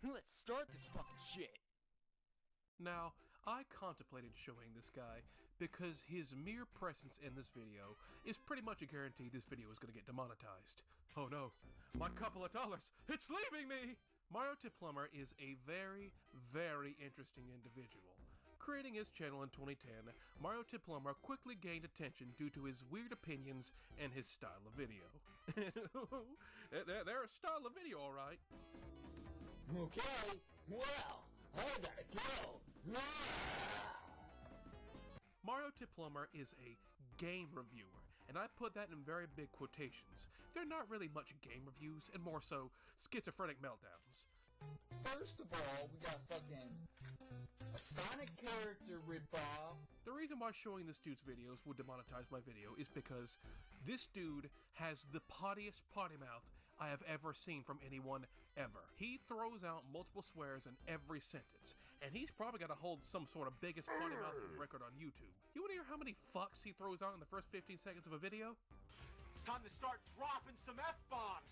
let's start this fucking shit. Now, I contemplated showing this guy because his mere presence in this video is pretty much a guarantee this video is going to get demonetized. Oh no, my couple of dollars, it's leaving me! Mario Tip Plumber is a very, very interesting individual. Creating his channel in 2010, Mario Tip Plumber quickly gained attention due to his weird opinions and his style of video. They're a style of video, alright. Okay, well, I gotta go. Mario Tip Plumber is a game reviewer, and I put that in very big quotations. They're not really much game reviews, and more so schizophrenic meltdowns. First of all, we got fucking a Sonic character ripoff. The reason why showing this dude's videos would demonetize my video is because this dude has the pottiest potty mouth I have ever seen from anyone ever. He throws out multiple swears in every sentence, and he's probably got to hold some sort of biggest potty mouth record on YouTube. You wanna hear how many fucks he throws out in the first 15 seconds of a video? It's time to start dropping some F-bombs.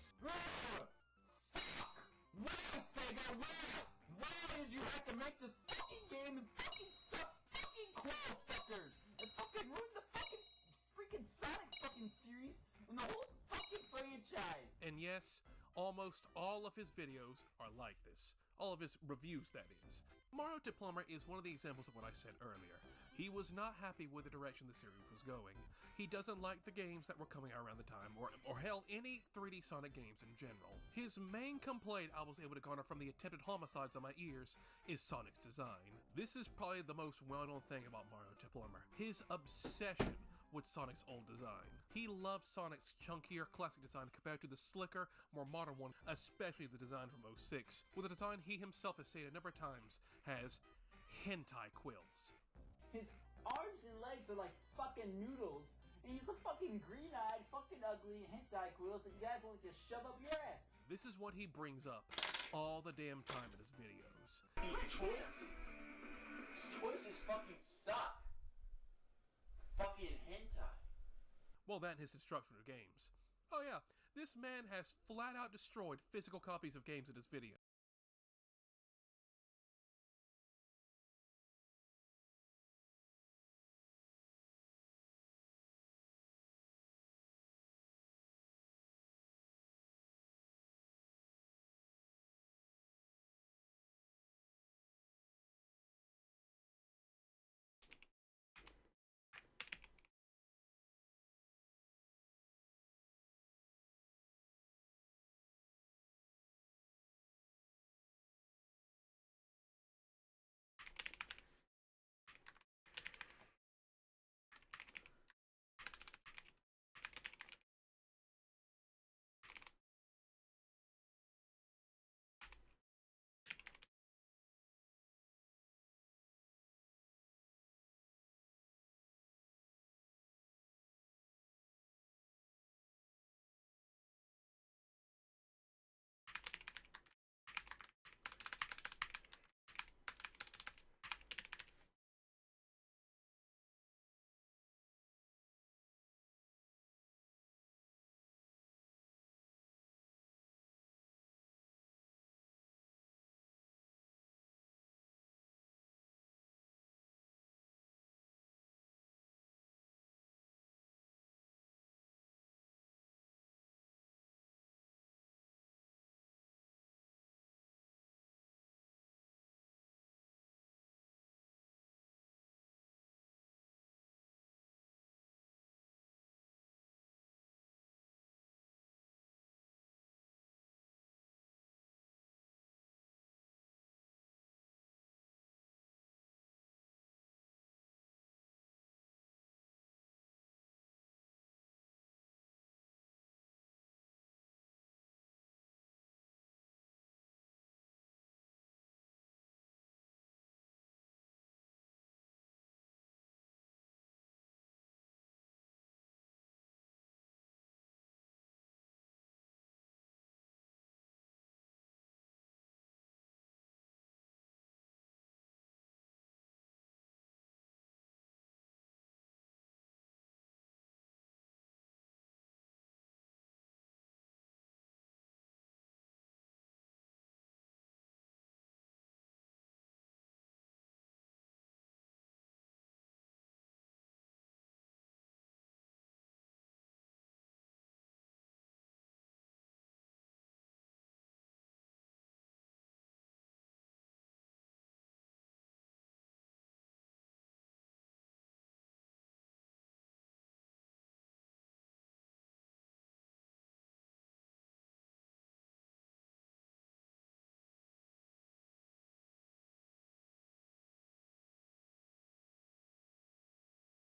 Why did you have to make this fucking game and fucking suck fucking cool fuckers and fucking ruin the fucking freaking Sonic fucking series and the whole fucking franchise? And yes, almost all of his videos are like this. All of his reviews, that is. Mario Tip Plumber is one of the examples of what I said earlier. He was not happy with the direction the series was going. He doesn't like the games that were coming out around the time, or hell, any 3D Sonic games in general. His main complaint I was able to garner from the attempted homicides on my ears is Sonic's design. This is probably the most well-known thing about Mario Tip Plumber. His obsession with Sonic's old design. He loves Sonic's chunkier classic design compared to the slicker, more modern one, especially the design from 06, with a design he himself has stated a number of times has hentai quills. His arms and legs are like fucking noodles, and he's a fucking green-eyed, fucking ugly hentai quills that you guys want to shove up your ass. This is what he brings up all the damn time in his videos. His choices fucking suck. Fucking hentai. Well, that and his destruction of games. Oh yeah, this man has flat out destroyed physical copies of games in his video.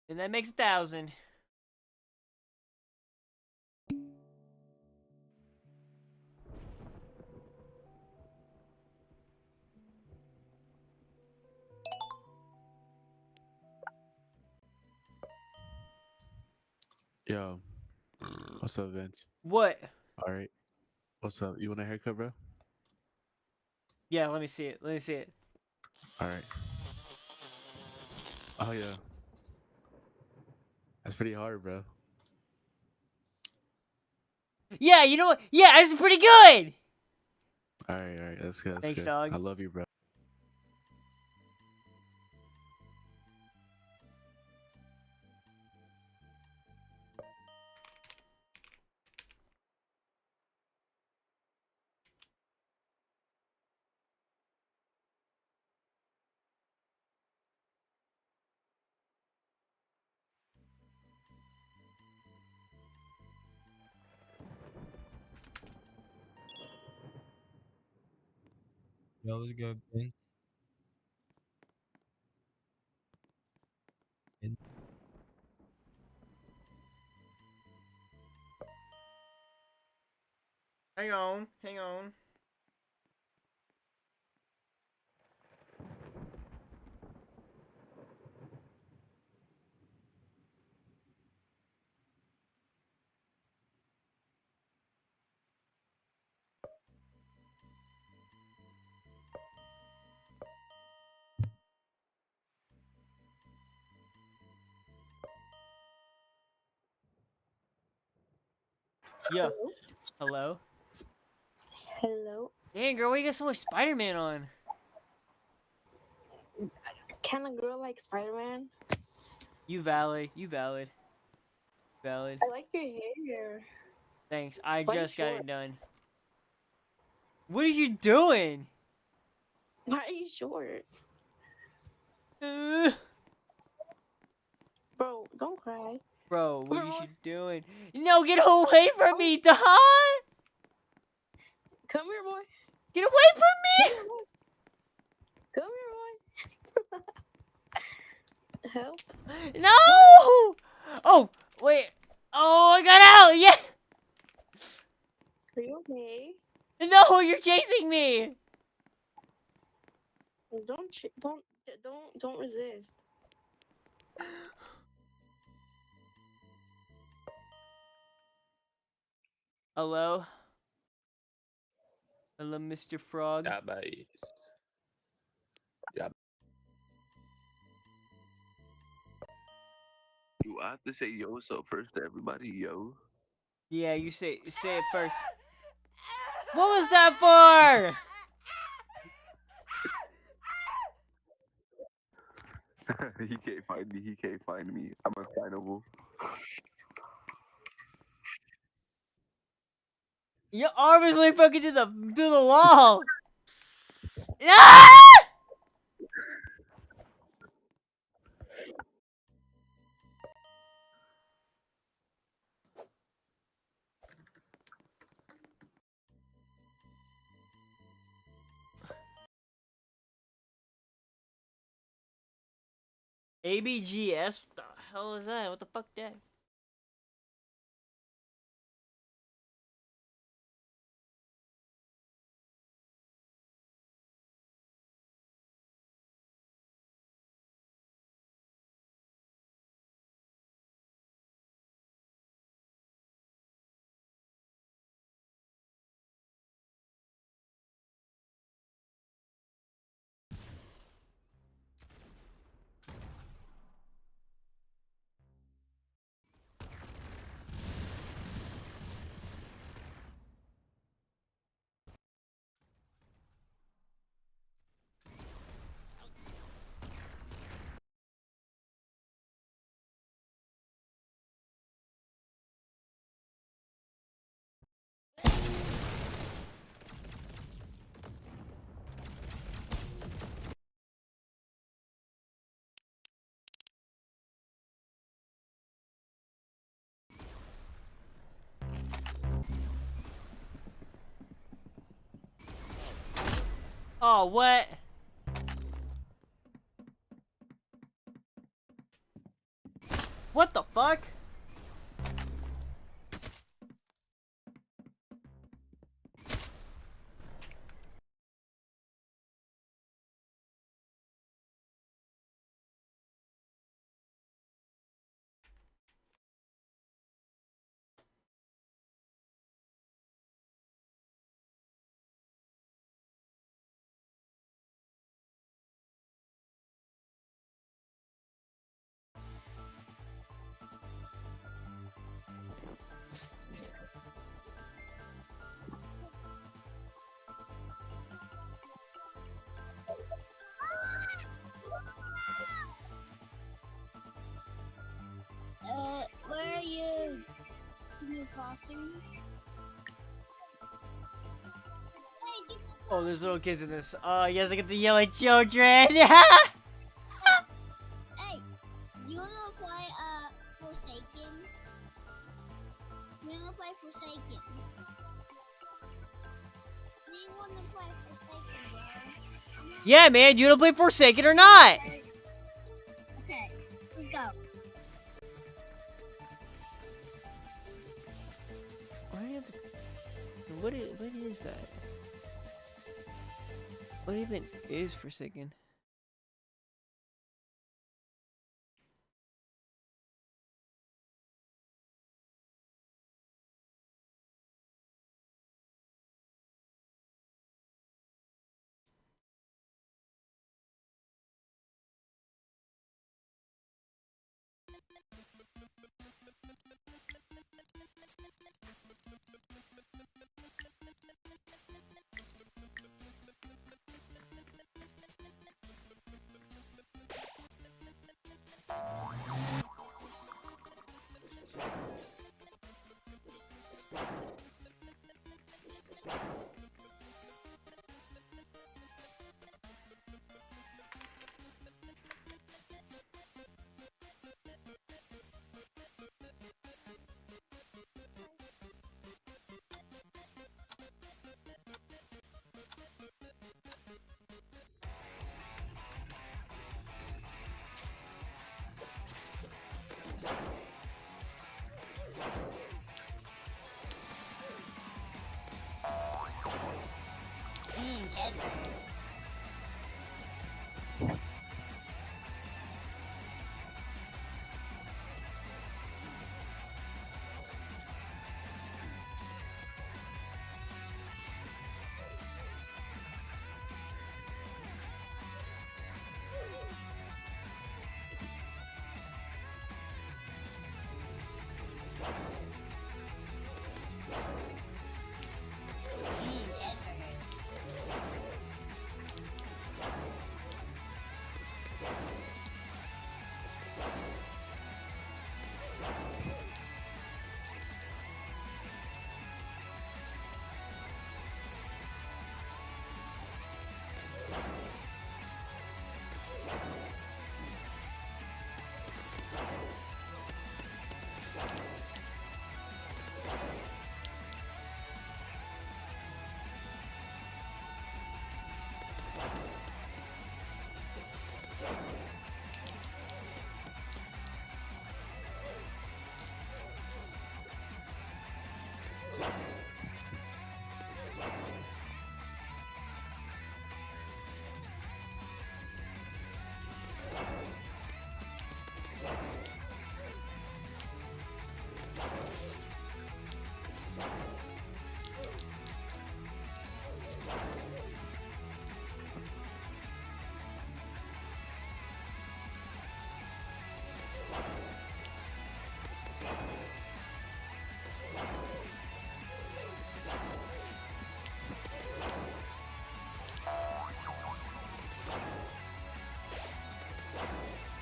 And that makes 1,000. Yo, what's up, Vince? What? All right, what's up? You want a haircut, bro? Yeah, let me see it. Let me see it. All right. Oh yeah, that's pretty hard, bro. Yeah, you know what? Yeah, that's pretty good. All right, that's good. That's Thanks, good. dog. I love you, bro. Yo, what's good, Vince? Vince? Hang on, hang on. Yeah. Hello? Hello. Dang, girl, why you got so much Spider-Man on? Can a girl like Spider-Man? You valid. You valid. Valid. I like your hair. Thanks. I Why just got short? it done. What are you doing? Why are you short? Uh, Bro, don't cry. Bro, what Bro. are you doing? No, get away from me, Don! Come here, boy. Get away from me! Come here, boy. Help. No! Oh, wait. Oh, I got out! Yeah! Are you okay? No, you're chasing me! Don't resist. Hello? Hello, Mr. Frog. Yeah, bye. Yeah. You have to say yo so first to everybody, yo. Yeah, you say it first. What was that for? He can't find me. He can't find me. I'm unfindable. Your arm is like fucking to the wall. Ah! ABGS? What the hell is that? What the fuck that? Oh, what? What the fuck? Where are you? New frosting? Oh, there's little kids in this. Oh, yes, I get to yell at children. Hey, you wanna play Forsaken? You wanna play Forsaken? Do you wanna play Forsaken, bro? Yeah, man, you wanna play Forsaken or not? Okay, let's go. What is that? What even is Forsaken?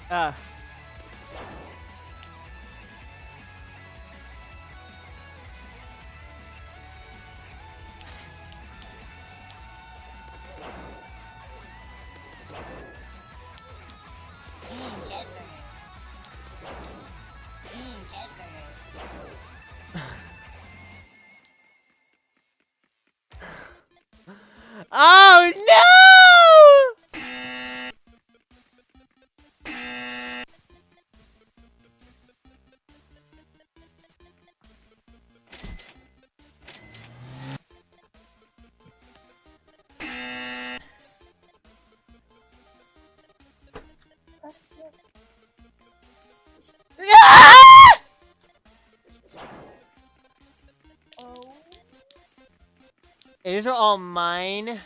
Ah. Oh no! Ah! Oh. These are all mine.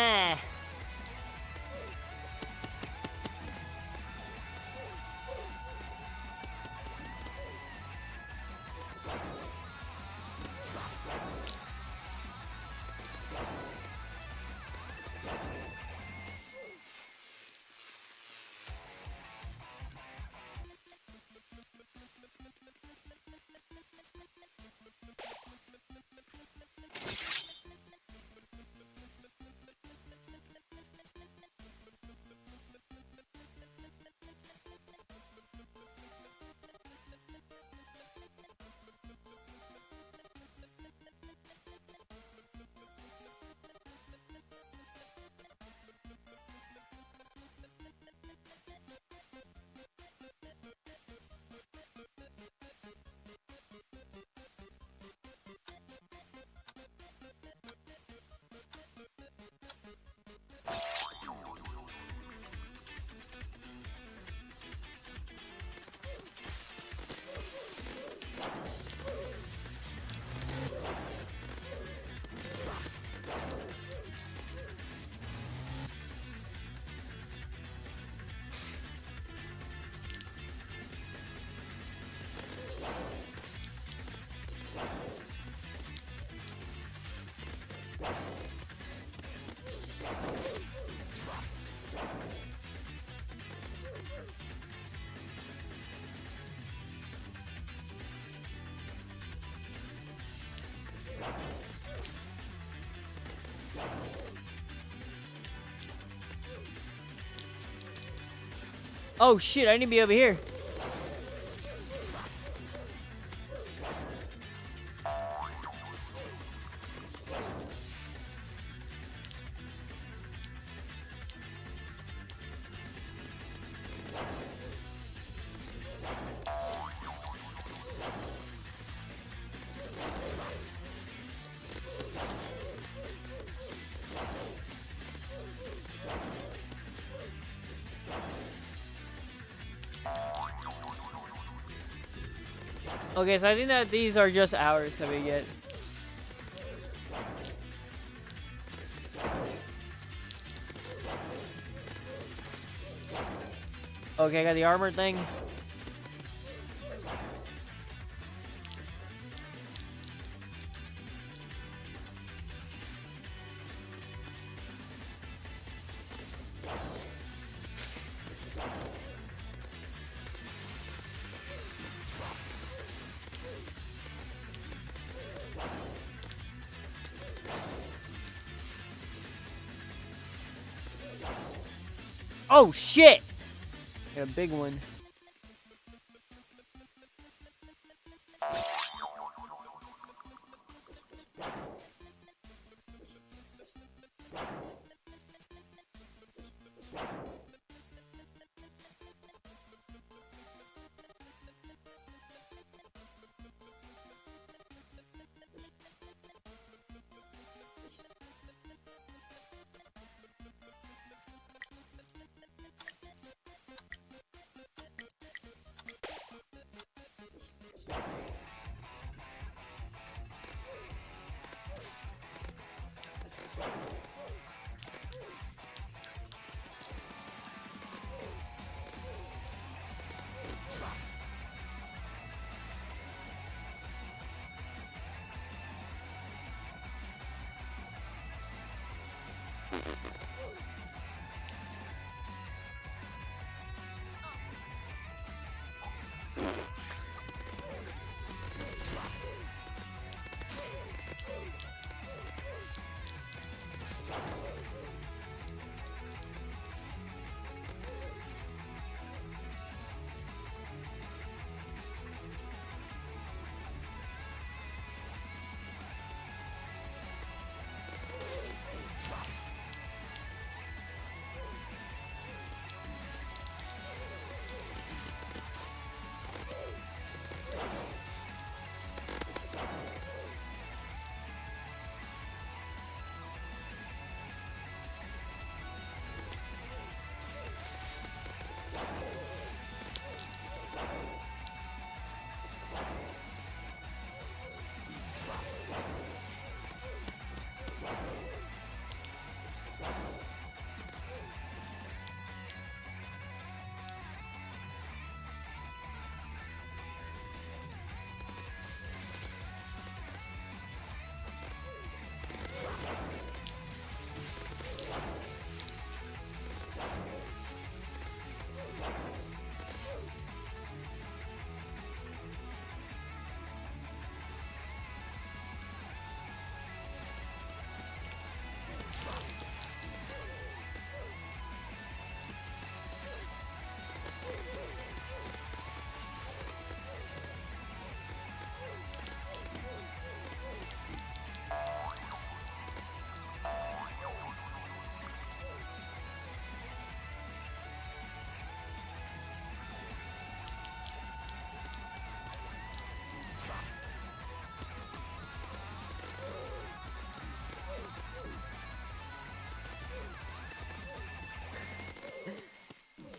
Huh. Oh shit, I need to be over here. Okay, so I think that these are just hours that we get. Okay, I got the armor thing. Oh shit! Got a big one.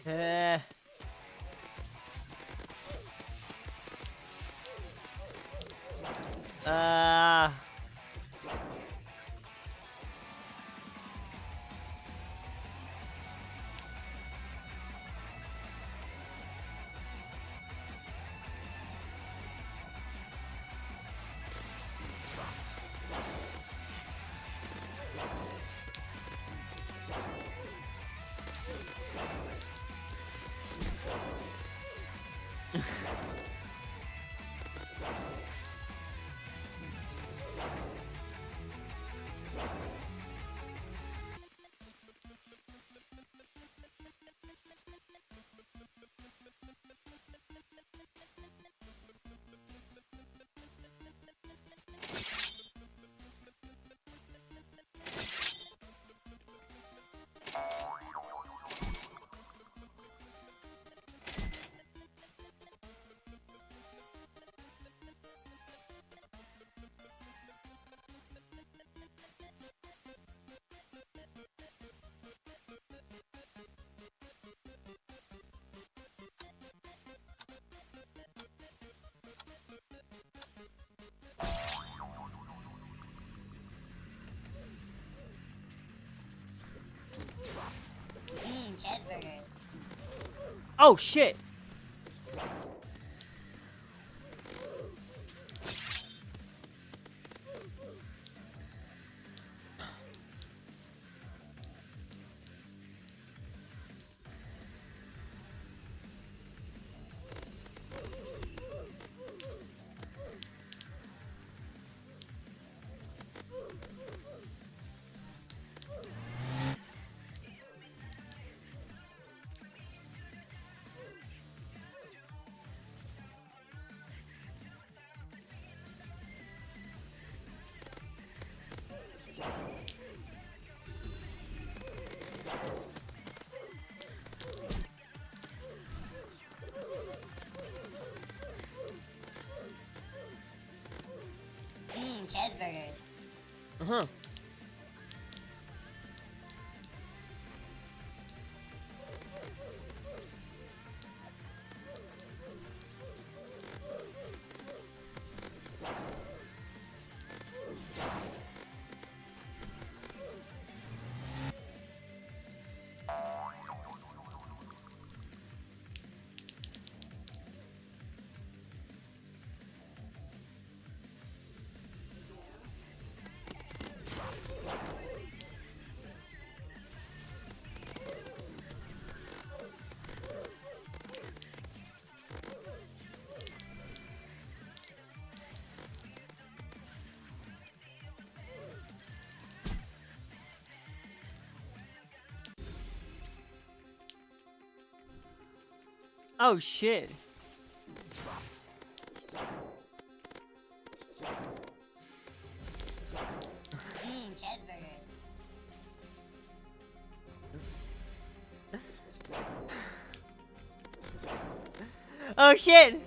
Eh. Oh shit! Cheeseburgers. Uh-huh. Oh shit. Cheeseburgers. Oh shit!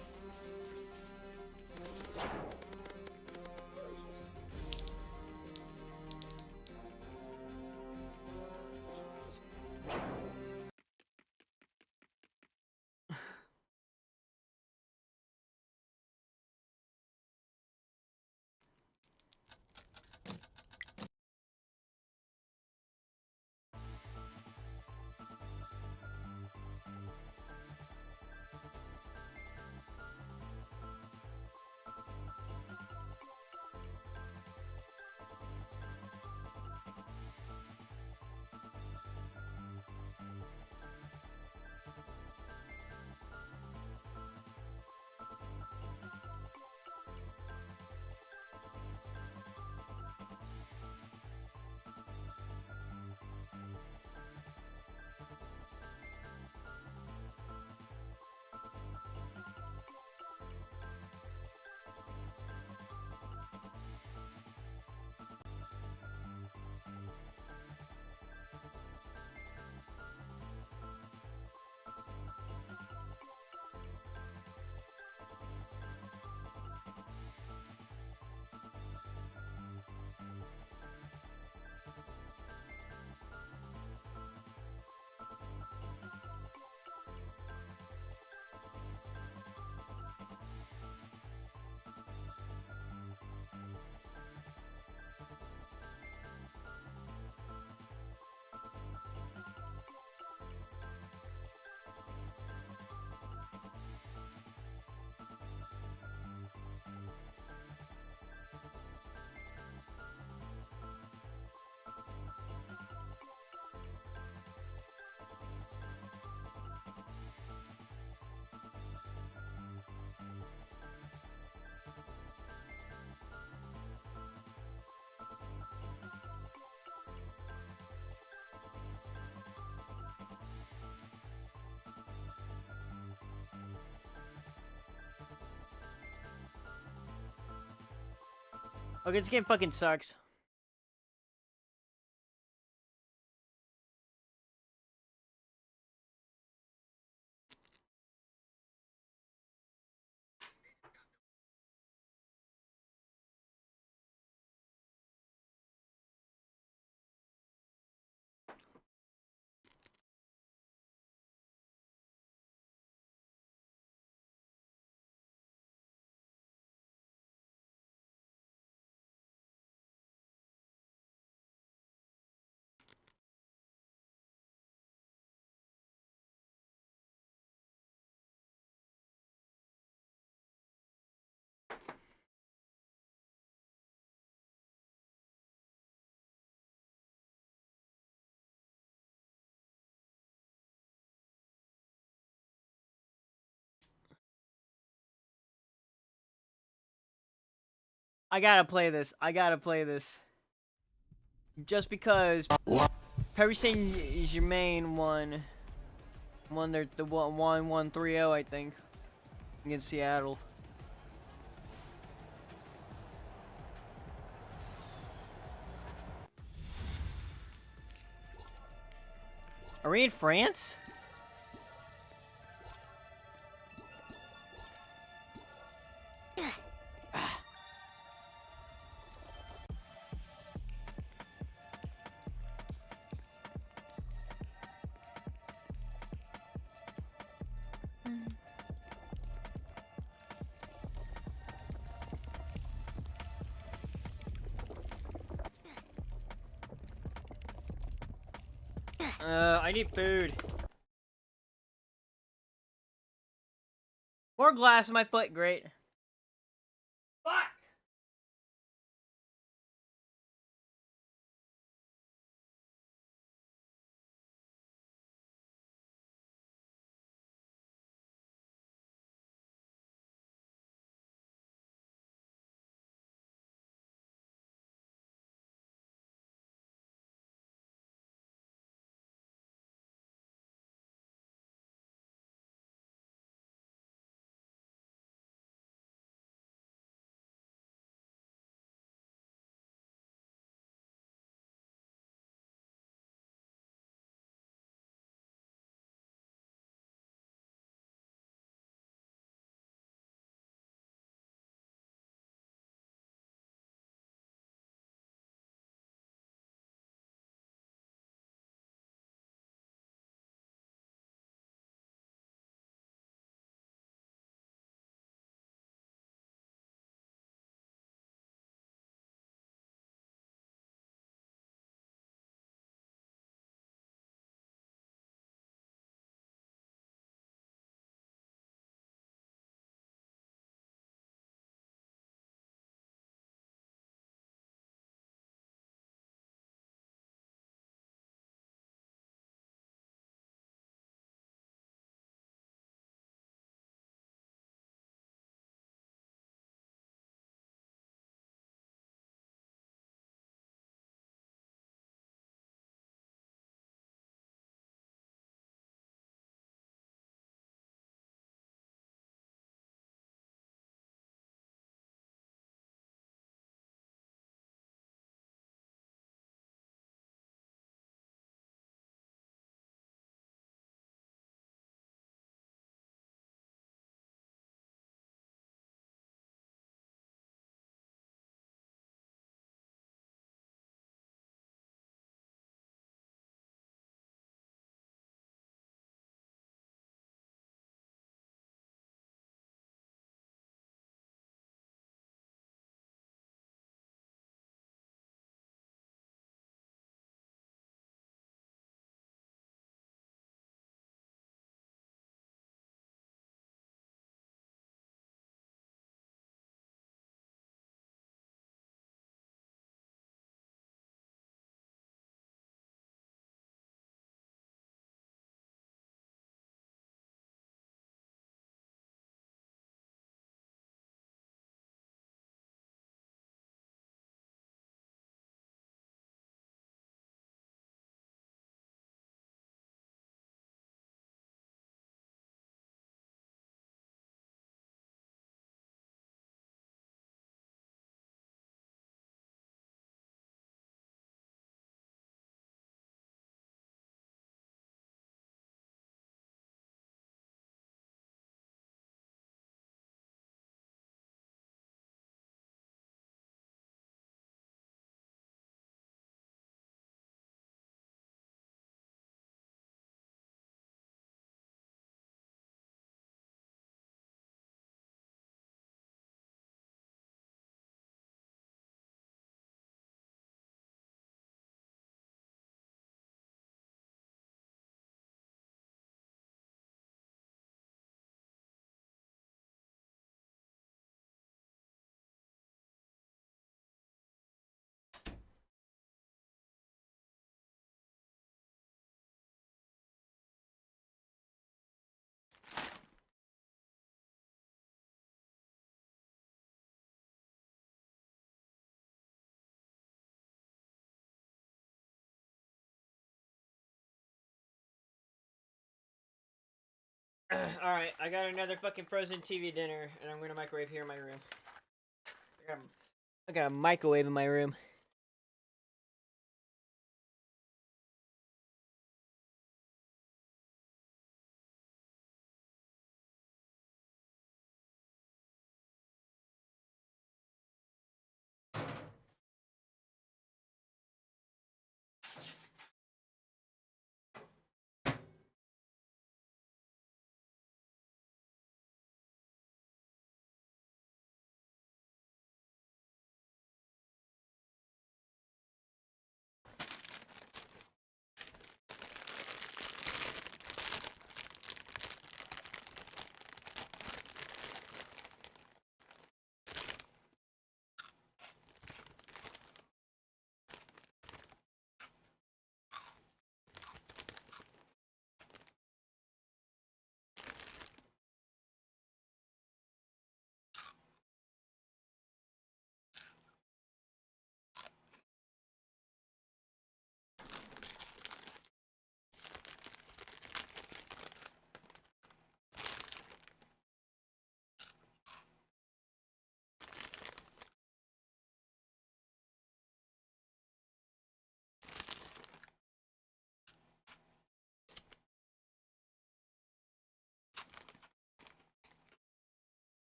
Okay, this game fucking sucks. I gotta play this. I gotta play this. Just because Paris Saint Germain won the 1-1-3-0, I think, against Seattle. Are we in France? I need food. More glass in my foot, great. Alright, I got another fucking frozen TV dinner, and I'm gonna microwave here in my room. I got a microwave in my room.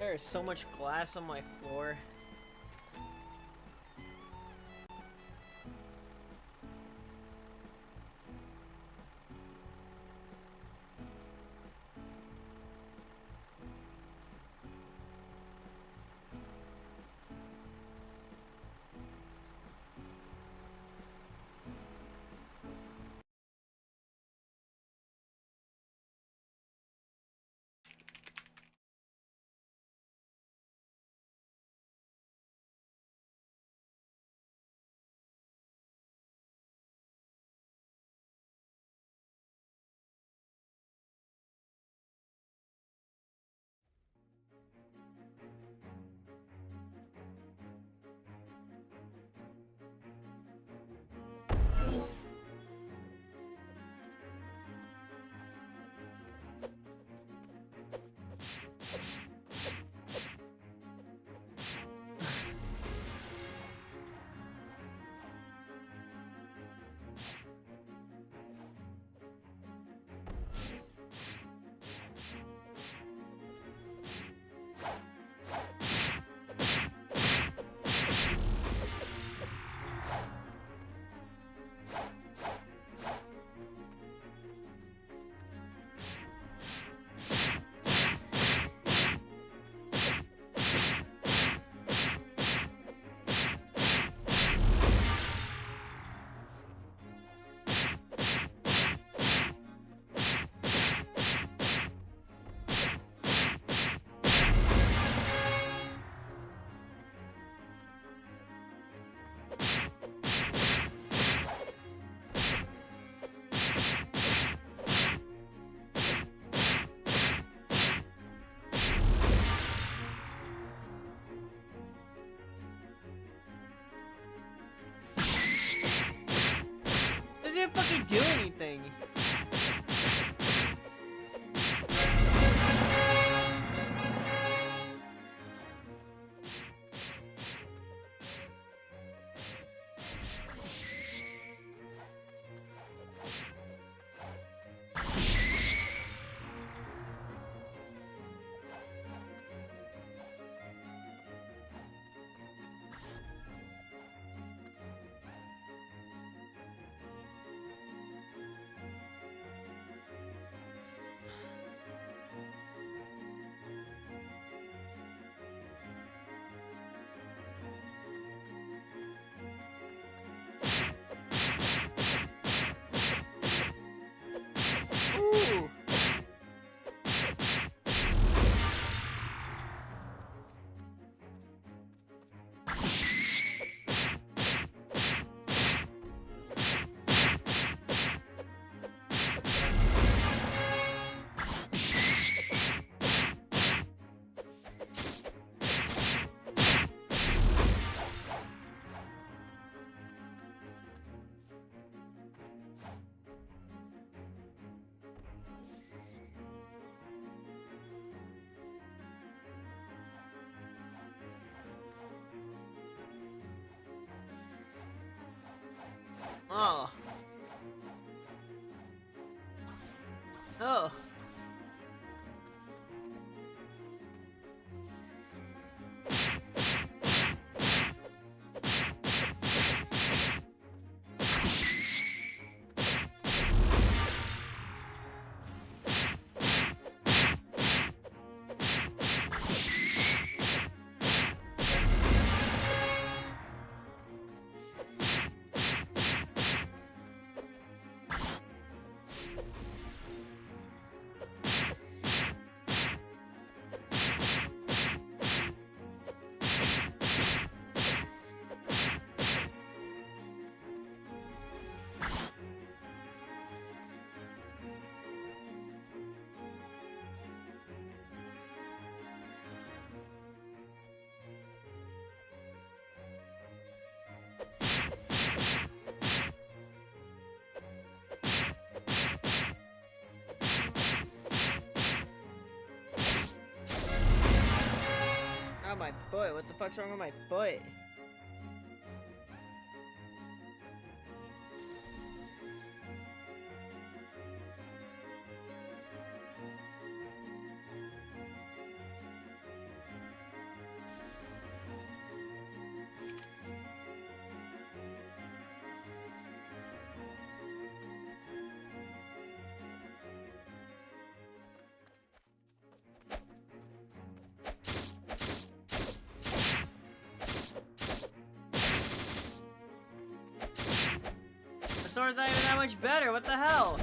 there is so much glass on my floor. Doesn't fucking do anything. Ooh. Oh. Oh. Oh, my foot. What the fuck's wrong with my foot? Power's not even that much better. What the hell?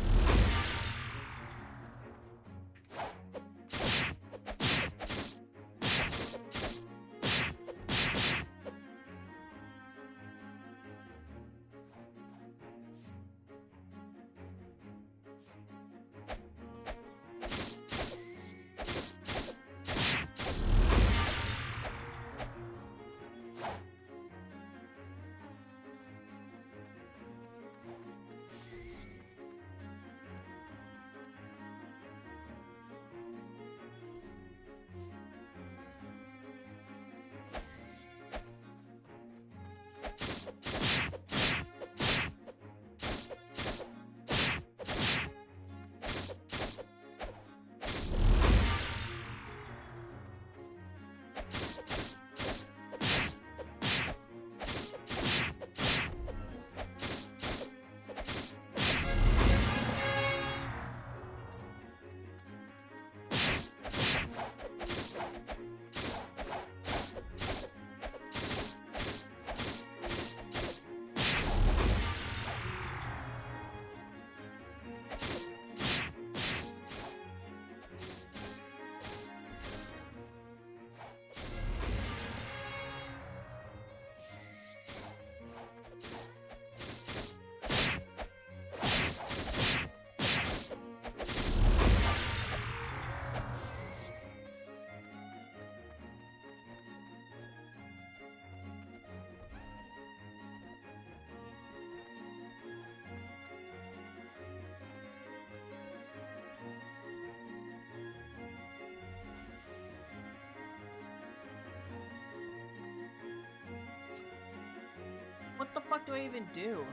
What the fuck do I even do?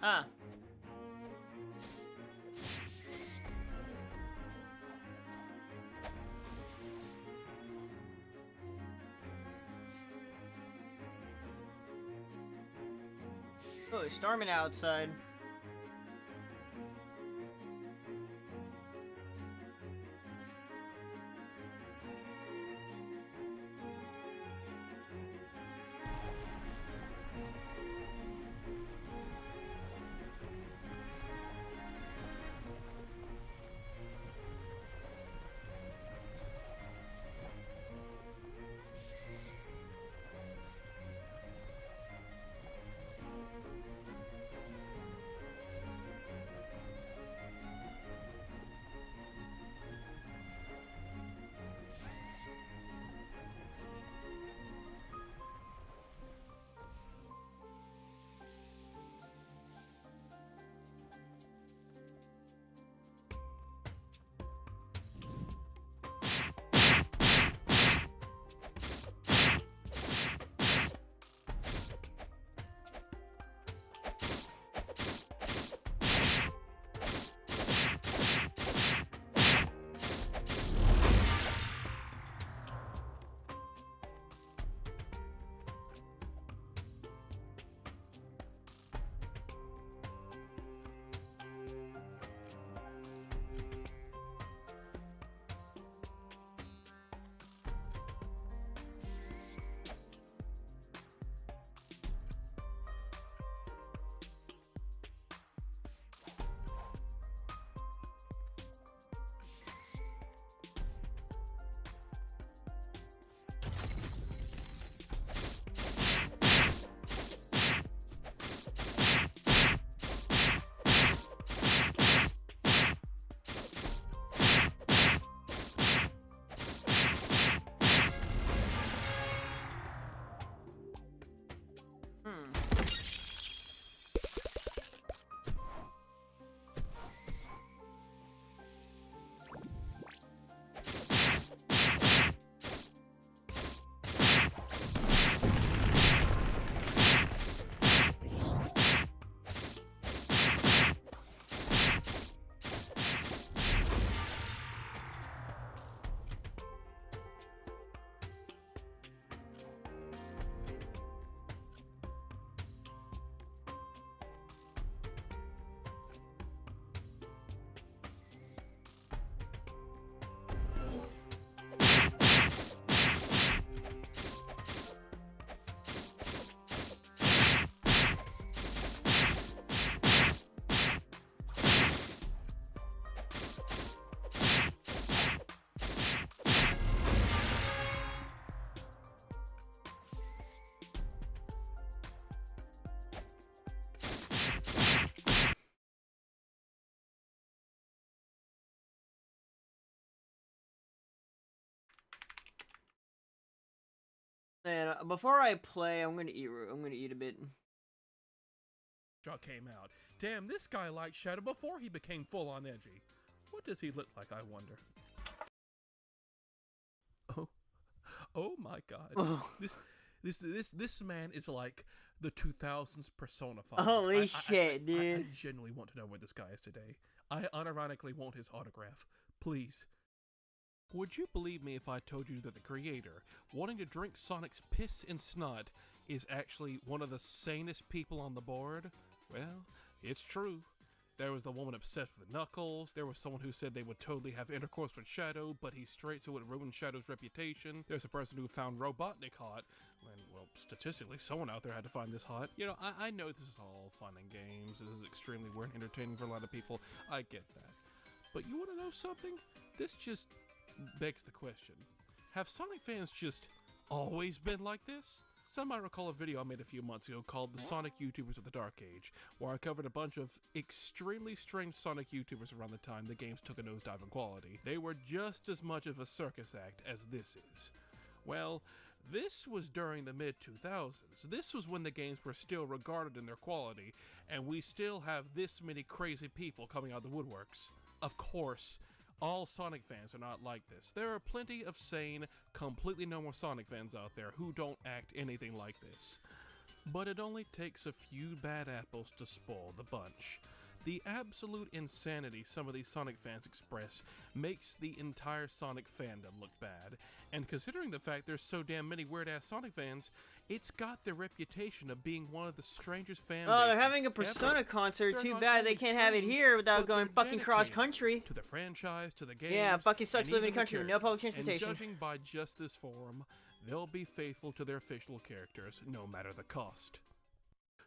Ah. Oh, it's storming outside. Man, before I play, I'm gonna eat a bit. Came out. Damn, this guy liked Shadow before he became full-on edgy. What does he look like, I wonder? Oh my God. This man is like the 2000s personified. Holy shit, dude. I genuinely want to know where this guy is today. I unironically want his autograph. Please. Would you believe me if I told you that the creator, wanting to drink Sonic's piss and snot, is actually one of the sanest people on the board? Well, it's true. There was the woman obsessed with Knuckles. There was someone who said they would totally have intercourse with Shadow, but he's straight, so it would ruin Shadow's reputation. There's a person who found Robotnik hot. And, well, statistically, someone out there had to find this hot. You know, I know this is all fun and games. This is extremely weird and entertaining for a lot of people. I get that. But you want to know something? This just begs the question. Have Sonic fans just always been like this? Some might recall a video I made a few months ago called The Sonic YouTubers of the Dark Age, where I covered a bunch of extremely strange Sonic YouTubers around the time the games took a nosedive in quality. They were just as much of a circus act as this is. Well, this was during the mid-2000s. This was when the games were still regarded in their quality, and we still have this many crazy people coming out of the woodworks. Of course, all Sonic fans are not like this. There are plenty of sane, completely normal Sonic fans out there who don't act anything like this. But it only takes a few bad apples to spoil the bunch. The absolute insanity some of these Sonic fans express makes the entire Sonic fandom look bad, and considering the fact there's so damn many weird-ass Sonic fans, it's got the reputation of being one of the strangest fan bases. Oh, they're having a Persona concert. Too bad they can't have it here without going fucking cross-country. To the franchise, to the games. Yeah, fucking sucks living in the country with no public transportation. And judging by just this forum, they'll be faithful to their official characters, no matter the cost.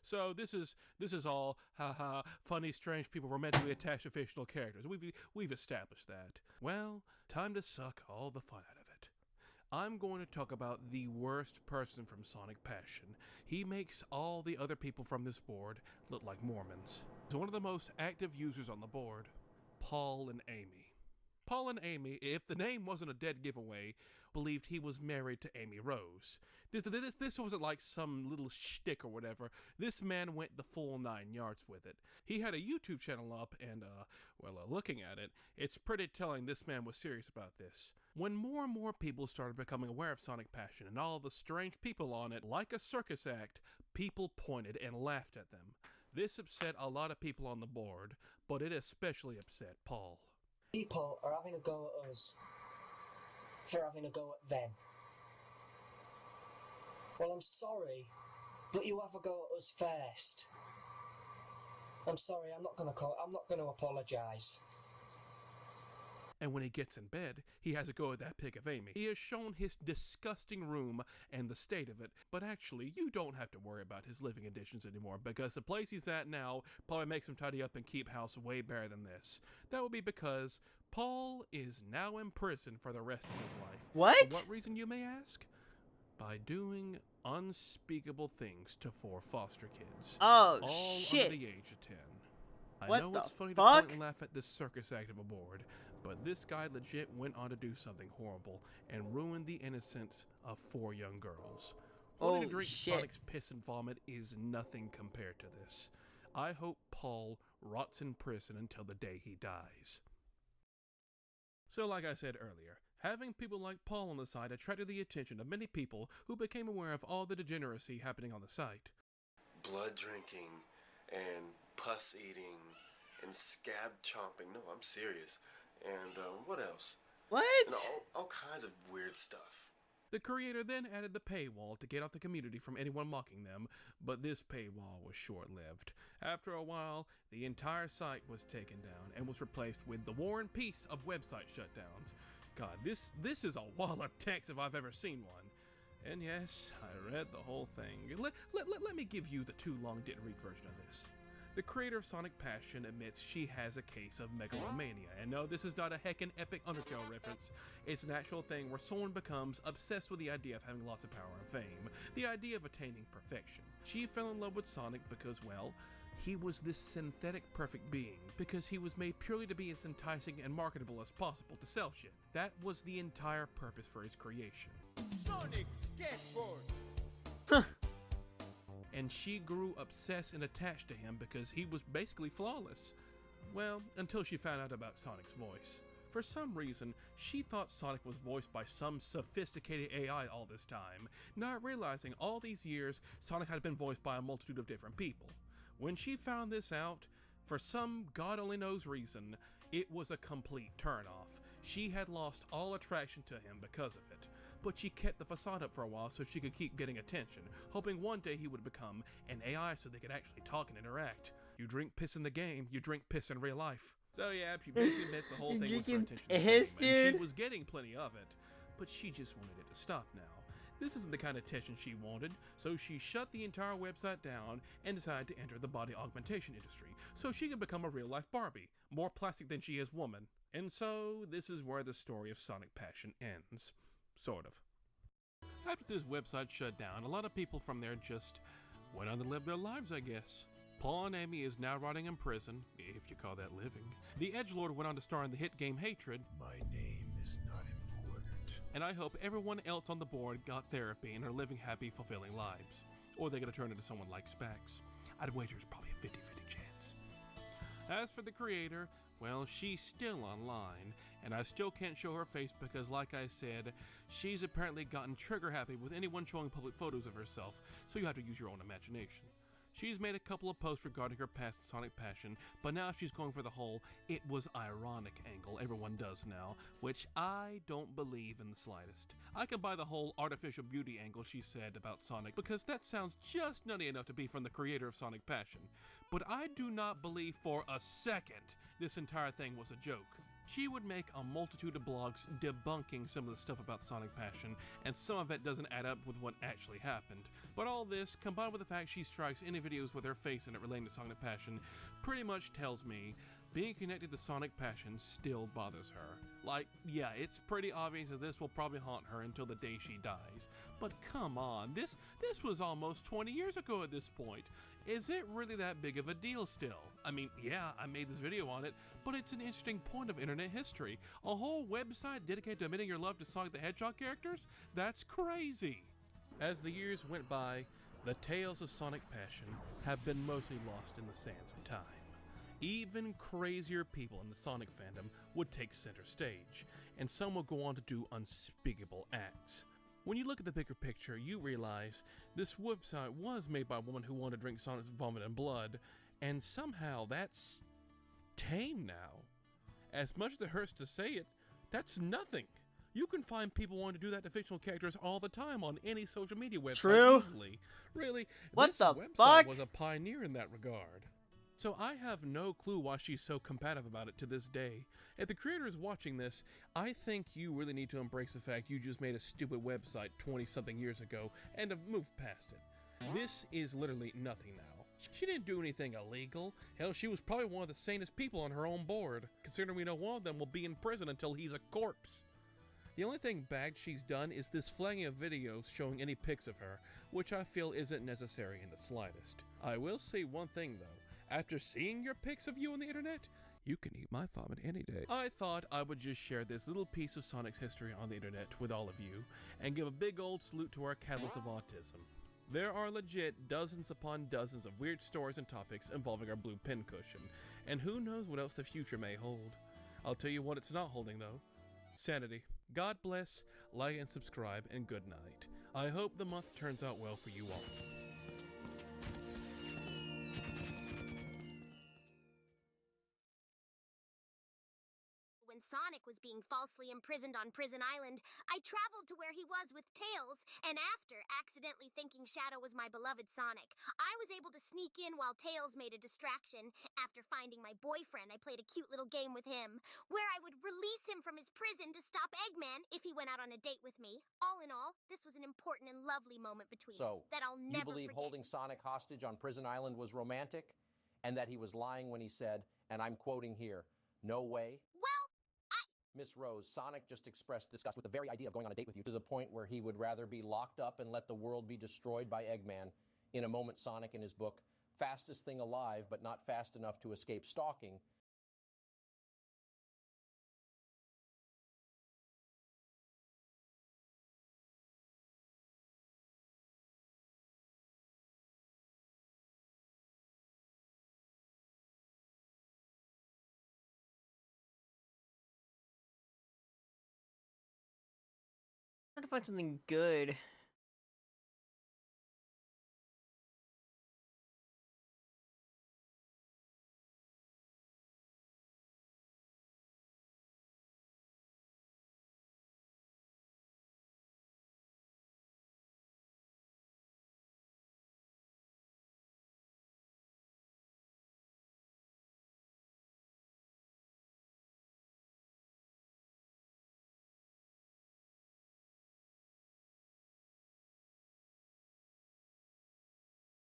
So this is all haha funny strange people romantically attached to fictional characters. We've established that. Well, time to suck all the fun out of it. I'm going to talk about the worst person from Sonic Passion. He makes all the other people from this board look like Mormons. He's one of the most active users on the board, Paul and Amy. Paul and Amy, if the name wasn't a dead giveaway, believed he was married to Amy Rose. This wasn't like some little shtick or whatever. This man went the full 9 yards with it. He had a YouTube channel up and, looking at it, it's pretty telling this man was serious about this. When more and more people started becoming aware of Sonic Passion and all the strange people on it, like a circus act, people pointed and laughed at them. This upset a lot of people on the board, but it especially upset Paul. People are having a go at us for having a go at them. Well, I'm sorry, but you have a go at us first. I'm sorry, I'm not gonna apologise. And when he gets in bed, he has a go at that pic of Amy. He has shown his disgusting room and the state of it, but actually, you don't have to worry about his living conditions anymore, because the place he's at now probably makes him tidy up and keep house way better than this. That would be because Paul is now in prison for the rest of his life. What? For what reason, you may ask? By doing unspeakable things to 4 foster kids. Oh, all shit. under the age of 10. I What know the it's funny fuck? to point and laugh at this circus act of a board, but this guy legit went on to do something horrible and ruined the innocence of 4 young girls. Wanting to drink shit. Sonic's piss and vomit is nothing compared to this. I hope Paul rots in prison until the day he dies. So like I said earlier, having people like Paul on the site attracted the attention of many people who became aware of all the degeneracy happening on the site. Blood drinking and pus eating and scab chomping. No, I'm serious. And what else? What? And all kinds of weird stuff. The creator then added the paywall to get out the community from anyone mocking them, but this paywall was short-lived. After a while, the entire site was taken down and was replaced with the War and Peace of website shutdowns. God, this is a wall of text if I've ever seen one. And yes, I read the whole thing. Let me give you the too long didn't read version of this. The creator of Sonic Passion admits she has a case of megalomania, and no, this is not a heckin' epic Undertale reference. It's an actual thing where someone becomes obsessed with the idea of having lots of power and fame, the idea of attaining perfection. She fell in love with Sonic because, well, he was this synthetic perfect being, because he was made purely to be as enticing and marketable as possible to sell shit. That was the entire purpose for his creation. Sonic skateboard. And she grew obsessed and attached to him because he was basically flawless. Well, until she found out about Sonic's voice. For some reason, she thought Sonic was voiced by some sophisticated AI all this time, not realizing all these years Sonic had been voiced by a multitude of different people. When she found this out, for some God only knows reason, it was a complete turnoff. She had lost all attraction to him because of it. But she kept the facade up for a while so she could keep getting attention, hoping one day he would become an AI so they could actually talk and interact. You drink piss in the game, you drink piss in real life. So yeah, she basically admits the whole thing was for attention to fame, and she was getting plenty of it, but she just wanted it to stop now. This isn't the kind of attention she wanted, so she shut the entire website down and decided to enter the body augmentation industry, so she could become a real-life Barbie, more plastic than she is woman. And so, this is where the story of Sonic Passion ends. Sort of. After this website shut down, a lot of people from there just went on to live their lives, I guess. Paul and Amy is now rotting in prison, if you call that living. The Edgelord went on to star in the hit game Hatred. My name is not important. And I hope everyone else on the board got therapy and are living happy, fulfilling lives. Or they're gonna turn into someone like Spax. I'd wager it's probably a 50-50 chance. As for the creator, well, she's still online, and I still can't show her face because, like I said, she's apparently gotten trigger happy with anyone showing public photos of herself, so you have to use your own imagination. She's made a couple of posts regarding her past Sonic Passion, but now she's going for the whole "it was ironic" angle everyone does now, which I don't believe in the slightest. I can buy the whole artificial beauty angle she said about Sonic because that sounds just nutty enough to be from the creator of Sonic Passion, but I do not believe for a second this entire thing was a joke. She would make a multitude of blogs debunking some of the stuff about Sonic Passion, and some of it doesn't add up with what actually happened. But all this, combined with the fact she strikes any videos with her face in it relating to Sonic Passion, pretty much tells me being connected to Sonic Passion still bothers her. Like, yeah, it's pretty obvious that this will probably haunt her until the day she dies. But come on, this was almost 20 years ago at this point. Is it really that big of a deal still? I mean, yeah, I made this video on it, but it's an interesting point of internet history. A whole website dedicated to admitting your love to Sonic the Hedgehog characters? That's crazy! As the years went by, the tales of Sonic Passion have been mostly lost in the sands of time. Even crazier people in the Sonic fandom would take center stage, and some will go on to do unspeakable acts. When you look at the bigger picture, you realize this website was made by a woman who wanted to drink Sonic's vomit and blood, and somehow that's tame now. As much as it hurts to say it, that's nothing. You can find people wanting to do that to fictional characters all the time on any social media website easily. Really, this website was a pioneer in that regard. So I have no clue why she's so combative about it to this day. If the creator is watching this, I think you really need to embrace the fact you just made a stupid website 20-something years ago and have moved past it. This is literally nothing now. She didn't do anything illegal. Hell, she was probably one of the sanest people on her own board, considering we know one of them will be in prison until he's a corpse. The only thing bad she's done is this flagging of videos showing any pics of her, which I feel isn't necessary in the slightest. I will say one thing though. After seeing your pics of you on the internet, you can eat my vomit any day. I thought I would just share this little piece of Sonic's history on the internet with all of you, and give a big old salute to our catalyst of autism. There are legit dozens upon dozens of weird stories and topics involving our blue pincushion, and who knows what else the future may hold. I'll tell you what it's not holding though. Sanity. God bless, like and subscribe, and good night. I hope the month turns out well for you all. When Sonic was being falsely imprisoned on Prison Island, I traveled to where he was with Tails, and after accidentally thinking Shadow was my beloved Sonic, I was able to sneak in while Tails made a distraction. After finding my boyfriend, I played a cute little game with him, where I would release him from his prison to stop Eggman if he went out on a date with me. All in all, this was an important and lovely moment between us that I'll never you believe forget. holding Sonic hostage on Prison Island was romantic, and that he was lying when he said, and I'm quoting here, "No way"? Well, Miss Rose, Sonic just expressed disgust with the very idea of going on a date with you to the point where he would rather be locked up and let the world be destroyed by Eggman. In a moment, Sonic, in his book, Fastest Thing Alive, but not fast enough to escape stalking, find something good.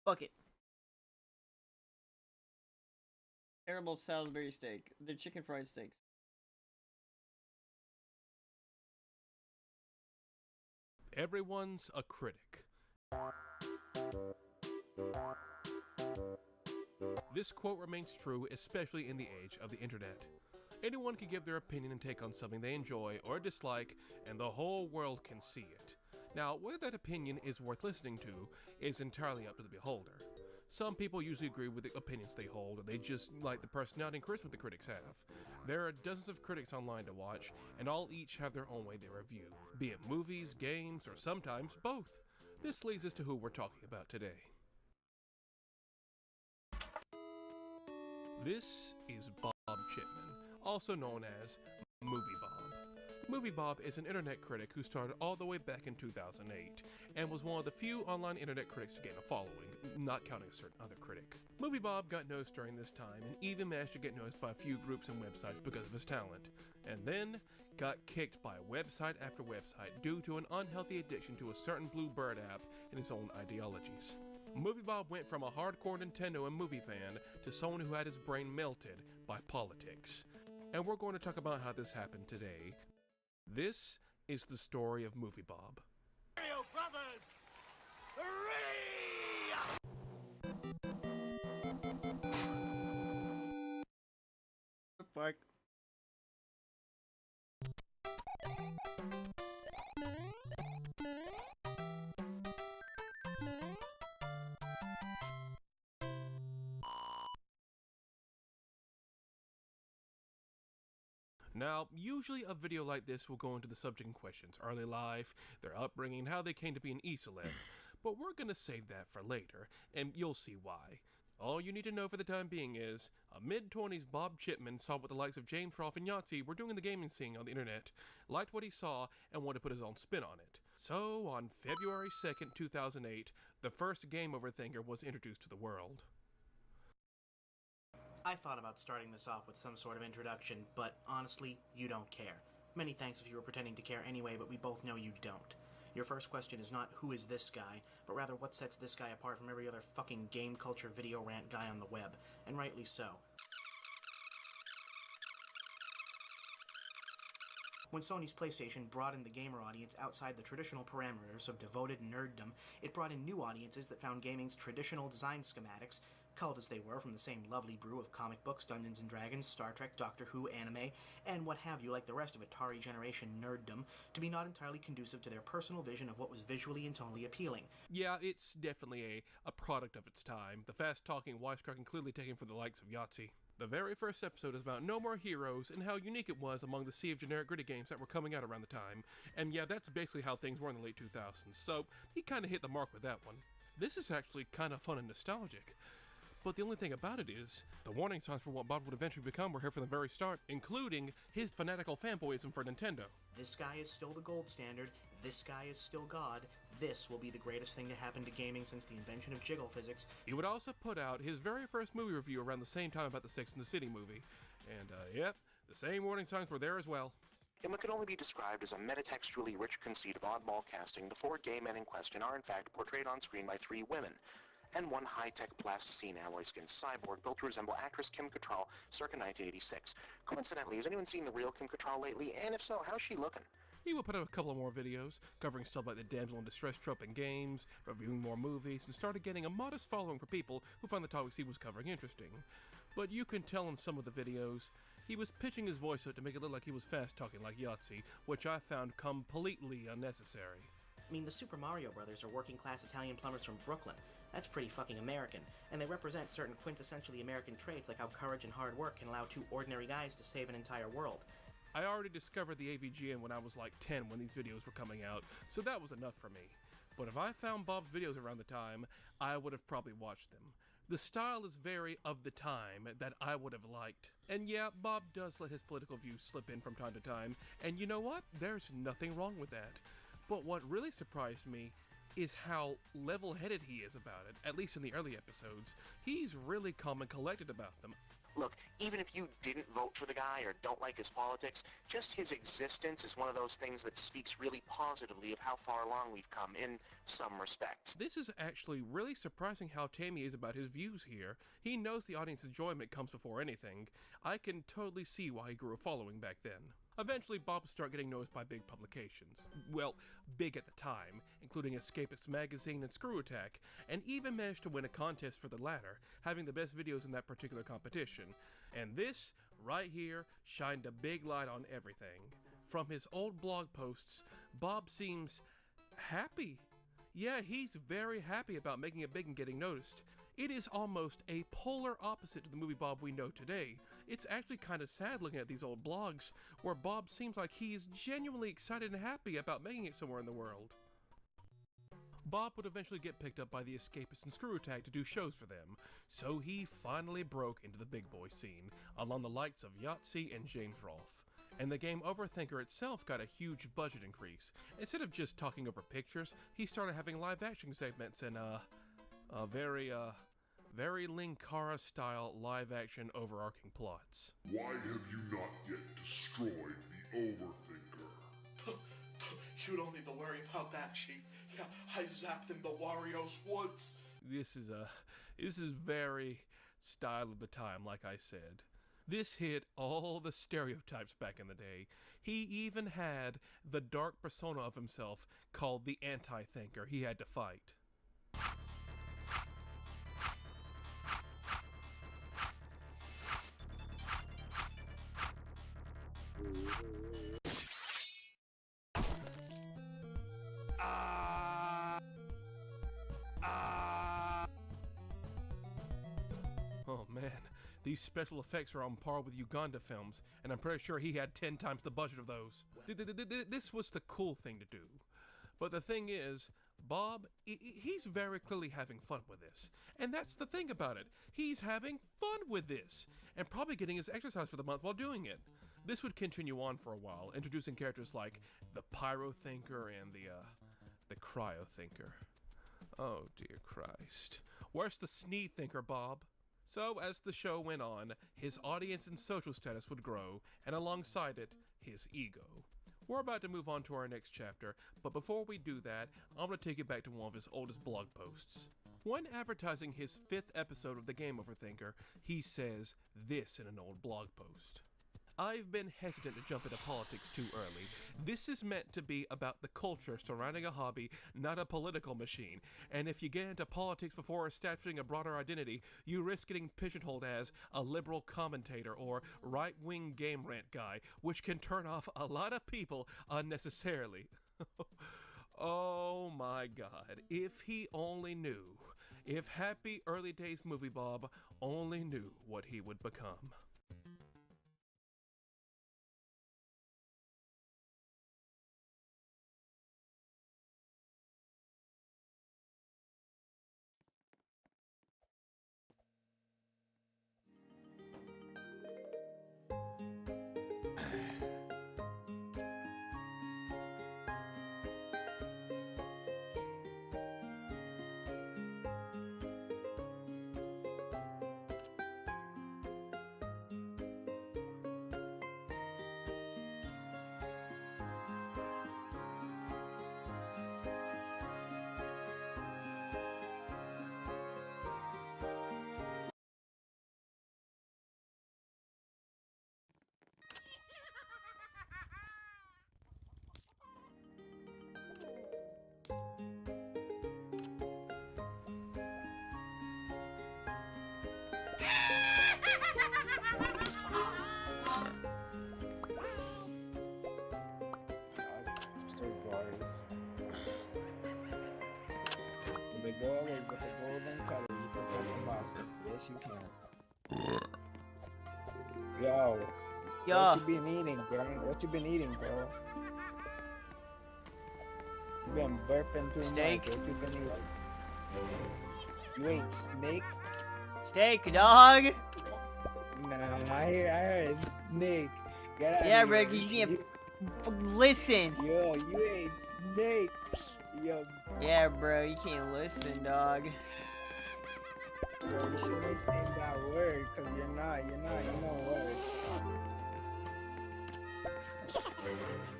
Fuck it. Terrible Salisbury steak. The chicken fried steaks. Everyone's a critic. This quote remains true, especially in the age of the internet. Anyone can give their opinion and take on something they enjoy or dislike, and the whole world can see it. Now, whether that opinion is worth listening to is entirely up to the beholder. Some people usually agree with the opinions they hold, or they just like the personality and charisma the critics have. There are dozens of critics online to watch, and all each have their own way they review, be it movies, games, or sometimes both. This leads us to who we're talking about today. This is Bob Chipman, also known as Movie Bob. Movie Bob is an internet critic who started all the way back in 2008, and was one of the few online internet critics to gain a following, not counting a certain other critic. Movie Bob got noticed during this time, and even managed to get noticed by a few groups and websites because of his talent, and then got kicked by website after website due to an unhealthy addiction to a certain Bluebird app and his own ideologies. Movie Bob went from a hardcore Nintendo and movie fan to someone who had his brain melted by politics. And we're going to talk about how this happened today. This is the story of Movie Bob. Mario Brothers! The fuck? Now, usually a video like this will go into the subject in questions, early life, their upbringing, how they came to be an e-celeb, but we're gonna save that for later, and you'll see why. All you need to know for the time being is, a mid-20s Bob Chipman saw what the likes of James Rolfe and Yahtzee were doing in the gaming scene on the internet, liked what he saw, and wanted to put his own spin on it. So, on February 2nd, 2008, the first game over thinger was introduced to the world. I thought about starting this off with some sort of introduction, but honestly, you don't care. Many thanks if you were pretending to care anyway, but we both know you don't. Your first question is not who is this guy, but rather what sets this guy apart from every other fucking game culture video rant guy on the web, and rightly so. When Sony's PlayStation broadened the gamer audience outside the traditional parameters of devoted nerddom, it brought in new audiences that found gaming's traditional design schematics, culled as they were from the same lovely brew of comic books, Dungeons & Dragons, Star Trek, Doctor Who, anime, and what have you like the rest of Atari generation nerddom, to be not entirely conducive to their personal vision of what was visually and tonally appealing. Yeah, it's definitely a product of its time, the fast-talking, wisecracking clearly taken from the likes of Yahtzee. The very first episode is about No More Heroes and how unique it was among the sea of generic gritty games that were coming out around the time, and yeah, that's basically how things were in the late 2000s, so he kinda hit the mark with that one. This is actually kinda fun and nostalgic. But the only thing about it is, the warning signs for what Bob would eventually become were here from the very start, including his fanatical fanboyism for Nintendo. This guy is still the gold standard, this guy is still God, this will be the greatest thing to happen to gaming since the invention of jiggle physics. He would also put out his very first movie review around the same time about the Sex and the City movie. And, yep, the same warning signs were there as well. In what can only be described as a metatextually rich conceit of oddball casting, the four gay men in question are in fact portrayed on screen by three women, and one high-tech plasticine alloy skin cyborg built to resemble actress Kim Cattrall circa 1986. Coincidentally, has anyone seen the real Kim Cattrall lately? And if so, how's she looking? He would put out a couple of more videos, covering stuff like the damsel in distress trope in games, reviewing more movies, and started getting a modest following for people who found the topics he was covering interesting. But you can tell in some of the videos, he was pitching his voice out to make it look like he was fast-talking like Yahtzee, which I found completely unnecessary. I mean, the Super Mario Brothers are working-class Italian plumbers from Brooklyn. That's pretty fucking American, and they represent certain quintessentially American traits like how courage and hard work can allow two ordinary guys to save an entire world. I already discovered the AVGN when I was like 10 when these videos were coming out, so that was enough for me. But if I found Bob's videos around the time, I would have probably watched them. The style is very of the time that I would have liked. And yeah, Bob does let his political views slip in from time to time, and you know what? There's nothing wrong with that. But what really surprised me is how level-headed he is about it, at least in the early episodes. He's really calm and collected about them. Look, even if you didn't vote for the guy or don't like his politics, just his existence is one of those things that speaks really positively of how far along we've come in some respects. This is actually really surprising how tame he is about his views here. He knows the audience's enjoyment comes before anything. I can totally see why he grew a following back then. Eventually, Bob started getting noticed by big publications. Well, big at the time, including Escapist Magazine and Screw Attack, and even managed to win a contest for the latter, having the best videos in that particular competition. And this, right here, shined a big light on everything. From his old blog posts, Bob seems happy. Yeah, he's very happy about making it big and getting noticed. It is almost a polar opposite to the movie Bob we know today. It's actually kind of sad looking at these old blogs, where Bob seems like he's genuinely excited and happy about making it somewhere in the world. Bob would eventually get picked up by the Escapists and Screw Attack to do shows for them, so he finally broke into the big boy scene, along the likes of Yahtzee and James Rolfe. And the game Overthinker itself got a huge budget increase. Instead of just talking over pictures, he started having live action segments and very Linkara-style live-action overarching plots. Why have you not yet destroyed the Overthinker? You don't need to worry about that, Chief. Yeah, I zapped him the Wario's woods. This is very style of the time, like I said. This hit all the stereotypes back in the day. He even had the dark persona of himself called the Anti-Thinker he had to fight. Oh man, these special effects are on par with Uganda films, and I'm pretty sure he had 10 times the budget of those. This was the cool thing to do. But the thing is, Bob, he's very clearly having fun with this. And that's the thing about it. He's having fun with this, and probably getting his exercise for the month while doing it. This would continue on for a while, introducing characters like the Pyro Thinker and the Cryo Thinker. Oh dear Christ. Where's the Sneed Thinker, Bob? So, as the show went on, his audience and social status would grow, and alongside it, his ego. We're about to move on to our next chapter, but before we do that, I'm going to take you back to one of his oldest blog posts. When advertising his 5th episode of the Game Overthinker, he says this in an old blog post. I've been hesitant to jump into politics too early. This is meant to be about the culture surrounding a hobby, not a political machine. And if you get into politics before establishing a broader identity, you risk getting pigeonholed as a liberal commentator or right-wing game rant guy, which can turn off a lot of people unnecessarily. Oh my God, if he only knew. If Happy Early Days Movie Bob only knew what he would become. The girl with the golden color, you can put the boxes. Yes, you can. Yo, Yeah. What you been eating, bro? What you been eating, bro? You been burping too Steak. much. What you been eating? You ate snake? Steak, dog. Nah, I heard snake. Get out Yeah, of Rick, here. you can't listen. Yo, you ate snake. Yo, Yeah, bro, you can't listen, dog. bro, you shouldn't be saying that word, cause you're not, you know what?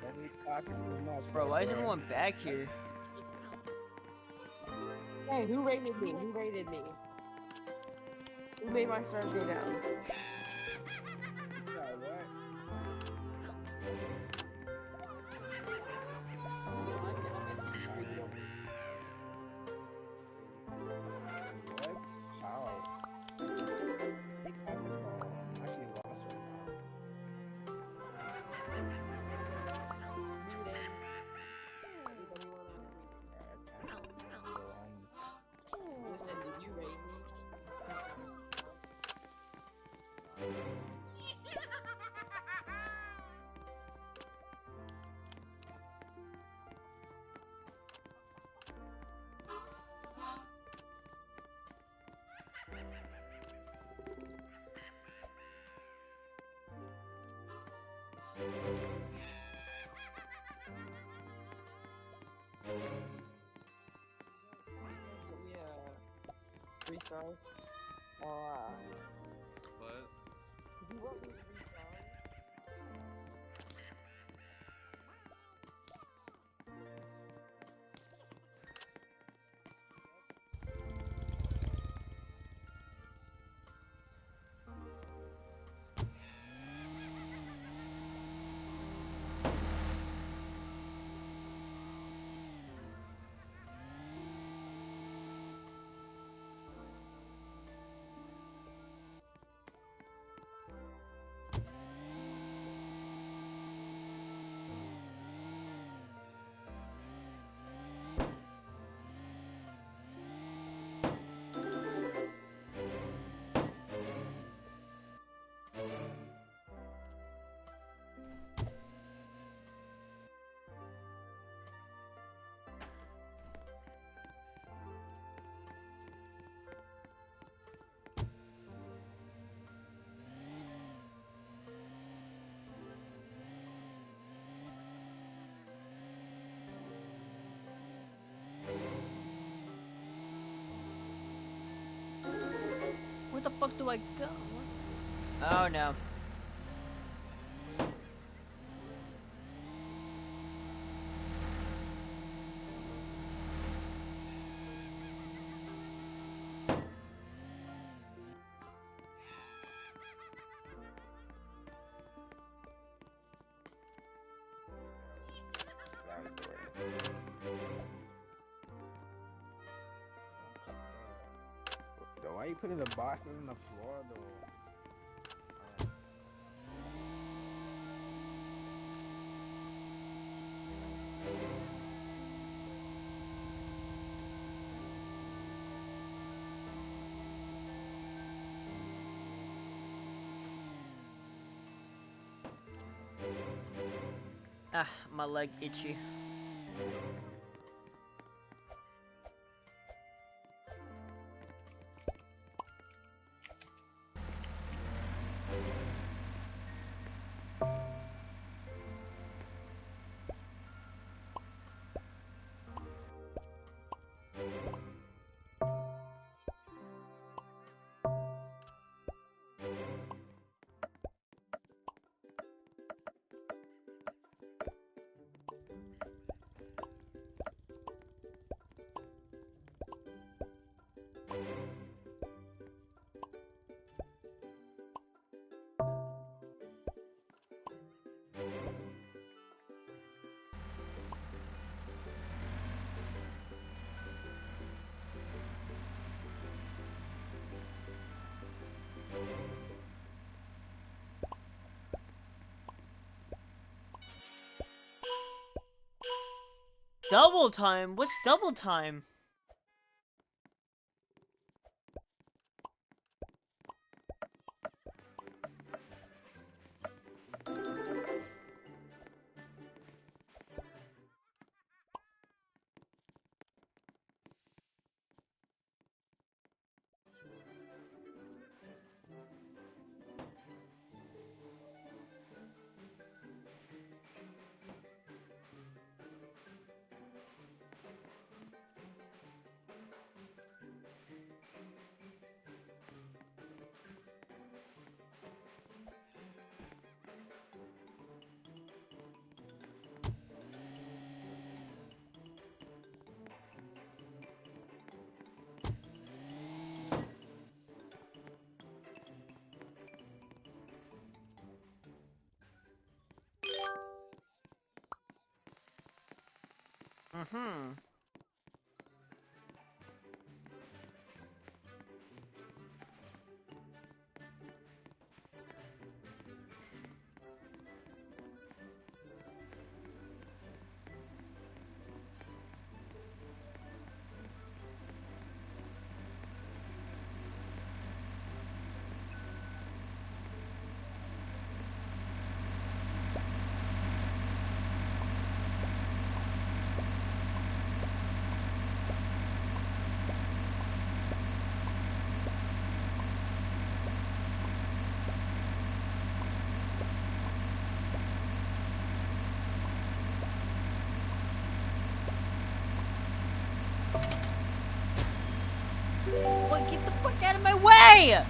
Don't be talking too much, Bro, why is bro. everyone back here? Hey, who rated me? Who rated me? Who made my stars go down? Yeah, what? What? How? I'm actually lost right now. Listen, did you rate me? Yeah. 3 stars. What? You want me 3 stars? Where the fuck do I go? Oh no. Yo, why you putting the boxes on the floor though? Ah, my leg itchy. Double time? What's double time? Mm-hmm. What? Get the fuck out of my way!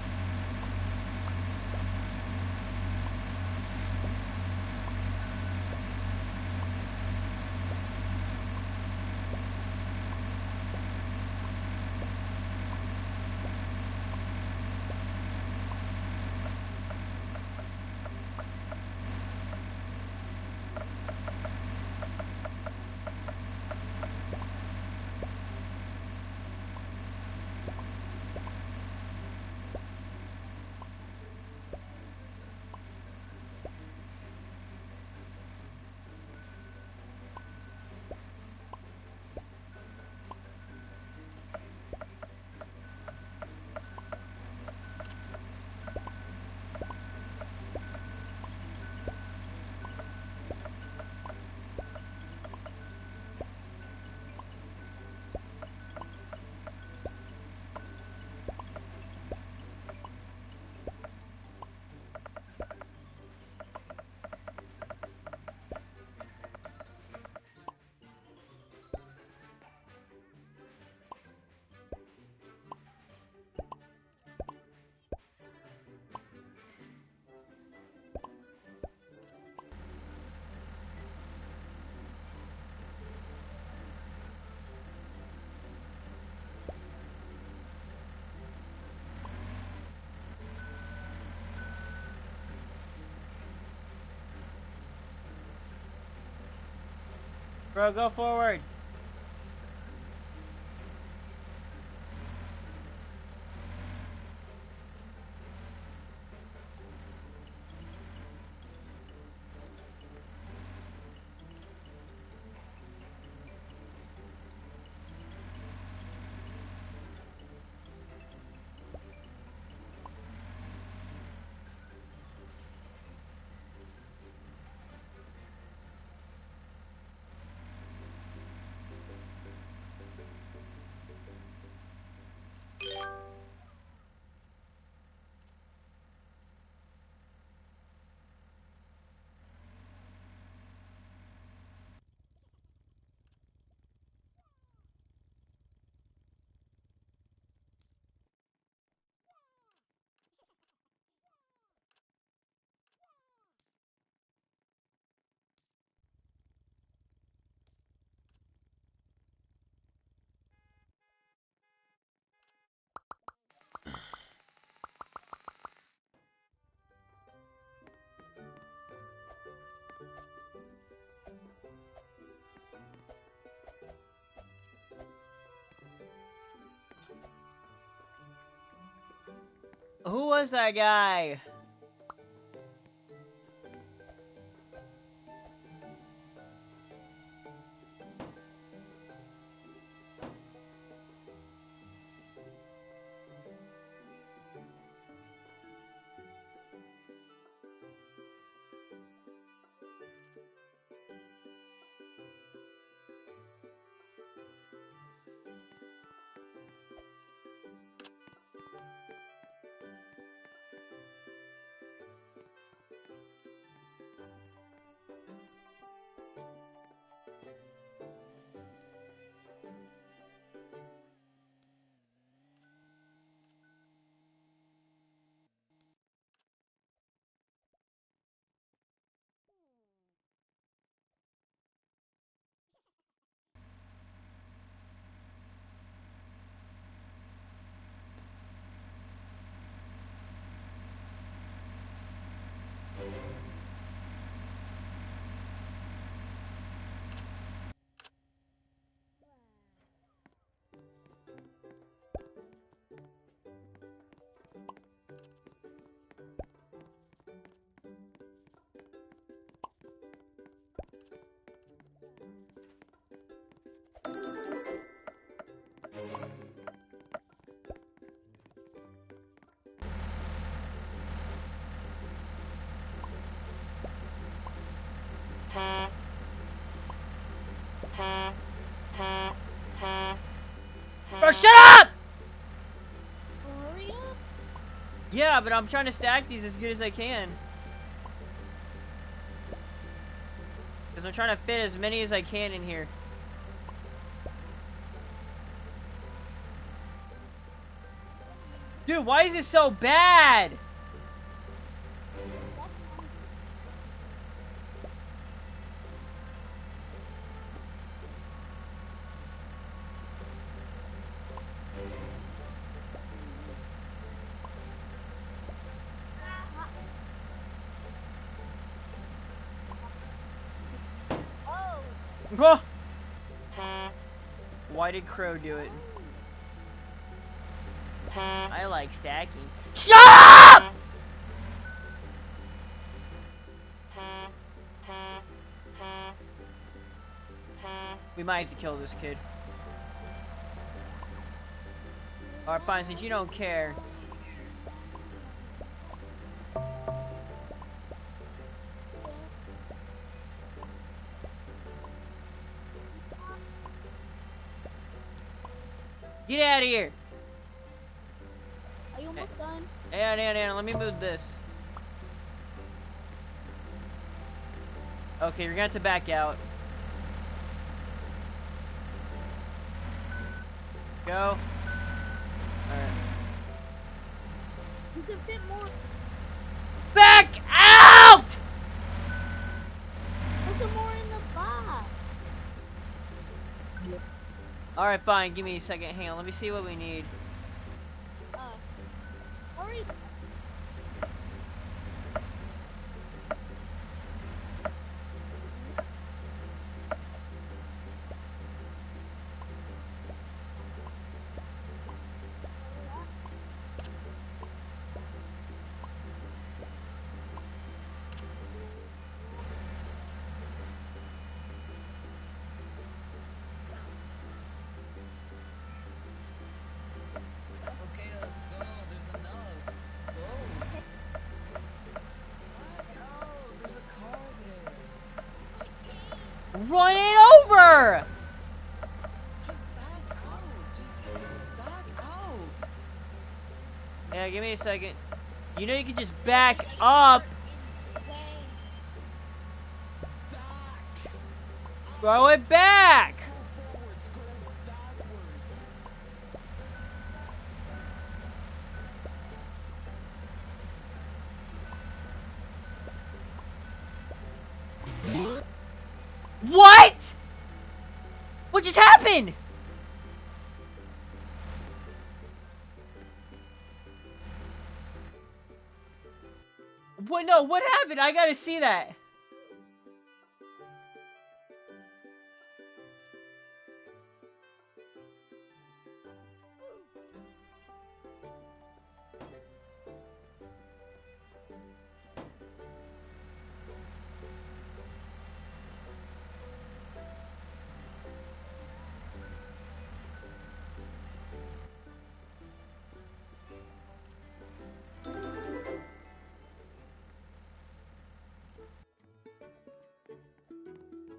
Bro, go forward. Who was that guy? Bro, shut up! Hurry up. Yeah, but I'm trying to stack these as good as I can. Because I'm trying to fit as many as I can in here. Dude, why is it so bad? Oh. Why did Crow do it? I like stacking. Shut up! We might have to kill this kid. Alright, fine, since you don't care. Get out of here! Are you almost done? Yeah, let me move this. Okay, you're gonna have to back out. Go. Alright. You can fit more. Back out! Put some more in the box. Alright, fine. Give me a second. Hang on. Let me see what we need. Hurry. Okay, let's go. There's enough. Go. Back out. There's a car there. Run it over! Just back out. Just back out. Yeah, give me a second. You know you can just back up. Throw it back! What? What just happened? What? No, what happened? I gotta see that.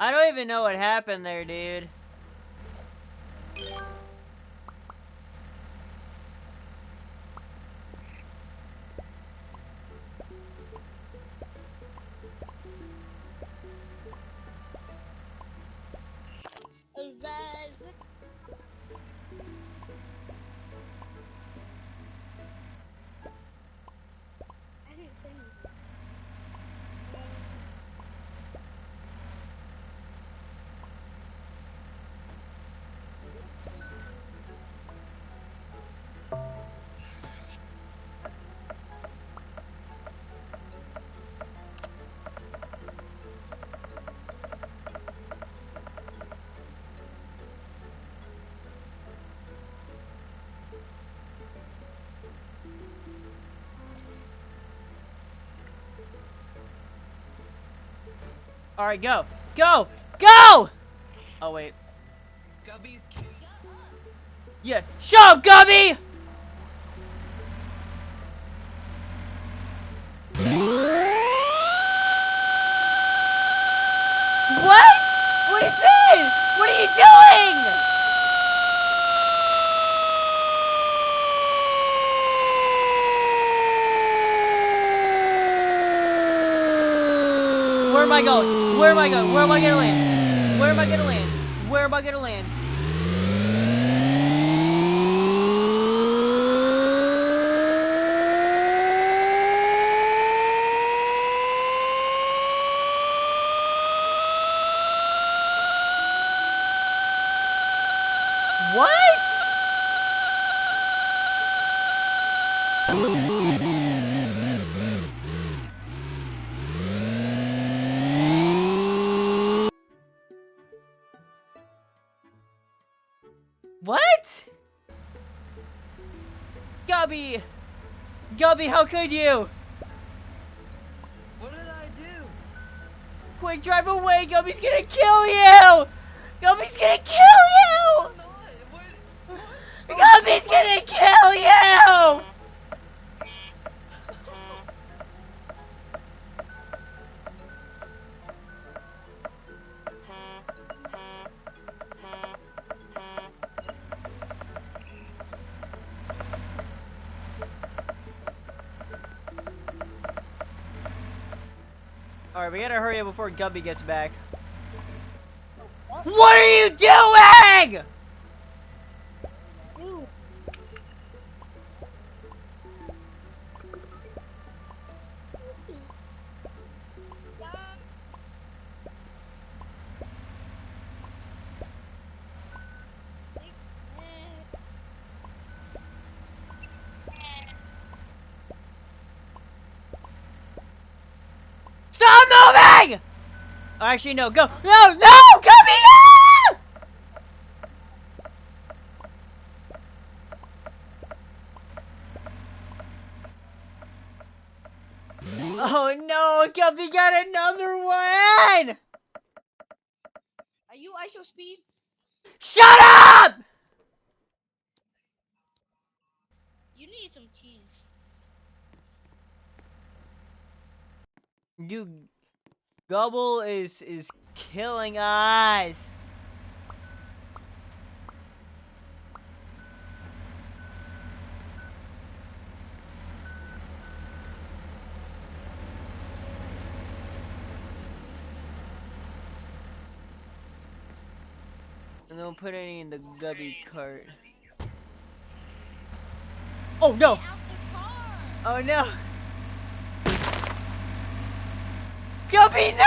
I don't even know what happened there, dude. I didn't say anything. All right, go, go, go! Oh wait. Gubby's kid. Yeah, shut up, Gubby! Where am I going? Where am I going? Where am I gonna land? Where am I gonna land? Where am I gonna land? What? What? Gubby! Gubby, how could you? What did I do? Quick, drive away! Gubby's gonna kill you! Gubby's gonna kill you! Gubby's gonna kill you! Alright, we gotta hurry up before Gubby gets back. What are you doing?! Stop moving! Oh, actually, no, go. No, no! Gubby, no! Oh no, Gubby got another one! Are you ISO speed? Shut up! You need some cheese. Dude, Gubble is killing us. And don't put any in the Gubby cart. Oh no! Oh no! Gubby, no!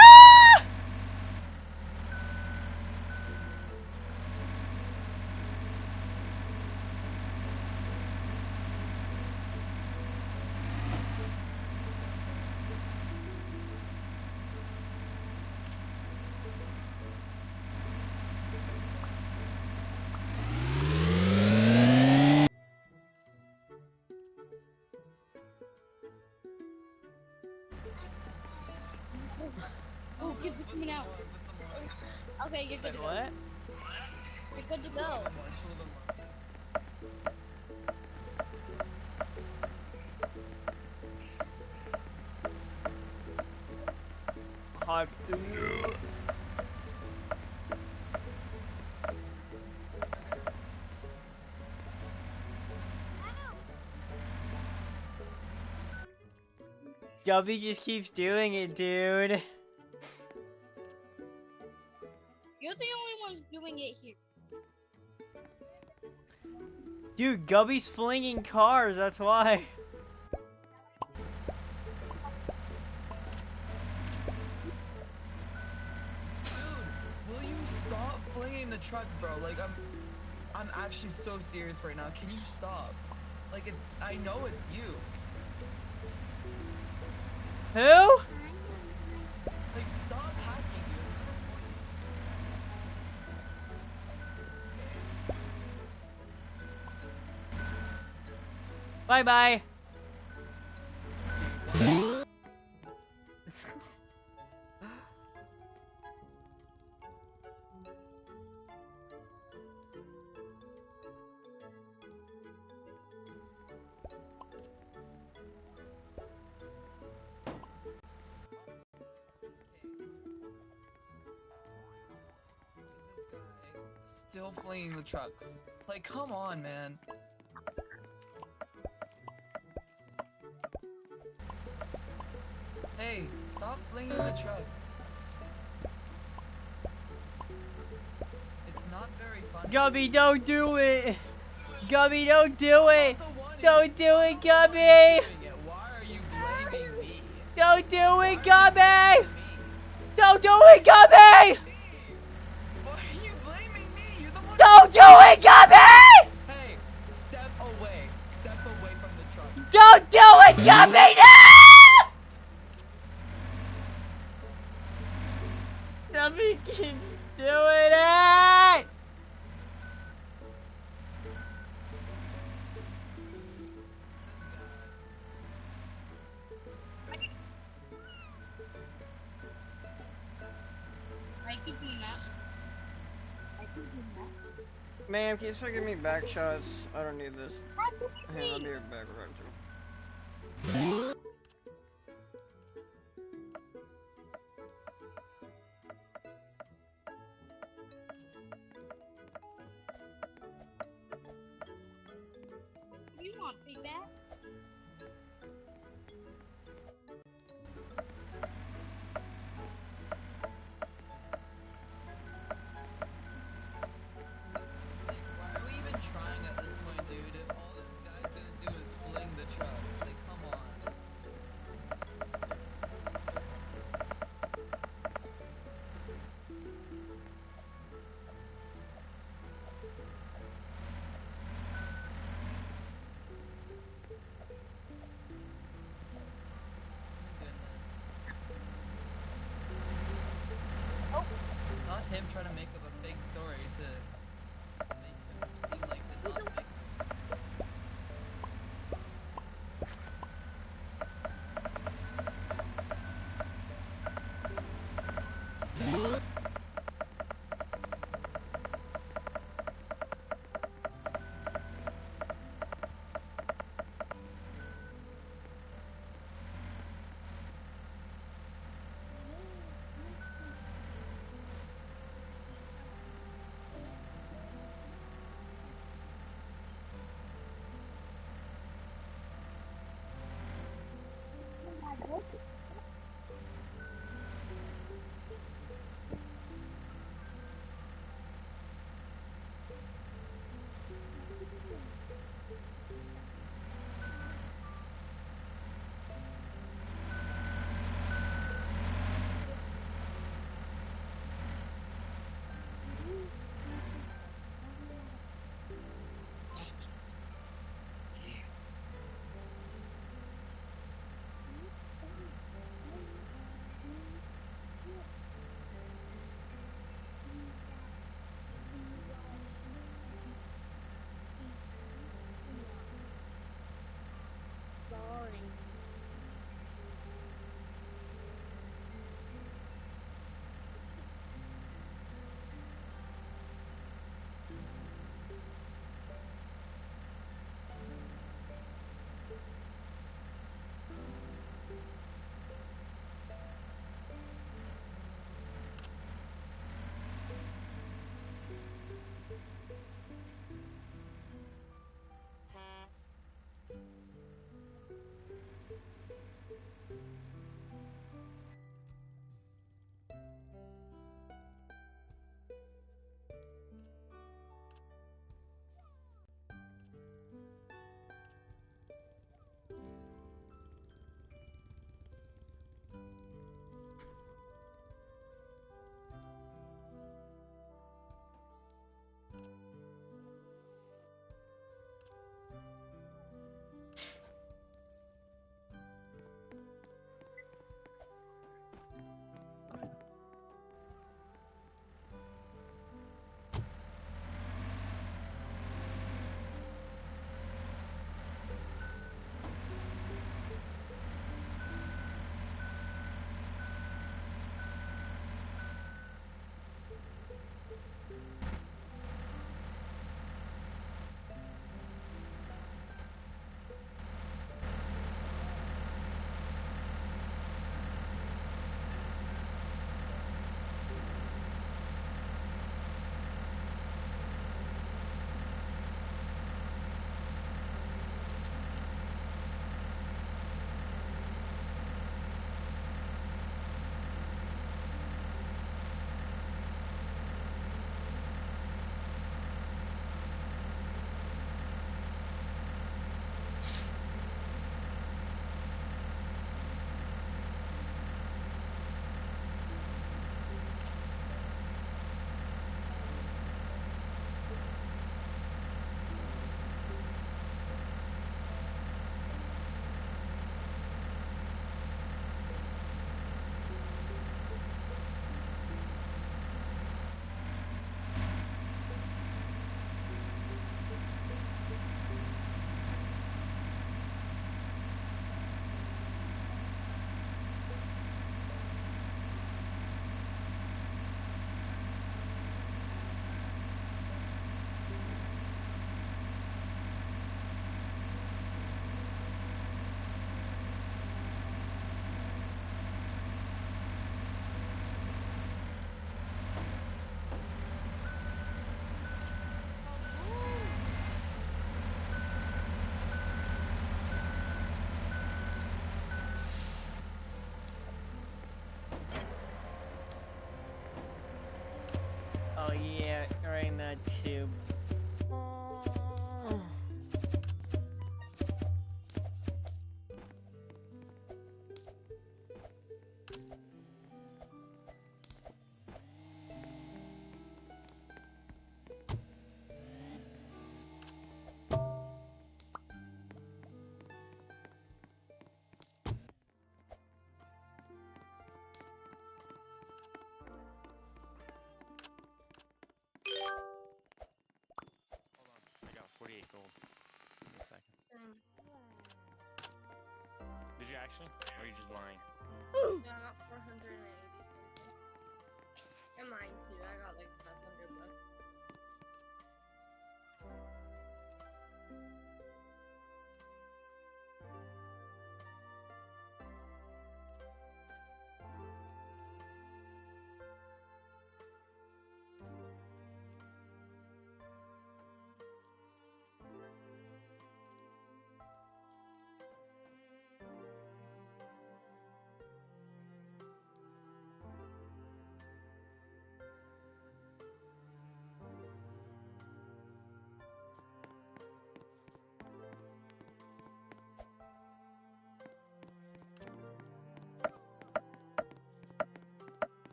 Oh, kids are coming out. Okay, you're good to go. What? You're good to go. Hog. Gubby just keeps doing it, dude. You're the only ones doing it here. Dude, Gubby's flinging cars, that's why. Will you stop flinging the trucks, bro? Like, I'm actually so serious right now. Can you stop? Like, I know it's you. Who? Like, stop hacking, dude. Bye-bye. Still flinging the trucks. Like, come on, man. Hey, stop flinging the trucks. not very funny. Gubby, don't do it! Gubby, don't do it! Don't do it, Gubby! Why are you blaming me? Don't do it, Gubby! Don't do it, Gubby! Why are you blaming me? You're the one. Don't do it, Gubby! Hey, step away. Step away from the truck. Don't do it, Gubby! No! Gubby keeps doing it! I could do that. I could do that. Ma'am, can you start giving me back shots? I don't need this. Hey, I'll be right back, right? You want feedback? Why are we even trying at this point, dude? If all this guy's gonna do is fling the truck, like, come on. Not him trying to make up a fake story to make him seem like the not victim.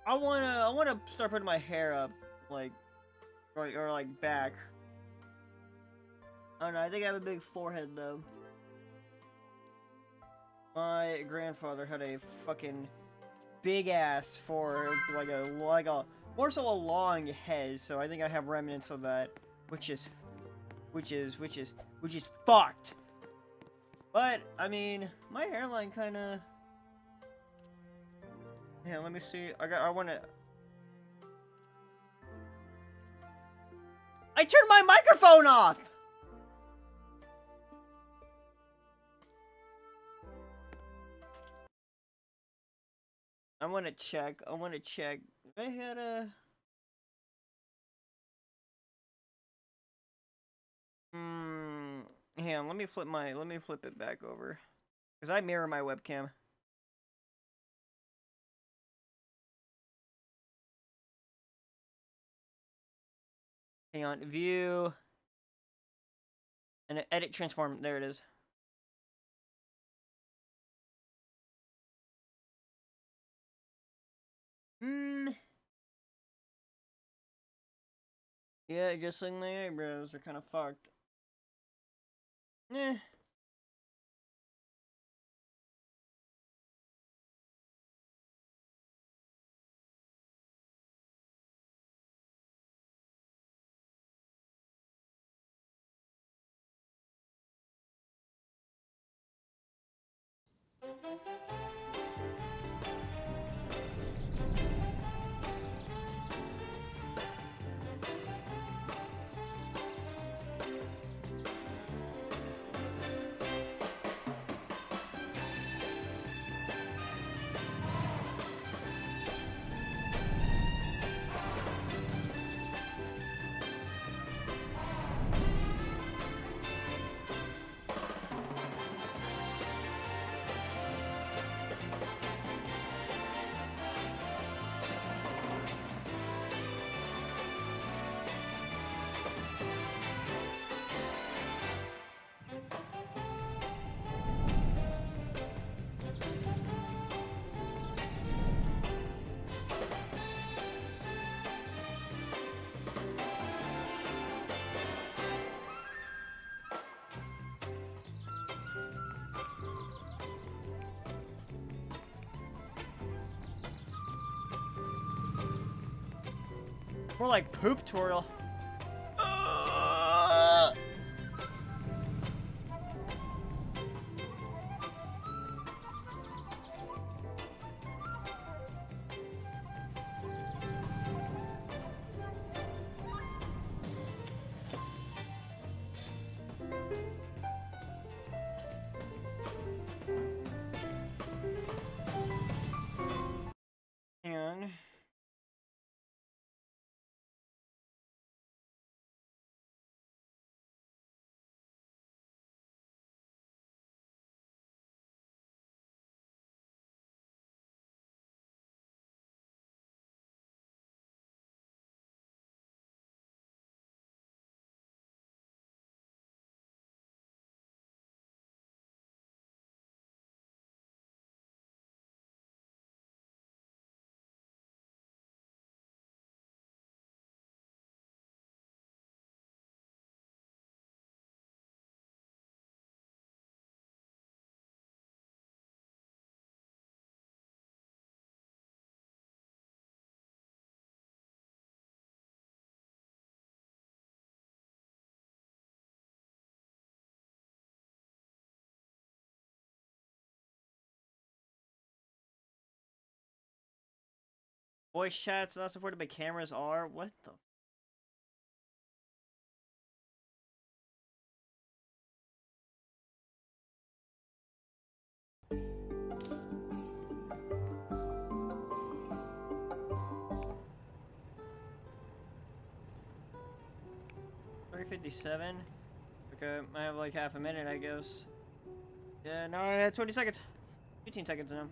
I wanna start putting my hair up, like, or like back. I don't know. I think I have a big forehead though. My grandfather had a fucking big ass for like a more so a long head, so I think I have remnants of that, which is fucked. But I mean, my hairline kind of. Yeah, let me see. I wanna. I turned my microphone off. I want to check. If I had a. Hang on, let me flip it back over. Because I mirror my webcam. Hang on, view. And edit transform. There it is. Yeah, just like my eyebrows are kind of fucked. Eh. More like poop tutorial. Hang on. Voice chats not supported by cameras are what the. $3:57. Okay, I have like half a minute, I guess. Yeah, no, I had 20 seconds. 15 seconds now.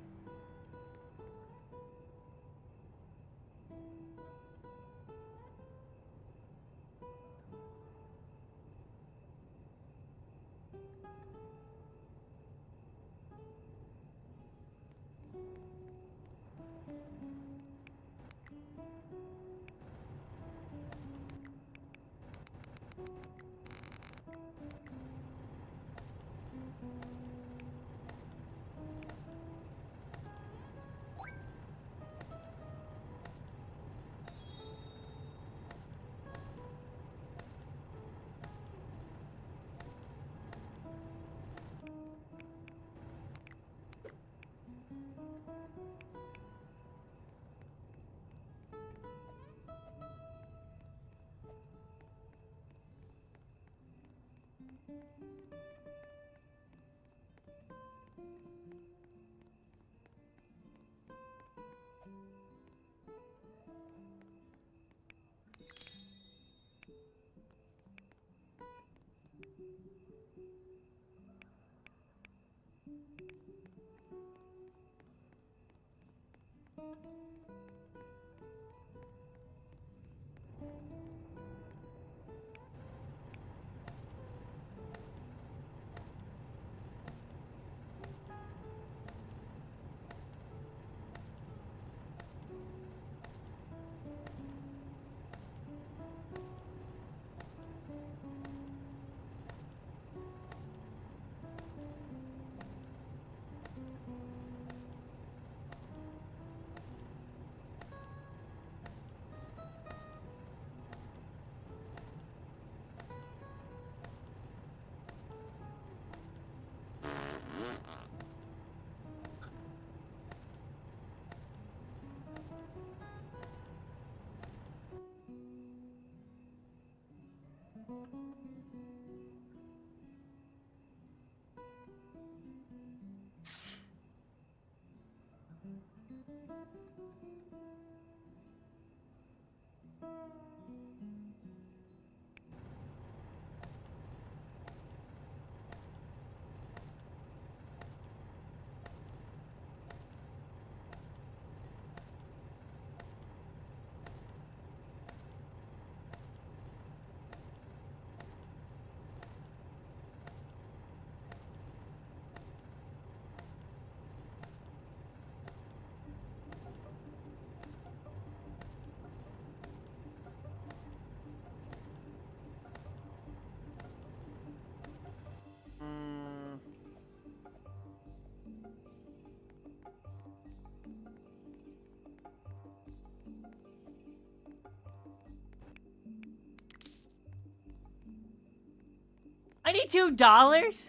I need $2?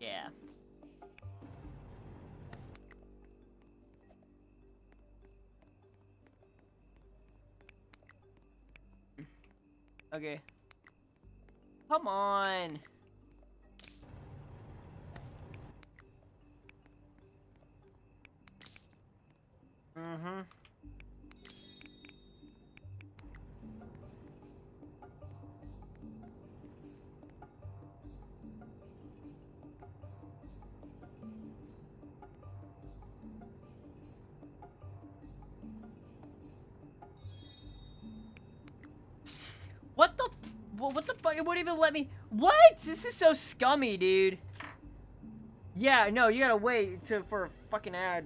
Yeah. Okay. Come on. Mm-hmm. What the? What the fuck? It wouldn't even let me. What? This is so scummy, dude. Yeah, no, you gotta wait for a fucking ad.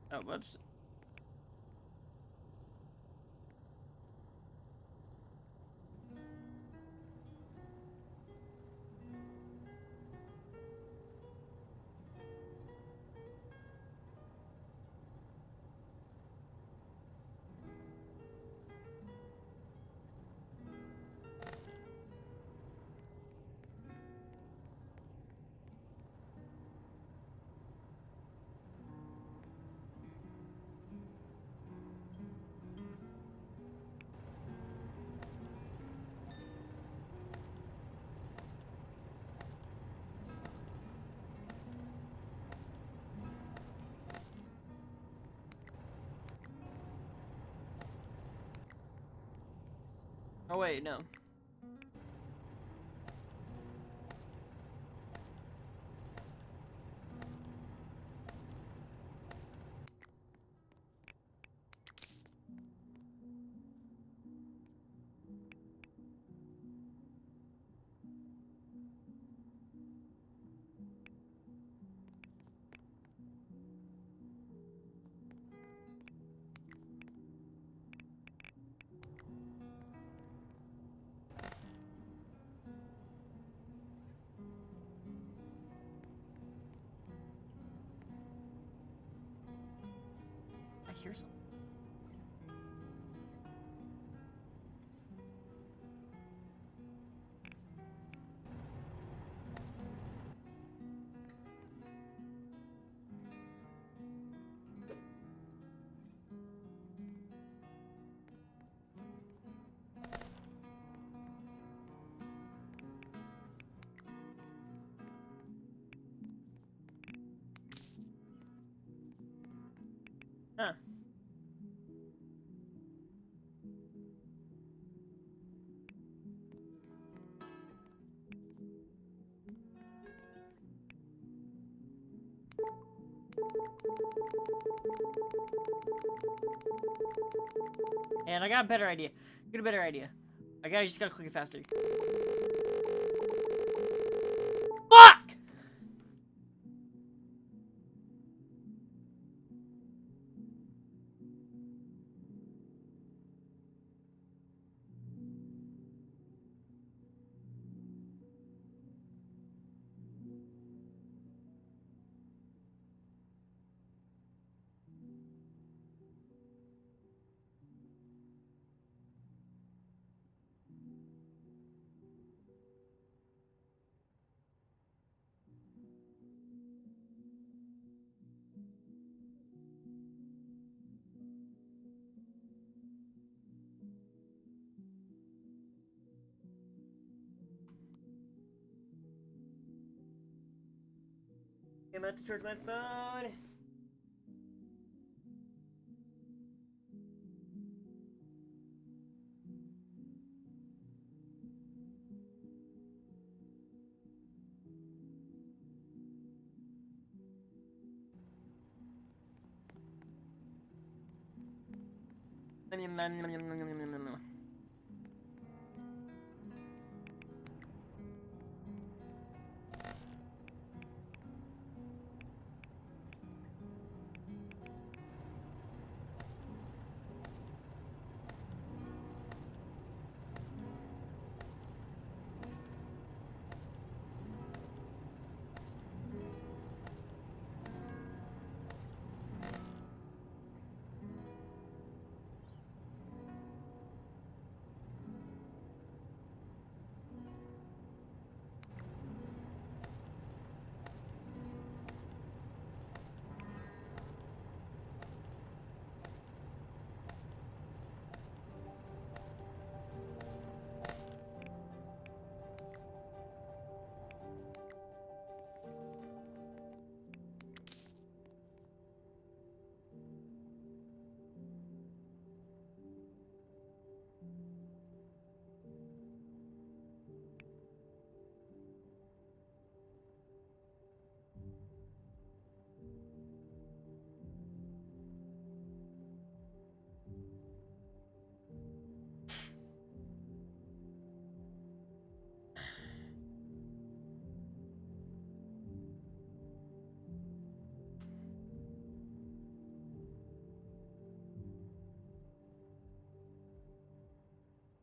Oh, whoops. Oh wait, no. I hear something. And I got a better idea. Get a better idea. I just gotta click it faster. Fuck! I'm about to charge my phone.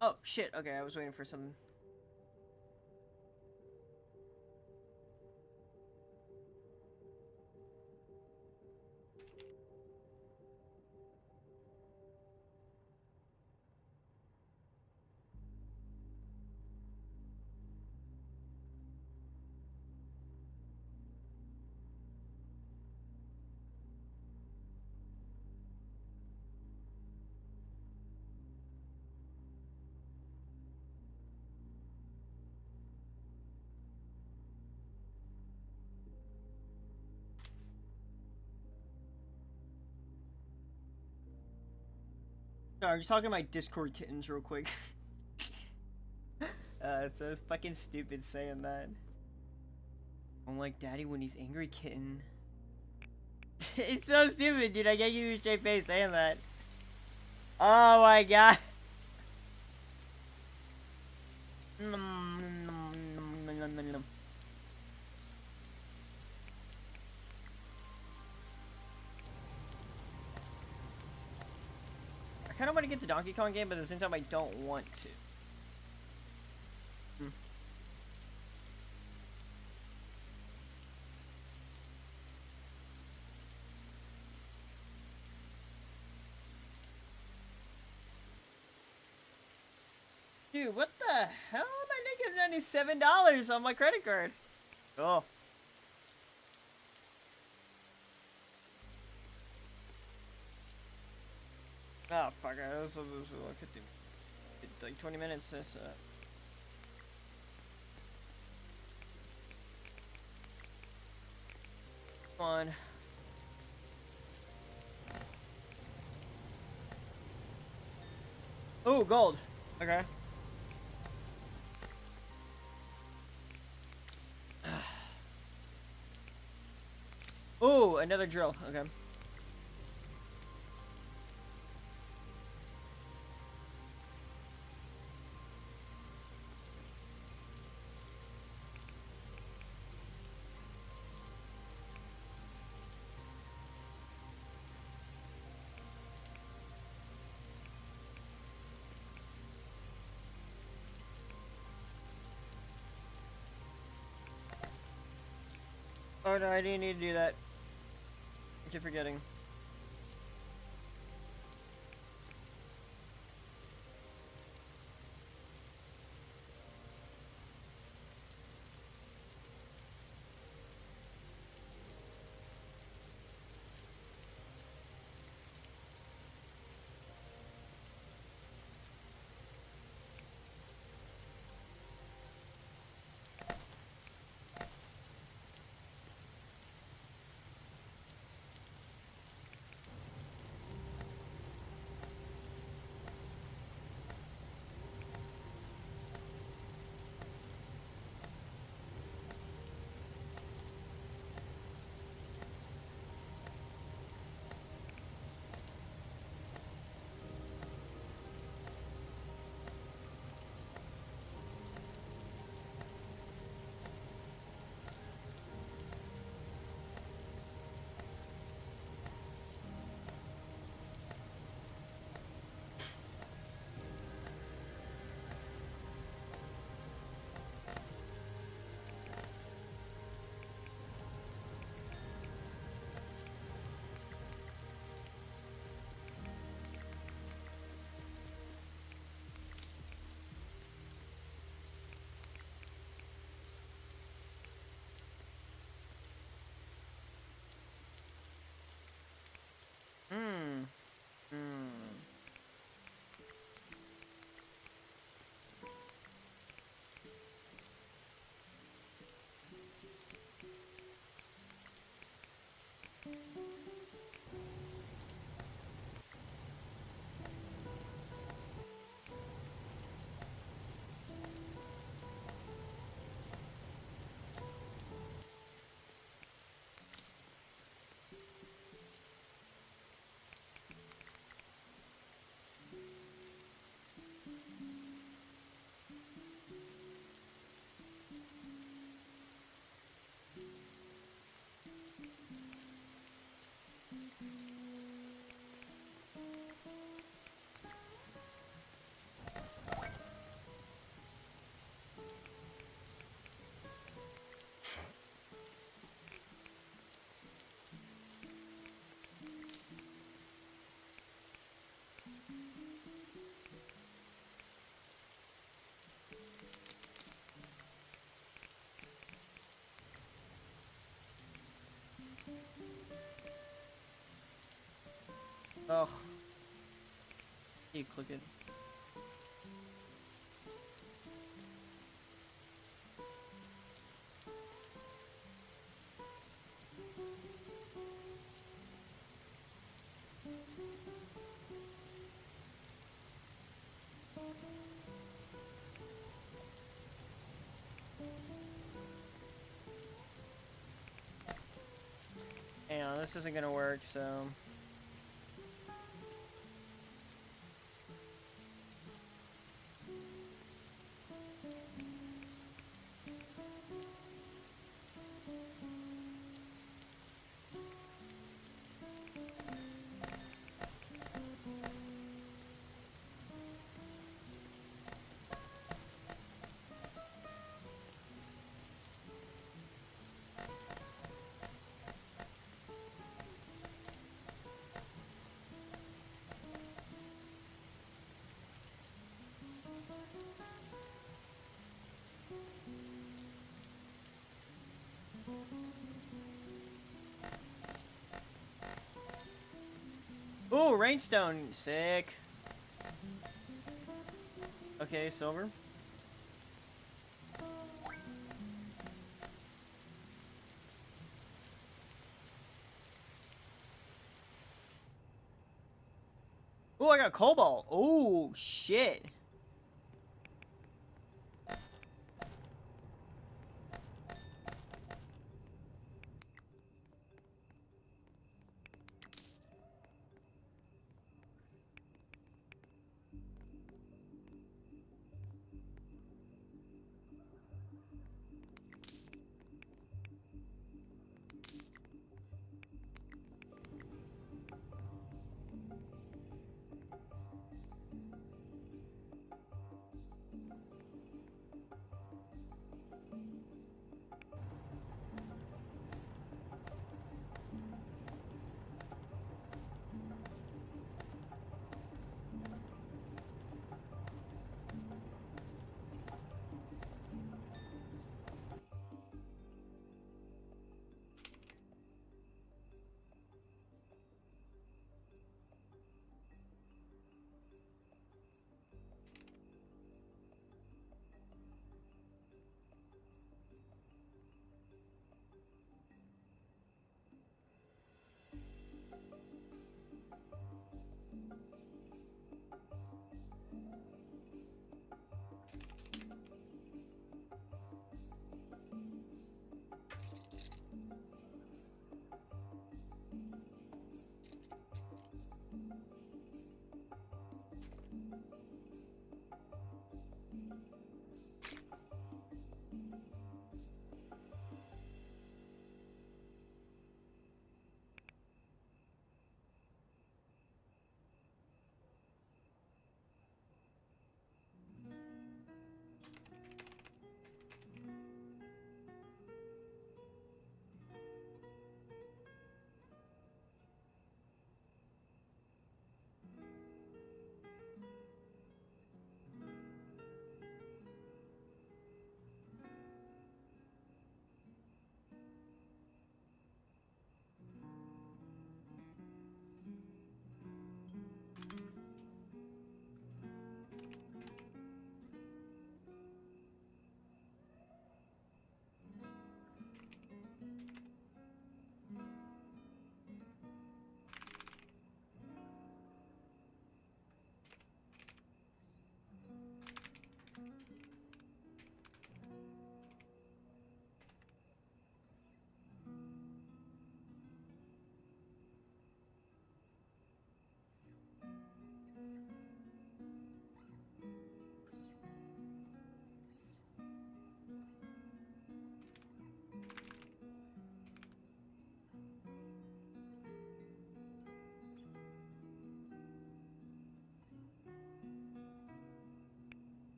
Oh, shit. Okay, I was waiting for some... Sorry, I'm just talking to my Discord kittens real quick. It's so fucking stupid saying that. I'm like daddy when he's angry, kitten. It's so stupid, dude. I can't give you a straight face saying that. Oh my god. I kind of want to get the Donkey Kong game, but at the same time, I don't want to. Dude, what the hell am I making $97 on my credit card? Oh. Oh, fuck. This was like 50, like 20 minutes since, Come on. Ooh, gold. Okay. Oh, another drill. Okay. Oh no, I didn't need to do that. I keep forgetting. Hmm. Hmm. Oh. You click it. Hang on, this isn't gonna work, so... Ooh, rainstone, sick. Okay, silver. Ooh, I got cobalt. Ooh, shit.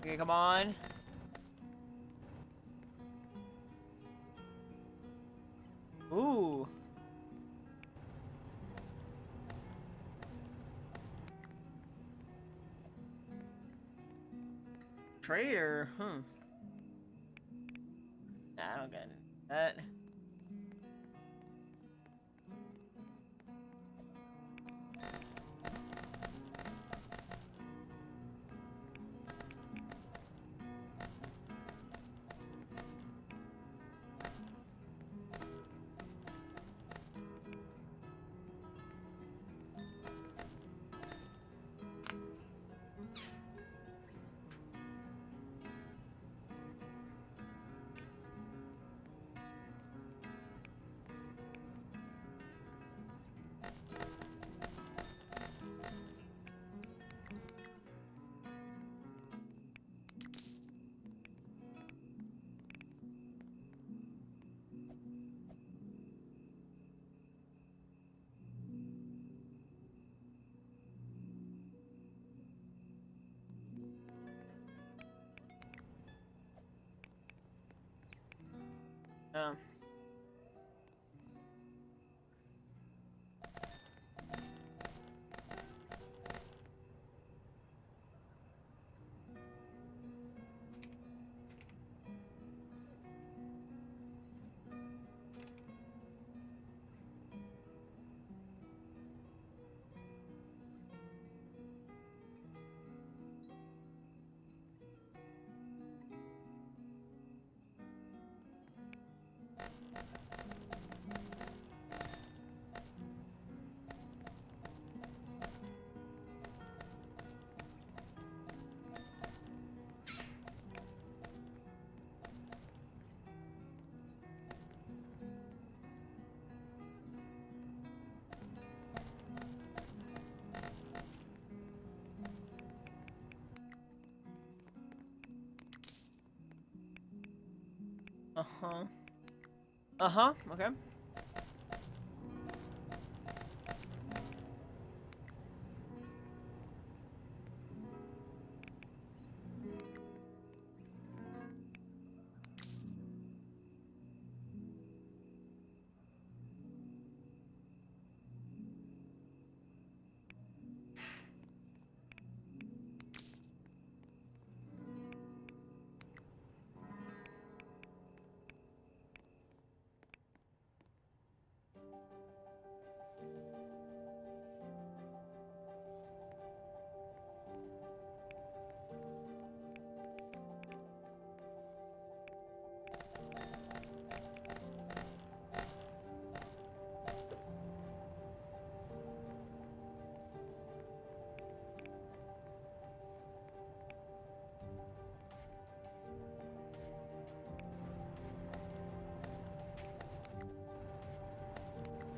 Okay, come on. Ooh. Trader, huh? Nah, I don't get that. Um. Uh-huh. Uh-huh, okay.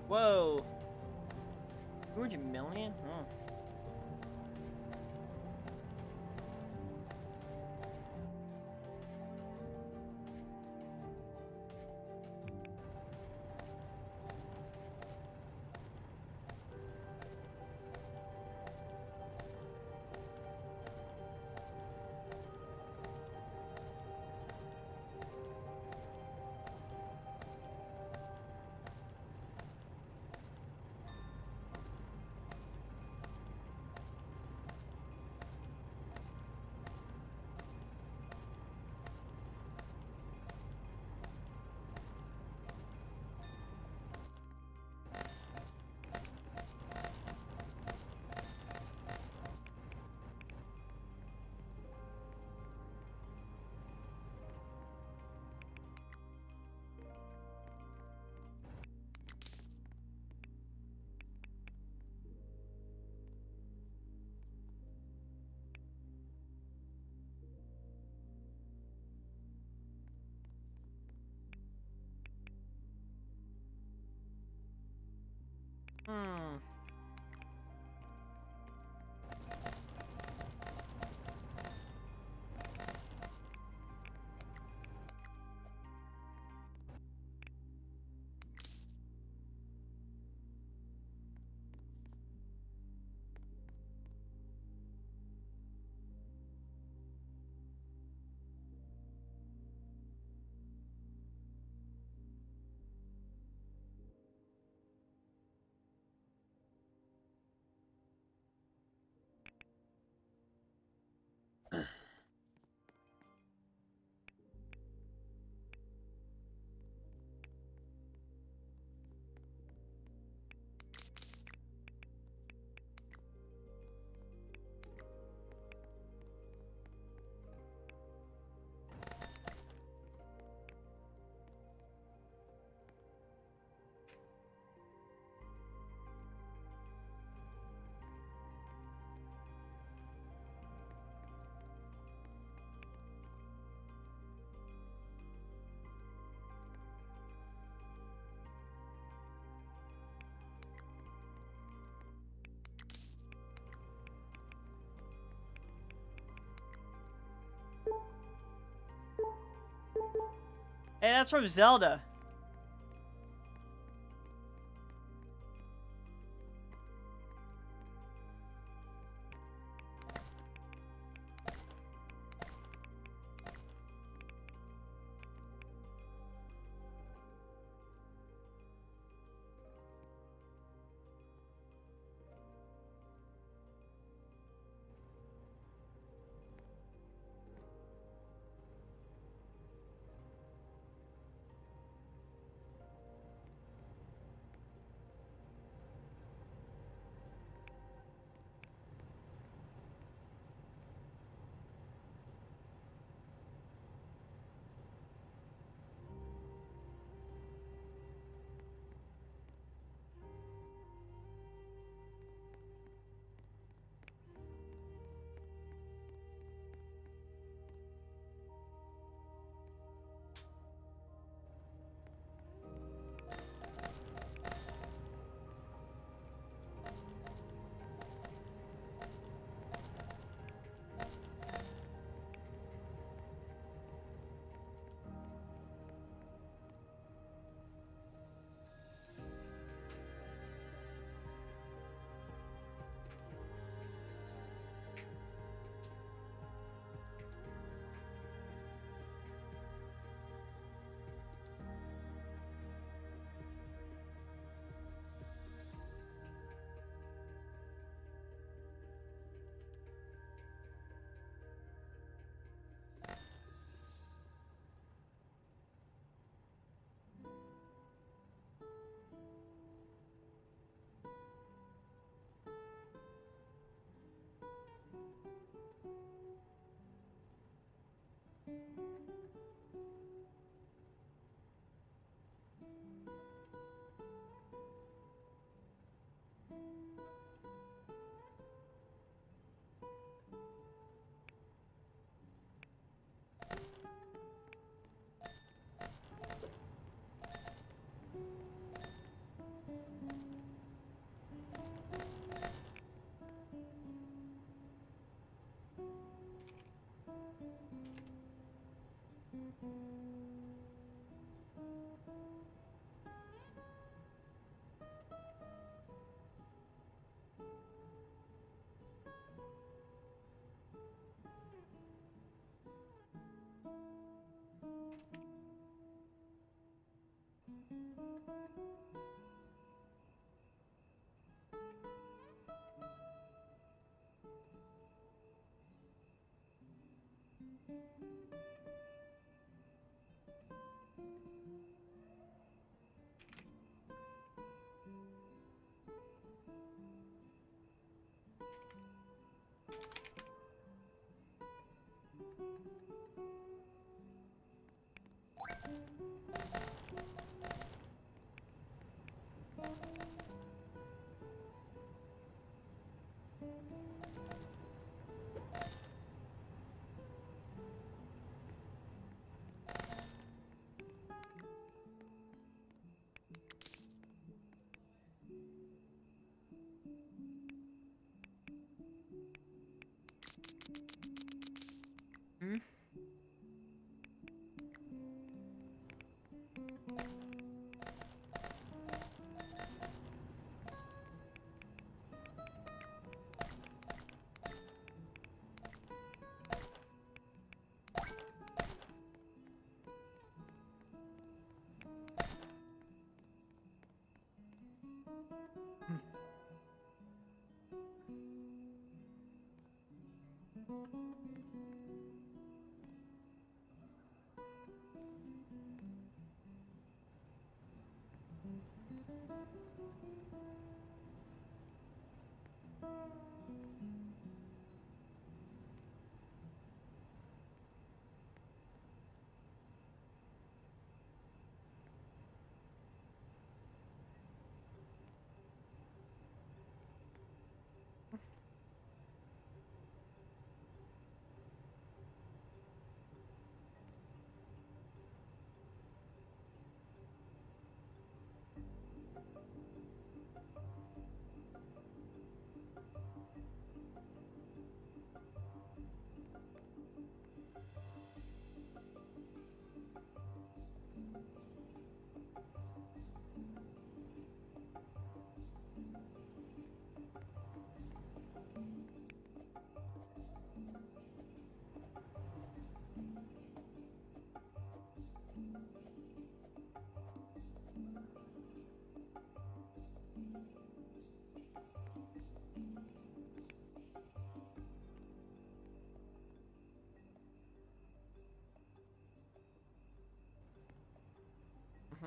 Whoa. 200 million? Huh. Yeah, that's from Zelda.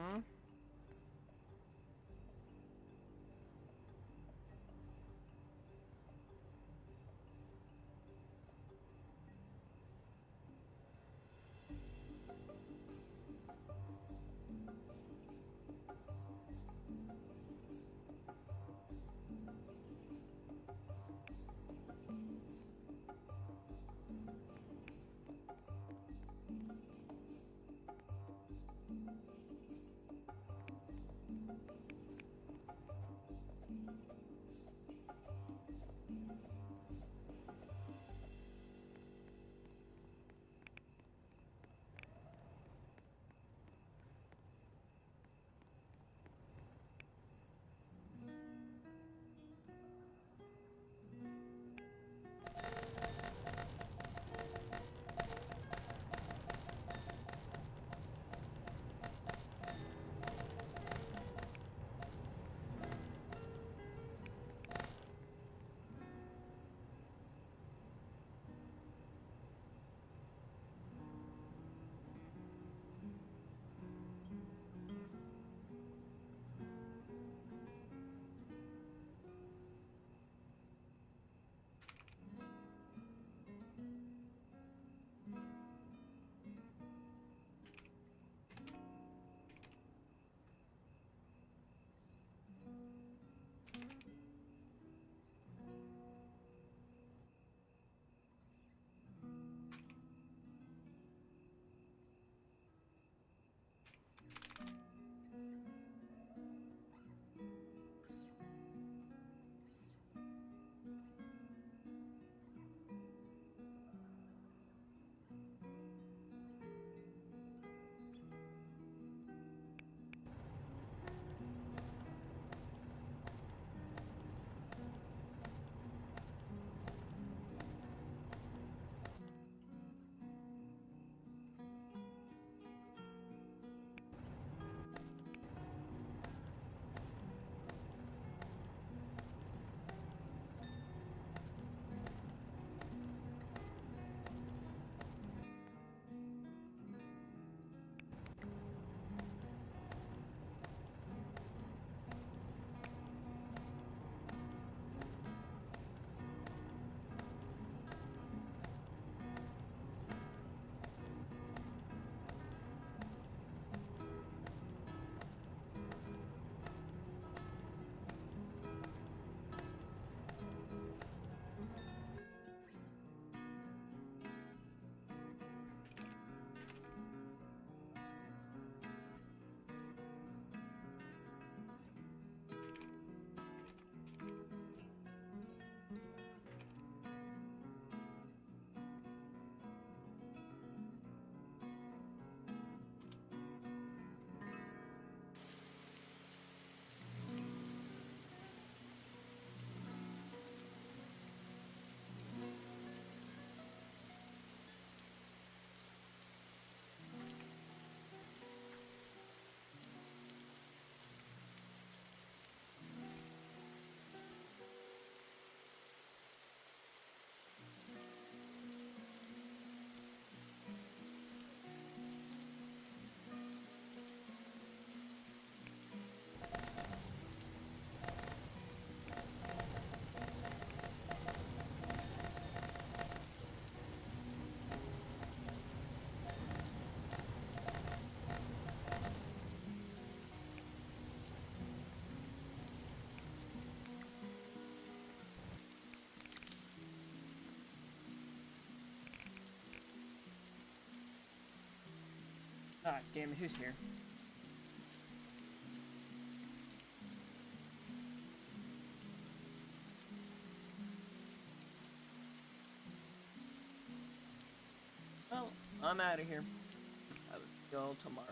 Mm-hmm. Ah, damn it, who's here? Well, I'm out of here. I will go tomorrow.